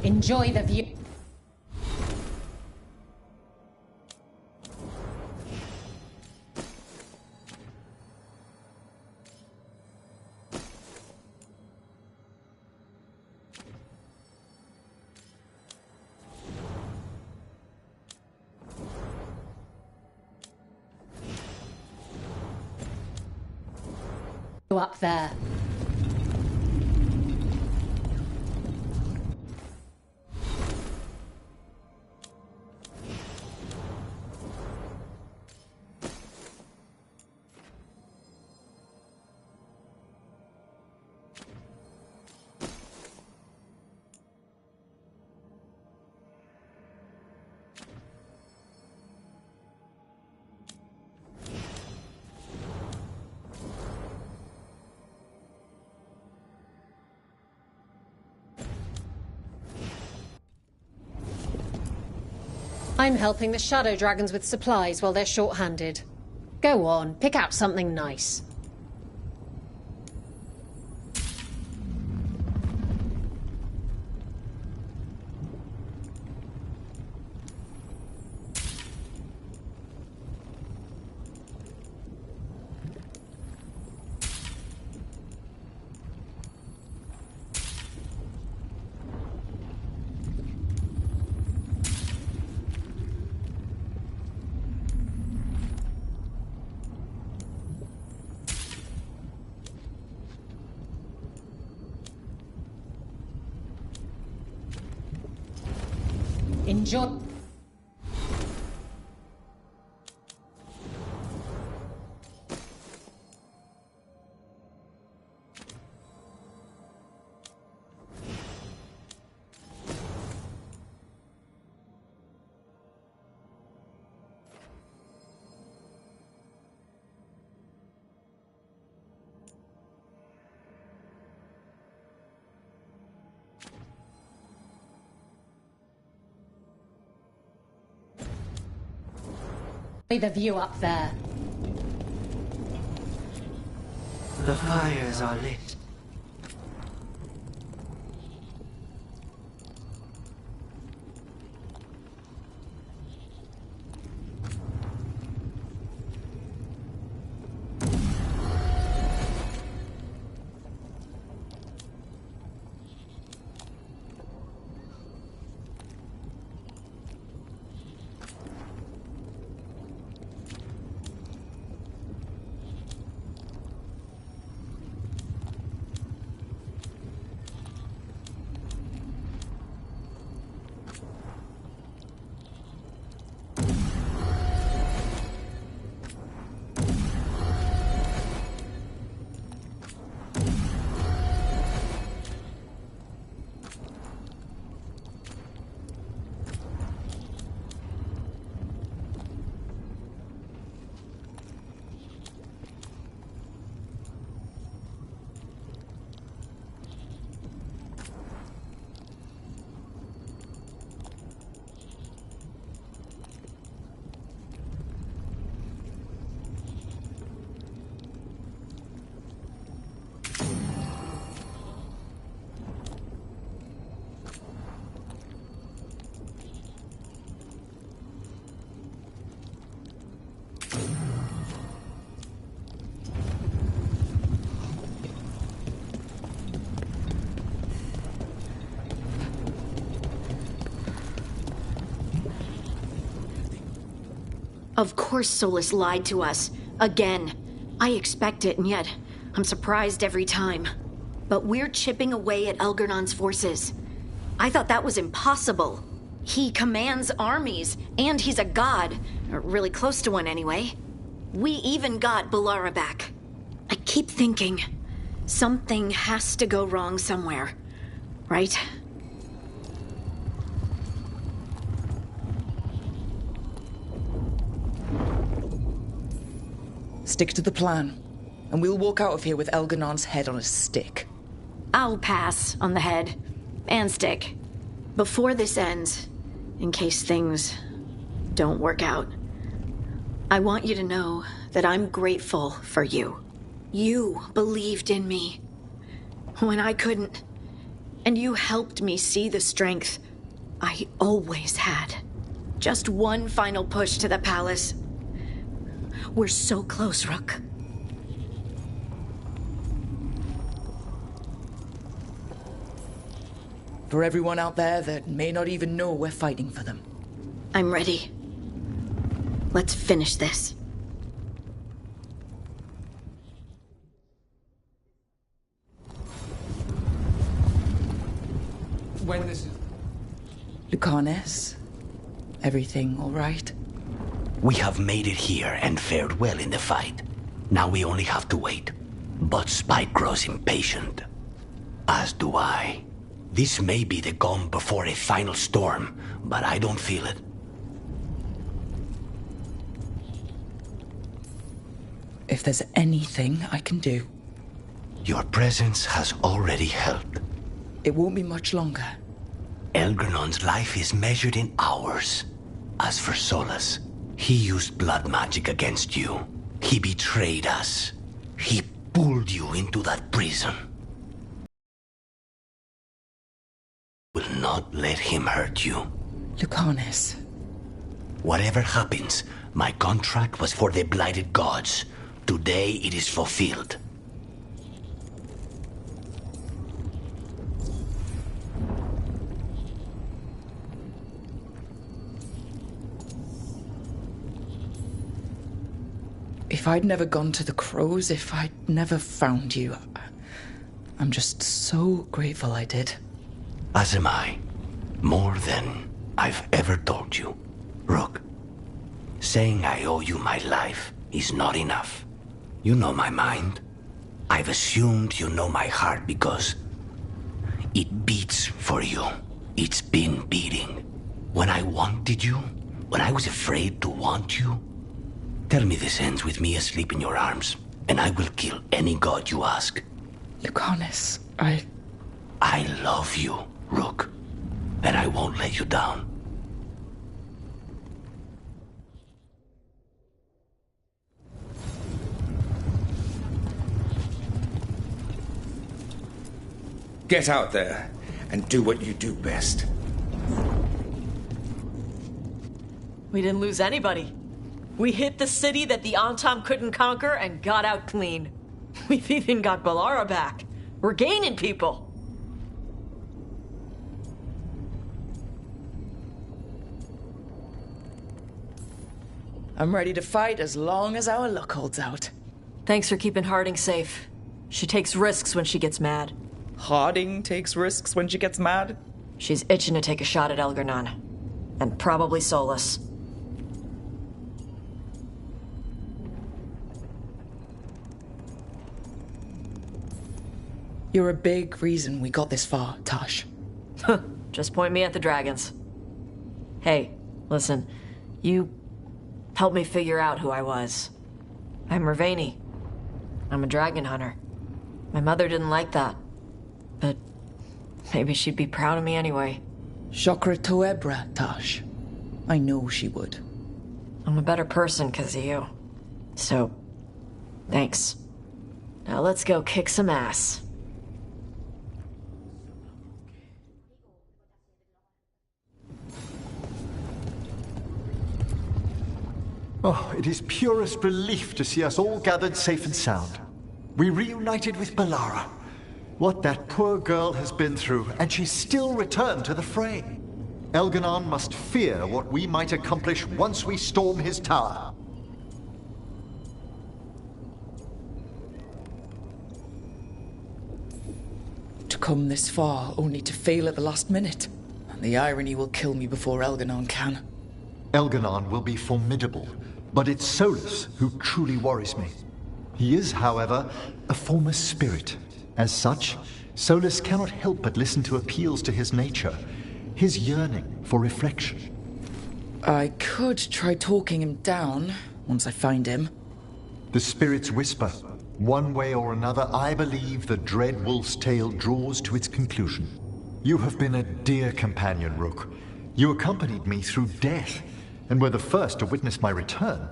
Enjoy the view. Up there. I'm helping the shadow dragons with supplies while they're short-handed. Go on, pick out something nice. enjoy. The view up there. The fires are lit. Of course Solus lied to us. Again. I expect it, and yet I'm surprised every time. But we're chipping away at Elgernon's forces. I thought that was impossible. He commands armies, and he's a god. Or really close to one, anyway. We even got Bellara back. I keep thinking, something has to go wrong somewhere. Right? Stick to the plan, and we'll walk out of here with Elgernon's head on a stick. I'll pass on the head. And stick. Before this ends, in case things don't work out, I want you to know that I'm grateful for you. You believed in me when I couldn't, and you helped me see the strength I always had. Just one final push to the palace. We're so close, Rook. For everyone out there that may not even know we're fighting for them. I'm ready. Let's finish this. When this is... Lucanus, everything all right? We have made it here and fared well in the fight. Now we only have to wait. But Spike grows impatient. As do I. This may be the calm before a final storm, but I don't feel it. If there's anything I can do... Your presence has already helped. It won't be much longer. Elgernon's life is measured in hours. As for Solus, he used blood magic against you. He betrayed us. He pulled you into that prison. Will not let him hurt you. Lucanus. Whatever happens, my contract was for the blighted gods. Today it is fulfilled. If I'd never gone to the Crows, if I'd never found you, I'm just so grateful I did. As am I. More than I've ever told you. Rook, saying I owe you my life is not enough. You know my mind. I've assumed you know my heart because it beats for you. It's been beating. When I wanted you, when I was afraid to want you, tell me this ends with me asleep in your arms, and I will kill any god you ask. Lucanus, I love you, Rook, and I won't let you down. Get out there and do what you do best. We didn't lose anybody. We hit the city that the Antam couldn't conquer and got out clean. We've even got Balara back. We're gaining people. I'm ready to fight as long as our luck holds out. Thanks for keeping Harding safe. She takes risks when she gets mad. Harding takes risks when she gets mad? She's itching to take a shot at Elgar'nan. And probably Solus. You're a big reason we got this far, Tash. Just point me at the dragons. Hey, listen. You helped me figure out who I was. I'm Mervani. I'm a dragon hunter. My mother didn't like that. But maybe she'd be proud of me anyway. Chakra Toebra, Tash. I know she would. I'm a better person because of you. So, thanks. Now let's go kick some ass. Oh, it is purest relief to see us all gathered safe and sound. We reunited with Balara. What that poor girl has been through, and she's still returned to the fray. Elgar'nan must fear what we might accomplish once we storm his tower. To come this far, only to fail at the last minute. And the irony will kill me before Elgar'nan can. Elgar'nan will be formidable, but it's Solus who truly worries me. He is, however, a former spirit. As such, Solus cannot help but listen to appeals to his nature, his yearning for reflection. I could try talking him down once I find him. The spirits whisper. One way or another, I believe the dread wolf's tale draws to its conclusion. You have been a dear companion, Rook. You accompanied me through death, and were the first to witness my return.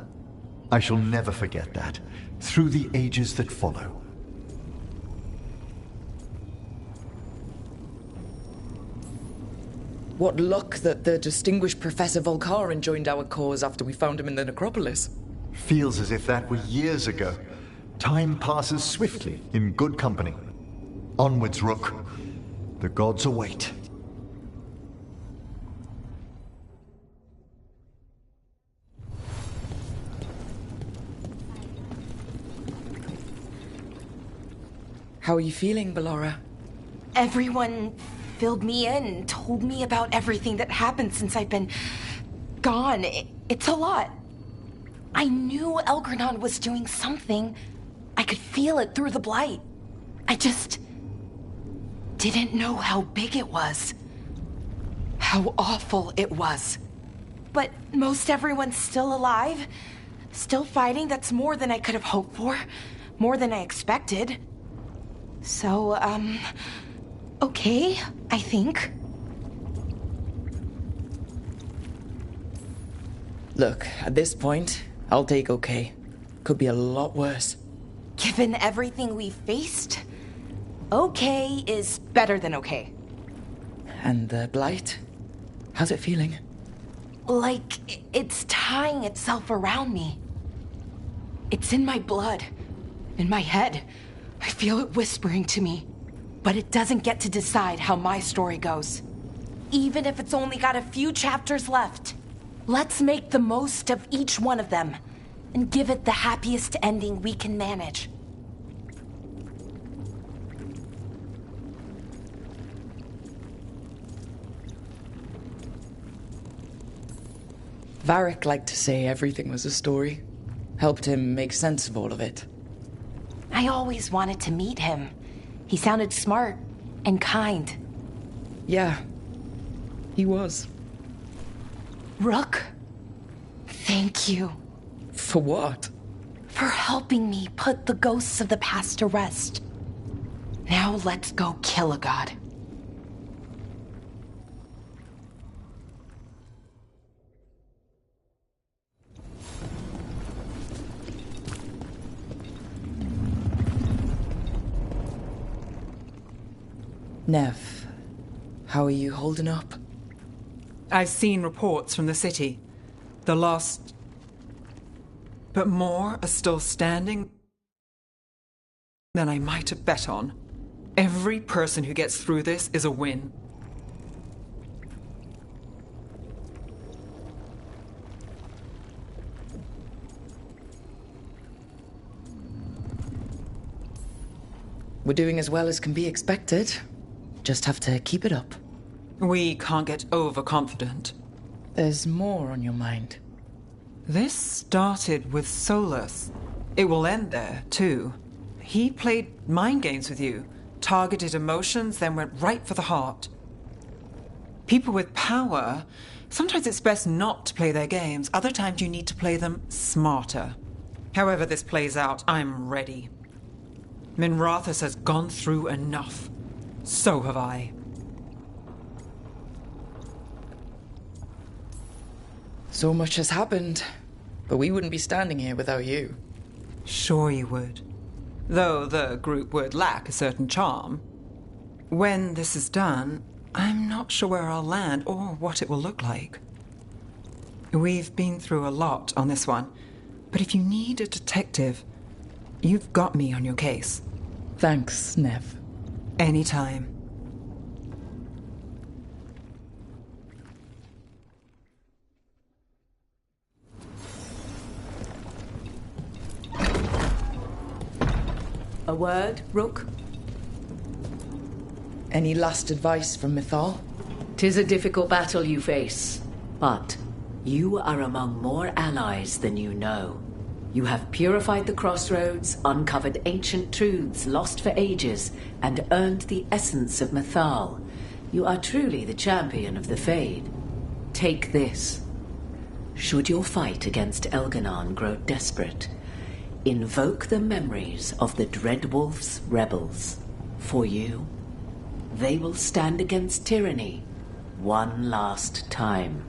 I shall never forget that, through the ages that follow. What luck that the distinguished Professor Volkaren joined our cause after we found him in the necropolis. Feels as if that were years ago. Time passes swiftly in good company. Onwards, Rook. The gods await. How are you feeling, Balara? Everyone filled me in, told me about everything that happened since I've been gone. It's a lot. I knew Elgar'nan was doing something. I could feel it through the blight. I just didn't know how big it was. How awful it was. But most everyone's still alive. Still fighting. That's more than I could have hoped for. More than I expected. So, okay, I think. Look, at this point, I'll take okay. Could be a lot worse. Given everything we faced, okay is better than okay. And the blight? How's it feeling? Like it's tying itself around me. It's in my blood, in my head. I feel it whispering to me. But it doesn't get to decide how my story goes. Even if it's only got a few chapters left. Let's make the most of each one of them and give it the happiest ending we can manage. Varric liked to say everything was a story. Helped him make sense of all of it. I always wanted to meet him. He sounded smart and kind. Yeah, he was. Rook, thank you. For what? For helping me put the ghosts of the past to rest. Now let's go kill a god. Nev, how are you holding up? I've seen reports from the city. The lost... But more are still standing than I might have bet on. Every person who gets through this is a win. We're doing as well as can be expected. Just have to keep it up. We can't get overconfident. There's more on your mind. This started with Solus. It will end there, too. He played mind games with you, targeted emotions, then went right for the heart. People with power, sometimes it's best not to play their games. Other times you need to play them smarter. However this plays out, I'm ready. Minrathus has gone through enough. So have I. So much has happened, but we wouldn't be standing here without you. Sure you would. Though the group would lack a certain charm. When this is done, I'm not sure where I'll land or what it will look like. We've been through a lot on this one, but if you need a detective, you've got me on your case. Thanks, Nev. Anytime. A word, Rook? Any last advice from Mythal? 'Tis a difficult battle you face, but you are among more allies than you know. You have purified the crossroads, uncovered ancient truths lost for ages, and earned the essence of Mythal. You are truly the champion of the Fade. Take this. Should your fight against Elganon grow desperate, invoke the memories of the Dreadwolf's rebels. For you, they will stand against tyranny one last time.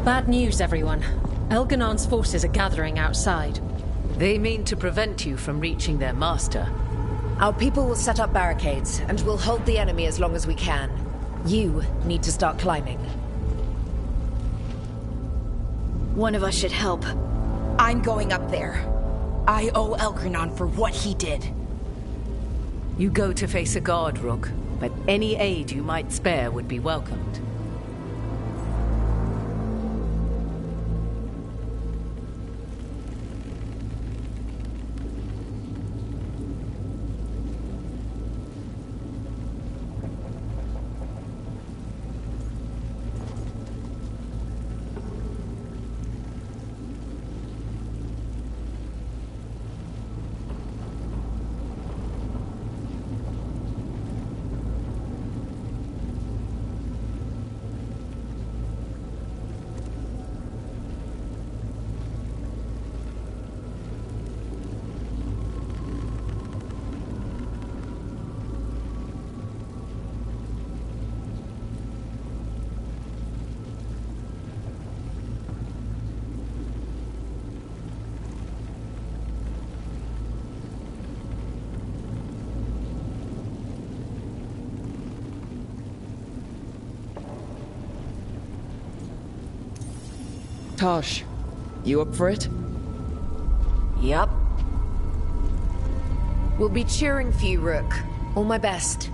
Bad news, everyone. Elganon's forces are gathering outside. They mean to prevent you from reaching their master. Our people will set up barricades, and we'll hold the enemy as long as we can. You need to start climbing. One of us should help. I'm going up there. I owe Elgranon for what he did. You go to face a guard, Rook, but any aid you might spare would be welcomed. Tosh, you up for it? Yup. We'll be cheering for you, Rook. All my best.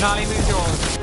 Time is yours.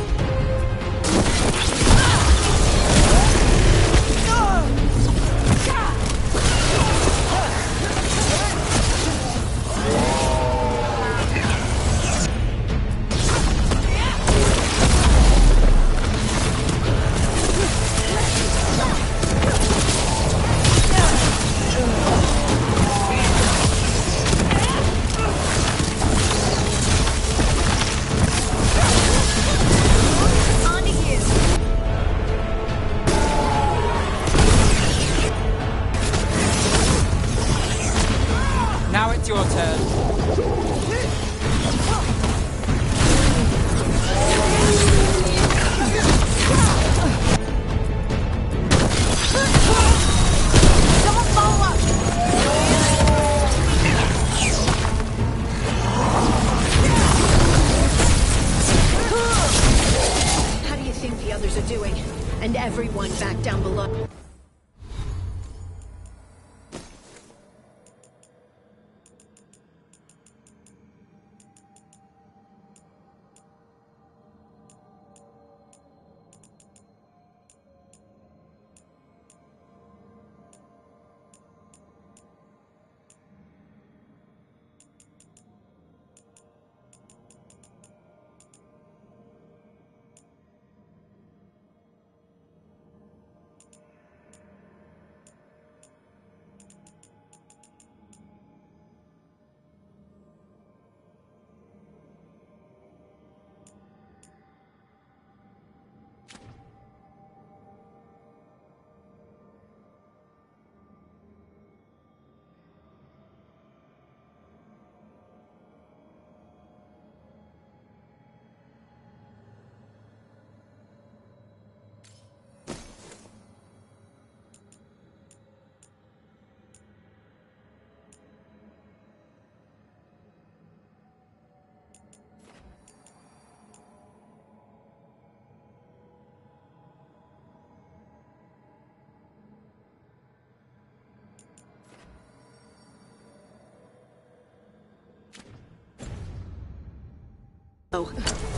Now it's your turn. Someone follow up! How do you think the others are doing? And everyone back down below.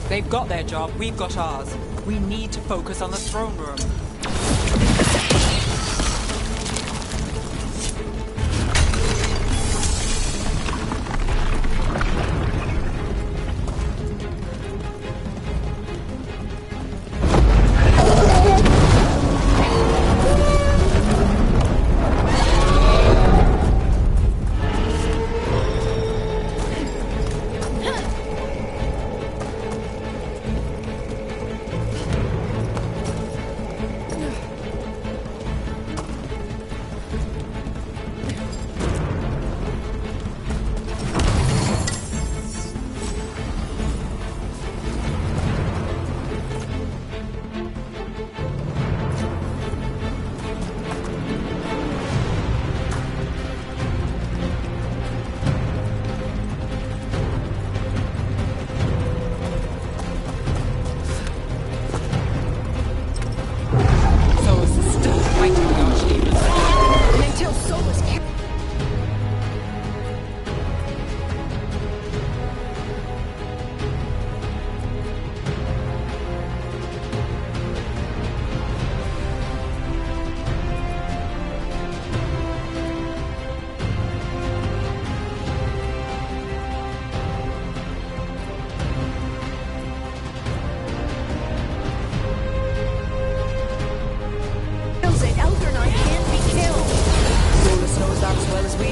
They've got their job, we've got ours. We need to focus on the throne room.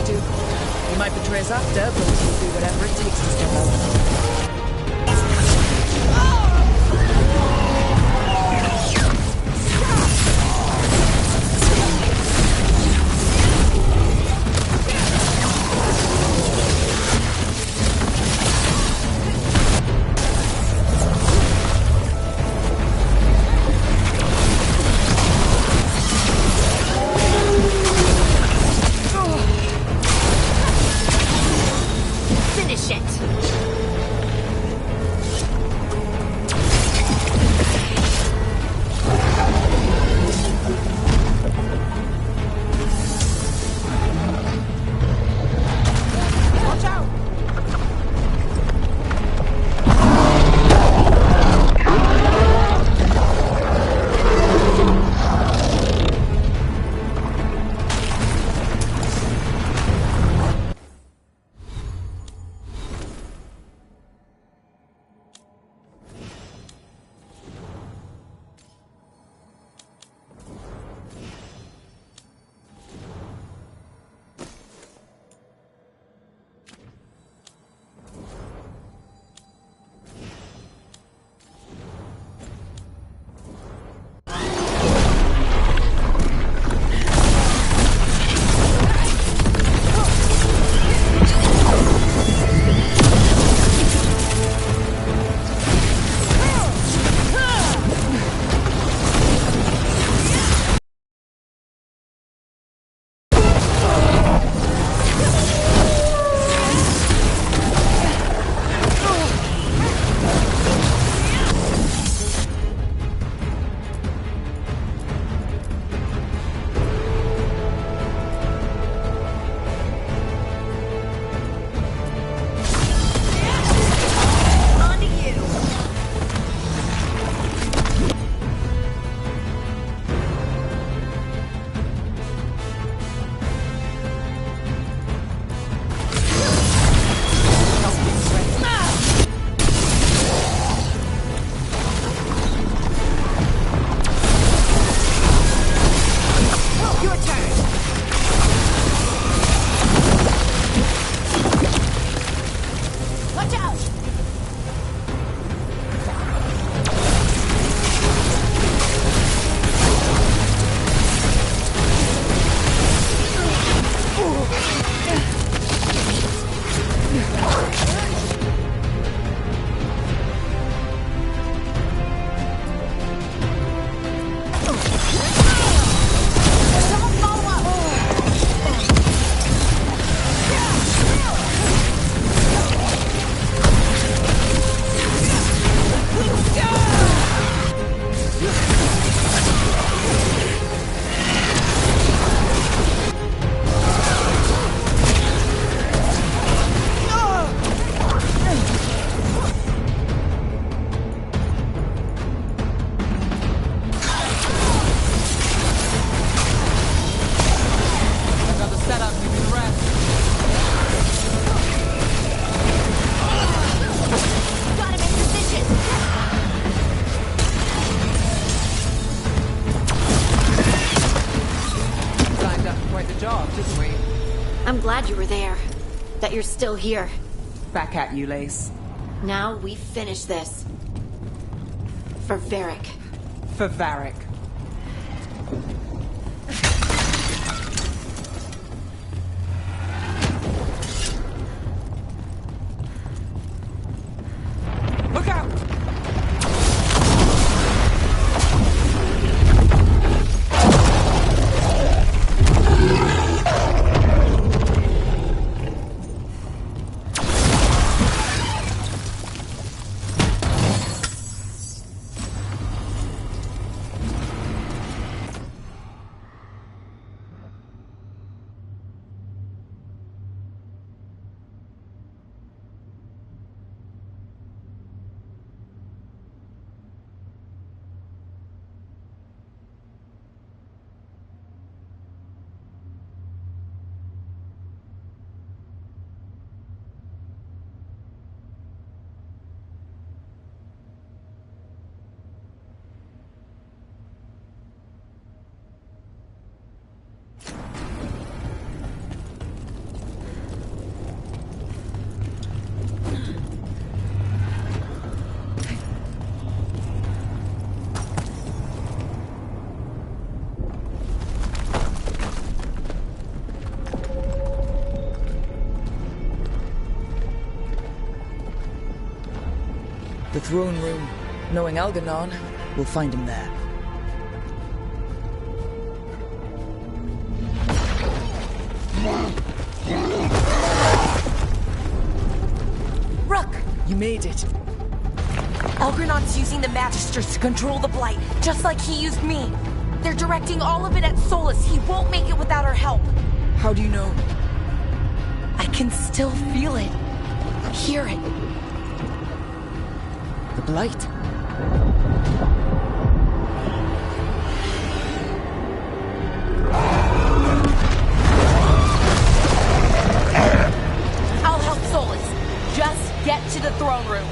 He might betray us after, but he'll do whatever it takes to step out. Finish it! Watch out! Watch out! I'm glad you were there. That you're still here. Back at you, Lace. Now we finish this. For Varric. For Varric. Look out! The throne room. Knowing Algernon, we'll find him there. Rook! You made it. Elgrenon's using the Magisters to control the Blight, just like he used me. They're directing all of it at Solus. He won't make it without our help. How do you know? I can still feel it. Hear it. The Blight. I'll help Solus. Just get to the throne room.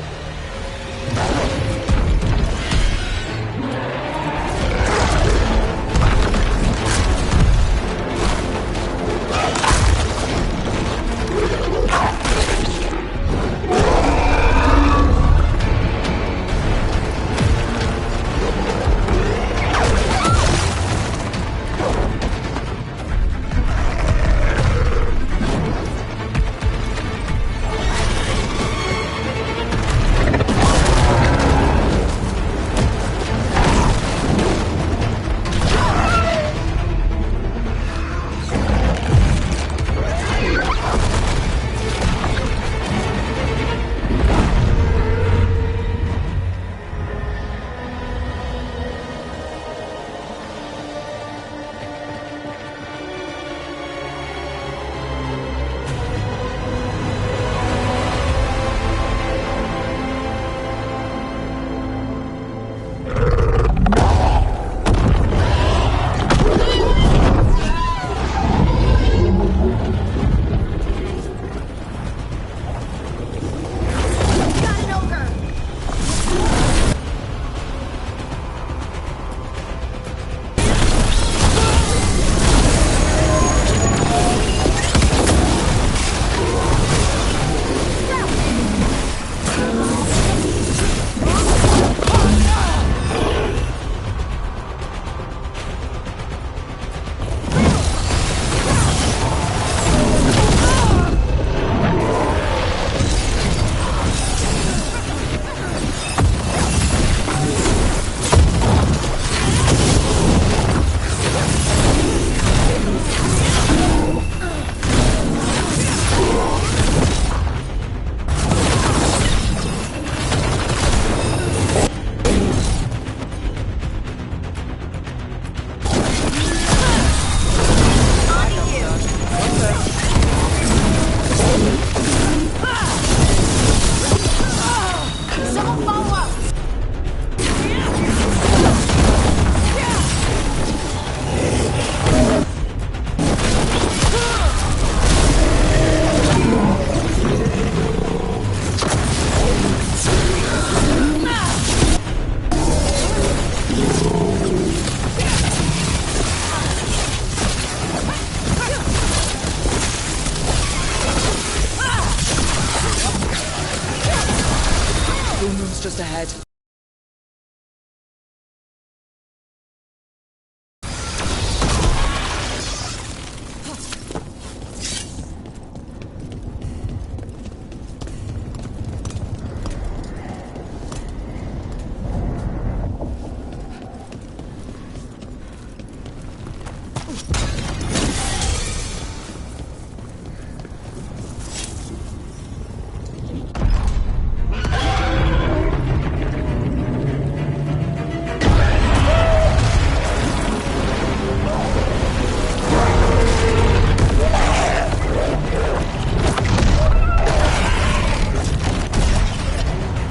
Throne room's just ahead.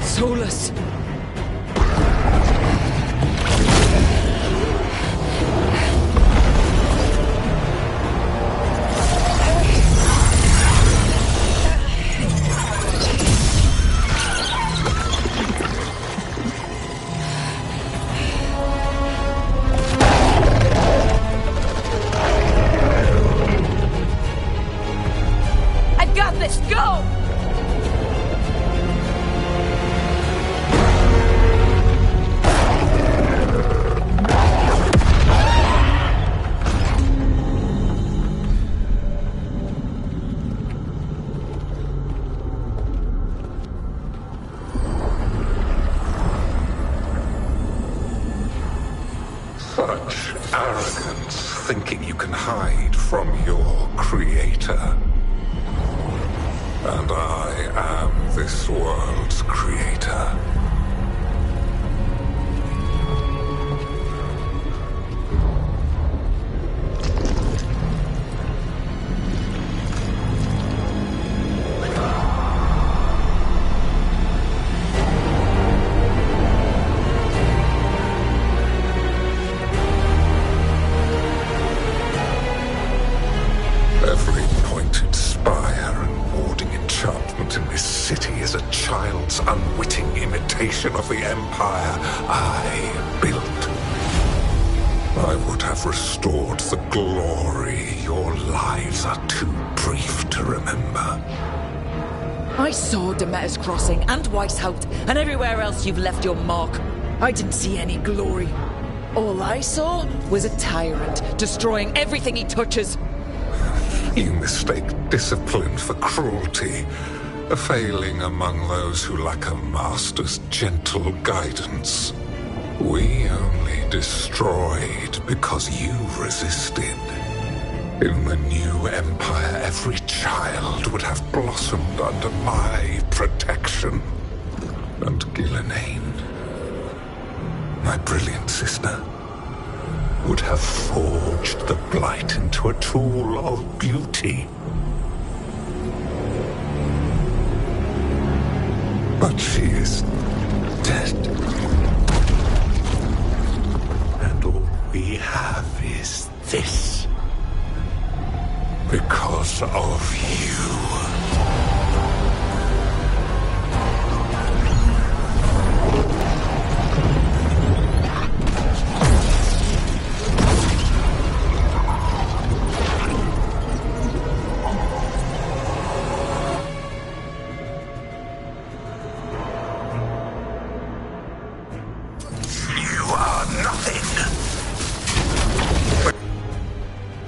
Solus! I've got this! Go! Such arrogance, thinking you can hide from your creator. And I am this world's creator. Every pointed spire and warding enchantment in this city is a child's unwitting imitation of the empire I built. I would have restored the glory. Your lives are too brief to remember. I saw Demeter's Crossing and Weishaupt and everywhere else you've left your mark. I didn't see any glory. All I saw was a tyrant destroying everything he touches. You mistake discipline for cruelty, a failing among those who lack a master's gentle guidance. We only destroyed because you resisted. In the new empire, every child would have blossomed under my protection. And Ghilanane, my brilliant sister, would have forged the Blight into a tool of beauty. But she is dead. And all we have is this. Because of you.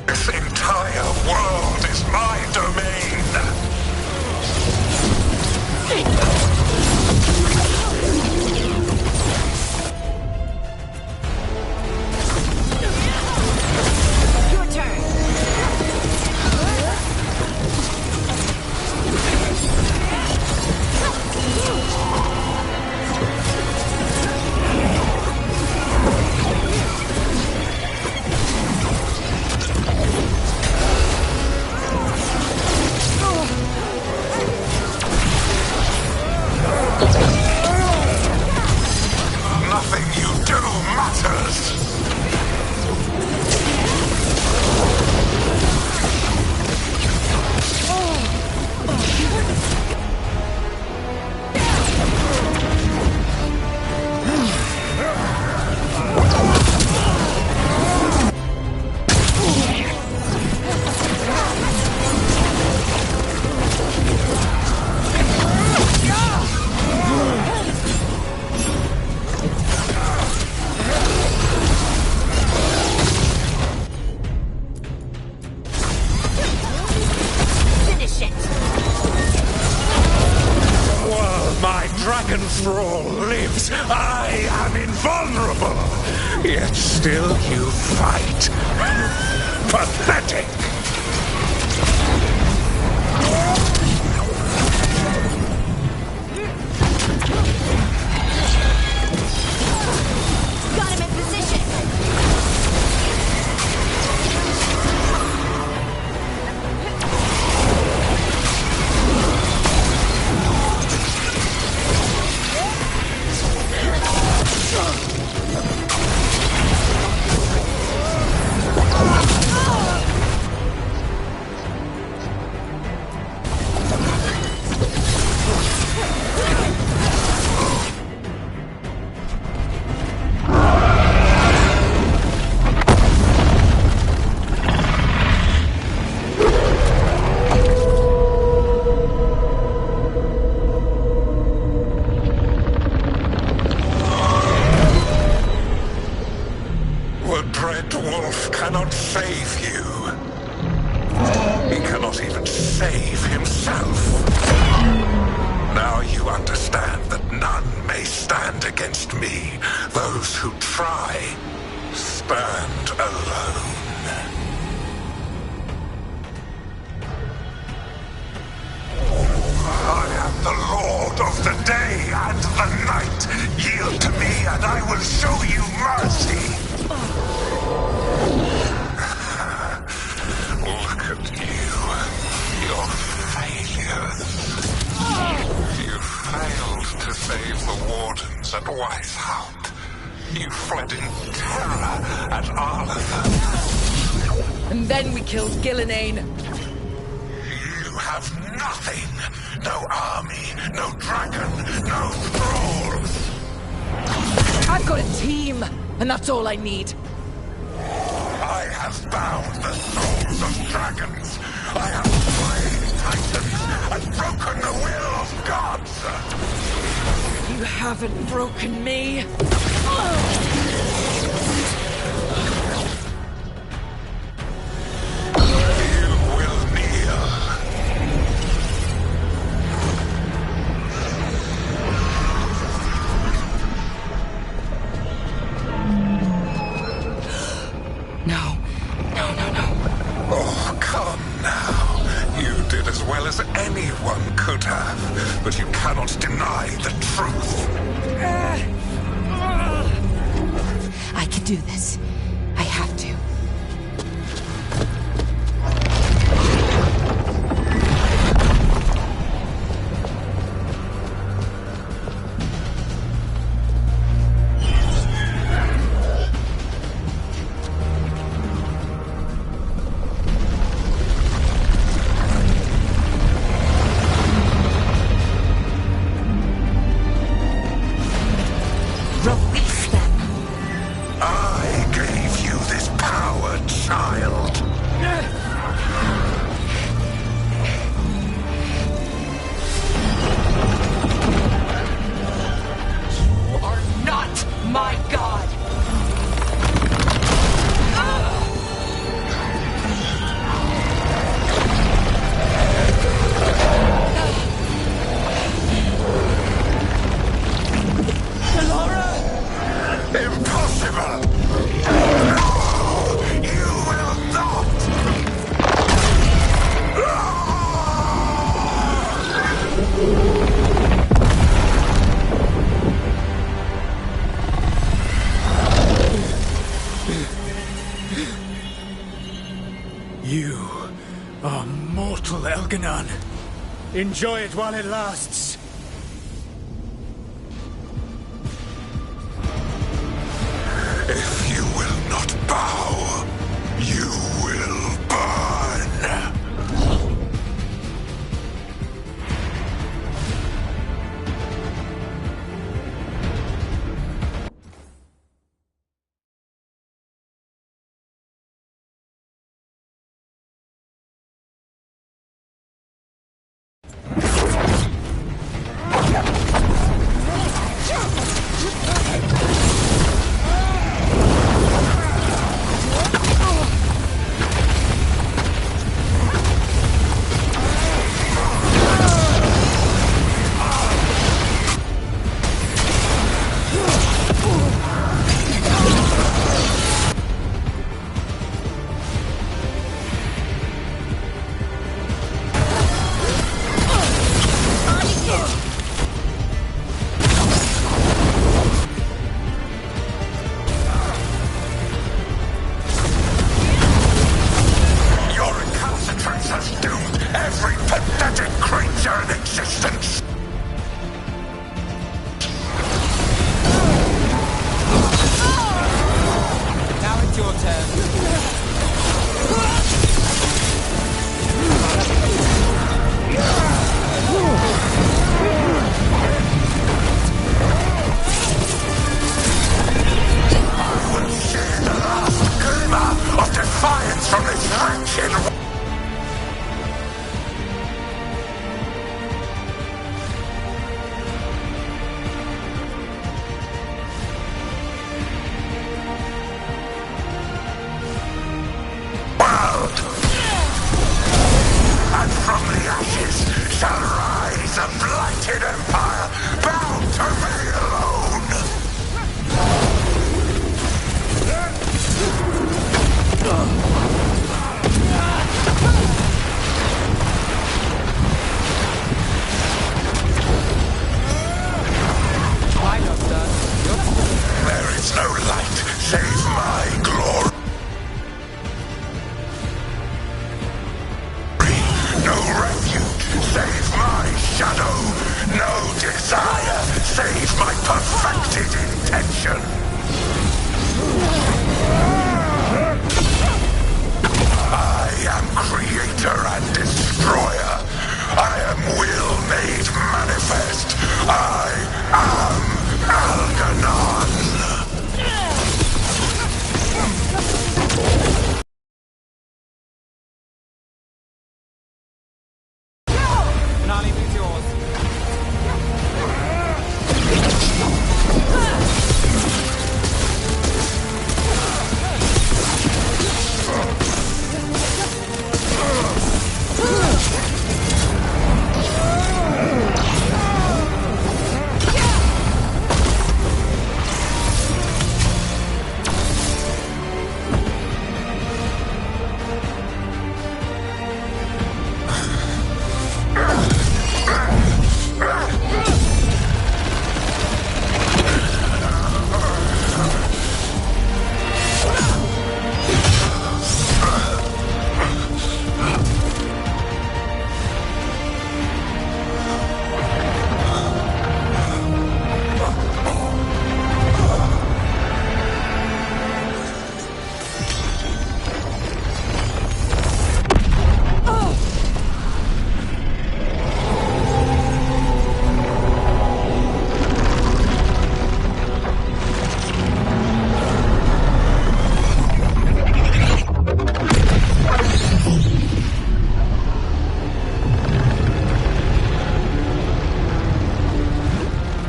This entire world is my domain! dragon thrall lives. I am invulnerable. Yet still you fight. Pathetic. Got him in position! That's all I need. I have bound the souls of dragons. I have slain titans and broken the will of gods. You haven't broken me. But you cannot deny the truth. I can do this. I have to. Enjoy it while it lasts. If you will not bow, you will burn.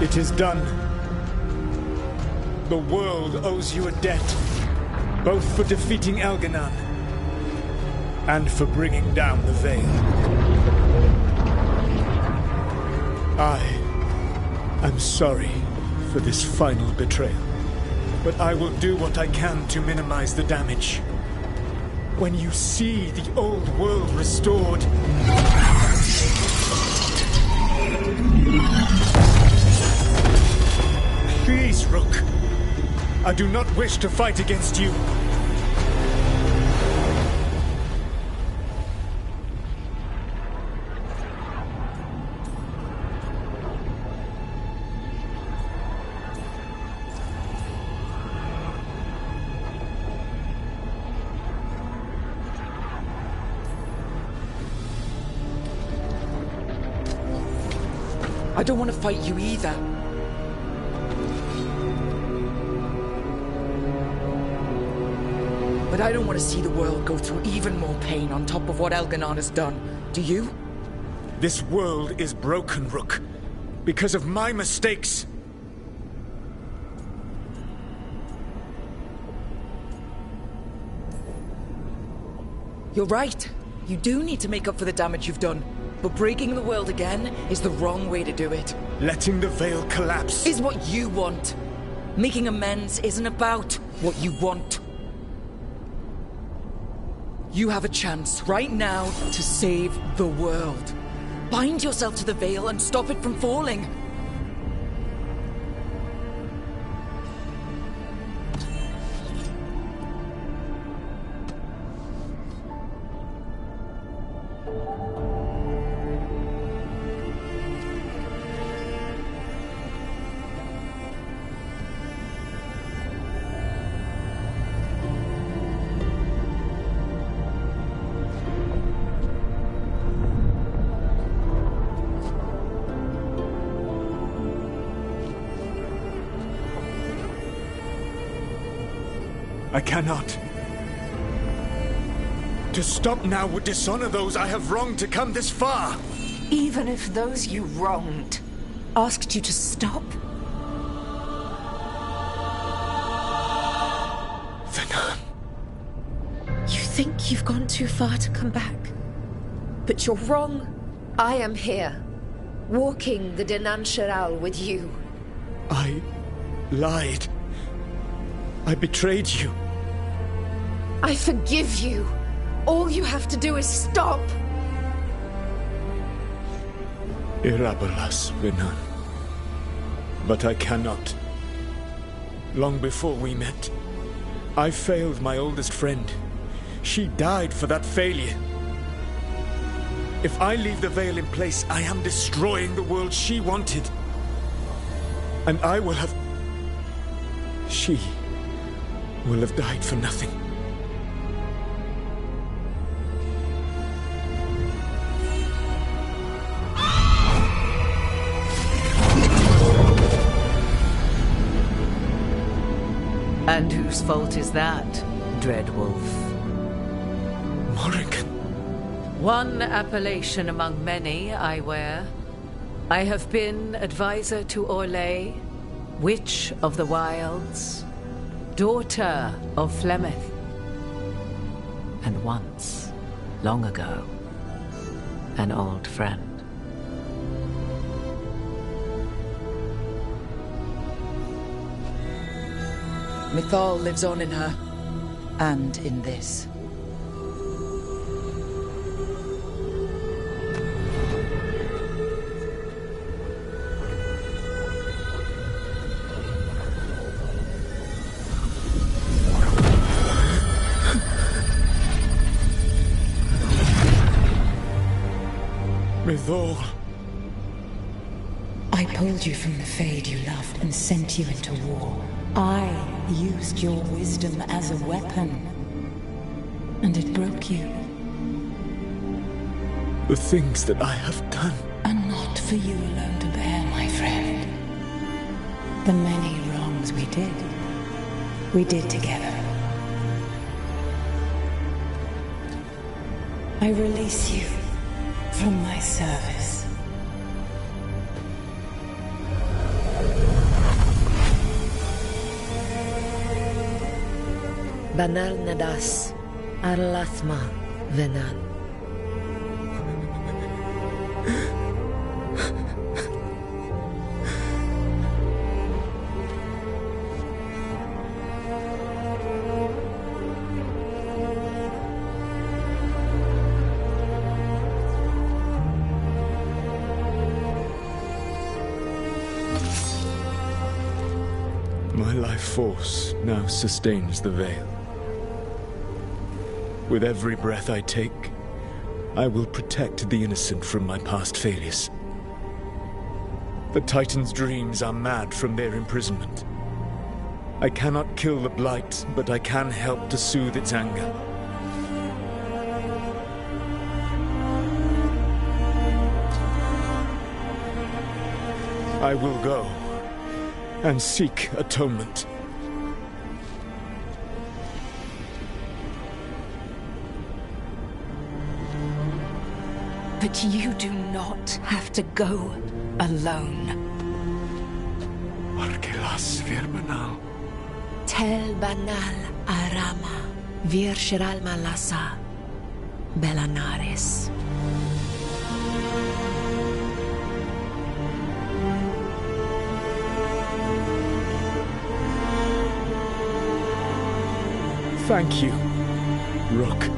It is done. The world owes you a debt, both for defeating Elganon and for bringing down the Veil. I am sorry for this final betrayal, but I will do what I can to minimize the damage. When you see the old world restored, please, Rook. I do not wish to fight against you. I don't want to fight you either. But I don't want to see the world go through even more pain on top of what Elganon has done. Do you? This world is broken, Rook, because of my mistakes. You're right. You do need to make up for the damage you've done. But breaking the world again is the wrong way to do it. Letting the Veil collapse is what you want. Making amends isn't about what you want. You have a chance right now to save the world. Bind yourself to the Veil and stop it from falling. I cannot. To stop now would dishonor those I have wronged to come this far. Even if those you wronged asked you to stop? Venom. You think you've gone too far to come back? But you're wrong. I am here, walking the Denansharal with you. I lied. I betrayed you. I forgive you. All you have to do is stop. Irabolas, Venom. But I cannot. Long before we met, I failed my oldest friend. She died for that failure. If I leave the Veil in place, I am destroying the world she wanted. And I will have... She will have died for nothing. And whose fault is that, Dreadwolf? Morrigan. One appellation among many, I wear. I have been advisor to Orlais, Witch of the Wilds, daughter of Flemeth, and once, long ago, an old friend. Mythal lives on in her, and in this. Mythal. I pulled you from the Fade you loved and sent you into war. I used your wisdom as a weapon, and it broke you. The things that I have done are not for you alone to bear, my friend. The many wrongs we did together. I release you from my service. Banal nadas, arlathma venan. My life force now sustains the veil. With every breath I take, I will protect the innocent from my past failures. The Titan's dreams are mad from their imprisonment. I cannot kill the Blight, but I can help to soothe its anger. I will go and seek atonement. But you do not have to go alone. Arkelas Virbanal. Tel banal arama, vir shiral malasa, belanares. Thank you, Rook.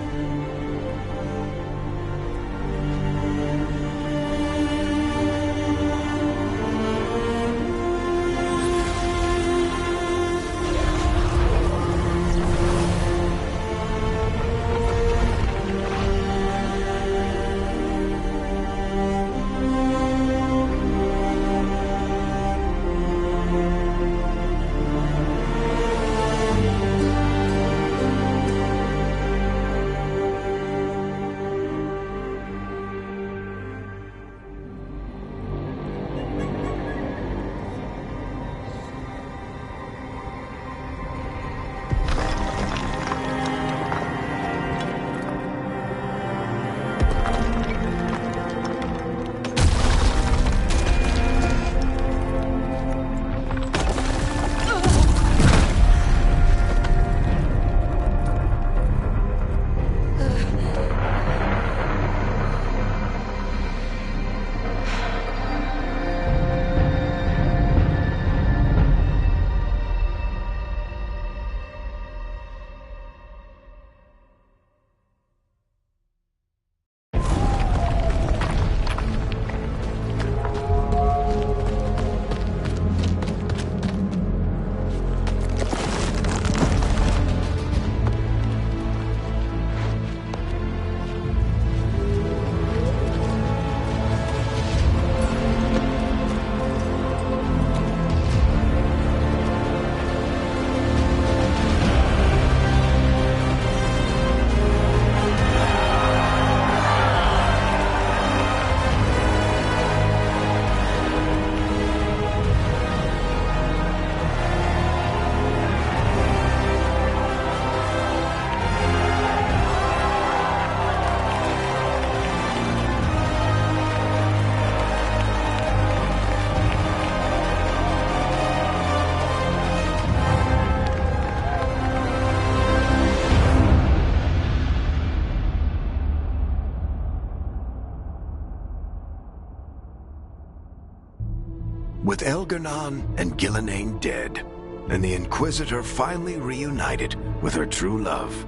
With Elgar'nan and Gillenane dead, and the Inquisitor finally reunited with her true love,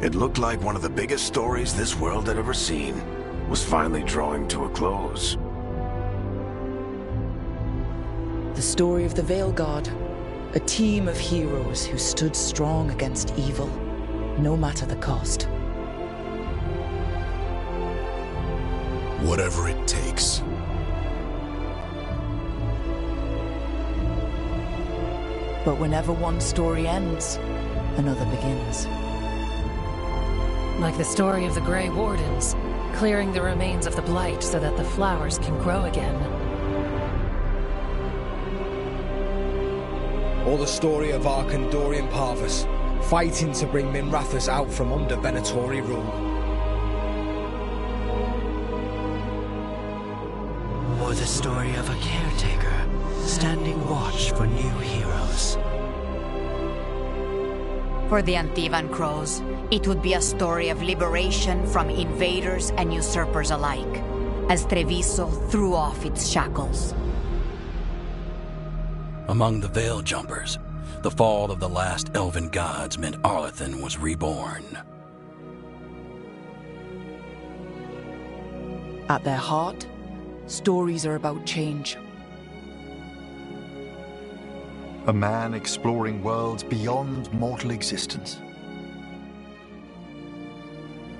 it looked like one of the biggest stories this world had ever seen was finally drawing to a close. The story of the Veil Guard, a team of heroes who stood strong against evil, no matter the cost. Whatever it takes. But whenever one story ends, another begins. Like the story of the Grey Wardens, clearing the remains of the Blight so that the flowers can grow again. Or the story of Arkandorian Parvus, fighting to bring Minrathous out from under Venatori rule. Or the story of a caretaker, standing watch for new heroes. For the Antivan Crows, it would be a story of liberation from invaders and usurpers alike, as Treviso threw off its shackles. Among the Veil Jumpers, the fall of the last elven gods meant Arlathan was reborn. At their heart, stories are about change. A man exploring worlds beyond mortal existence.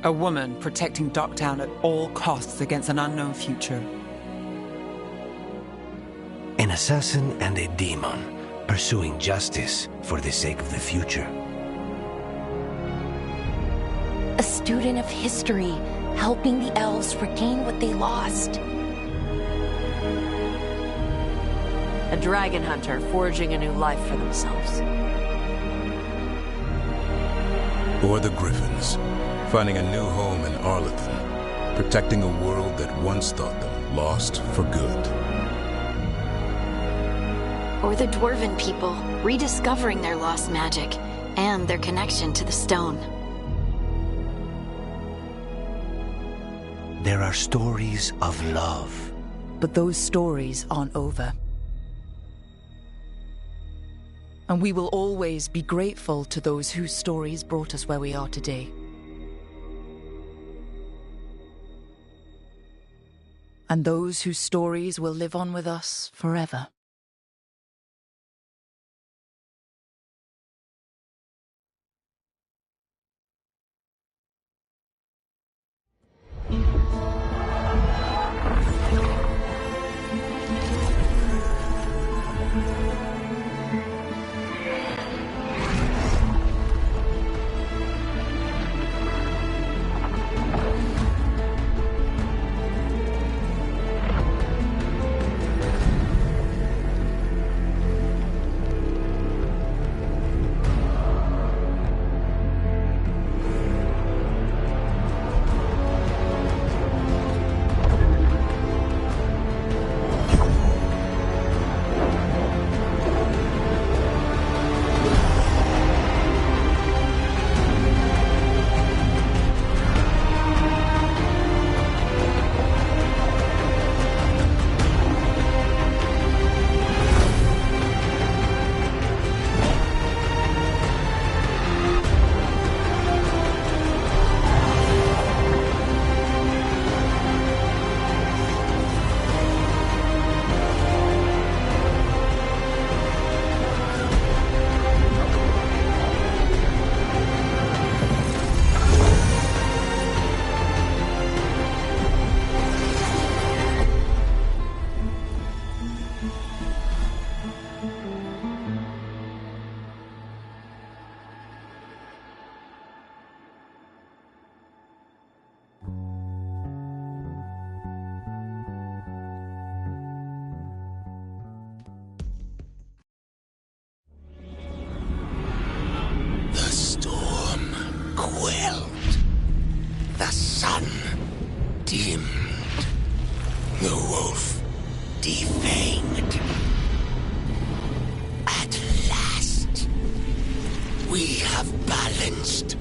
A woman protecting Docktown at all costs against an unknown future. An assassin and a demon pursuing justice for the sake of the future. A student of history, helping the elves regain what they lost. A dragon hunter forging a new life for themselves. Or the Griffins, finding a new home in Arlathan, protecting a world that once thought them lost for good. Or the Dwarven people, rediscovering their lost magic and their connection to the stone. There are stories of love. But those stories aren't over. And we will always be grateful to those whose stories brought us where we are today. And those whose stories will live on with us forever. The sun dimmed. The wolf defanged. At last, we have balanced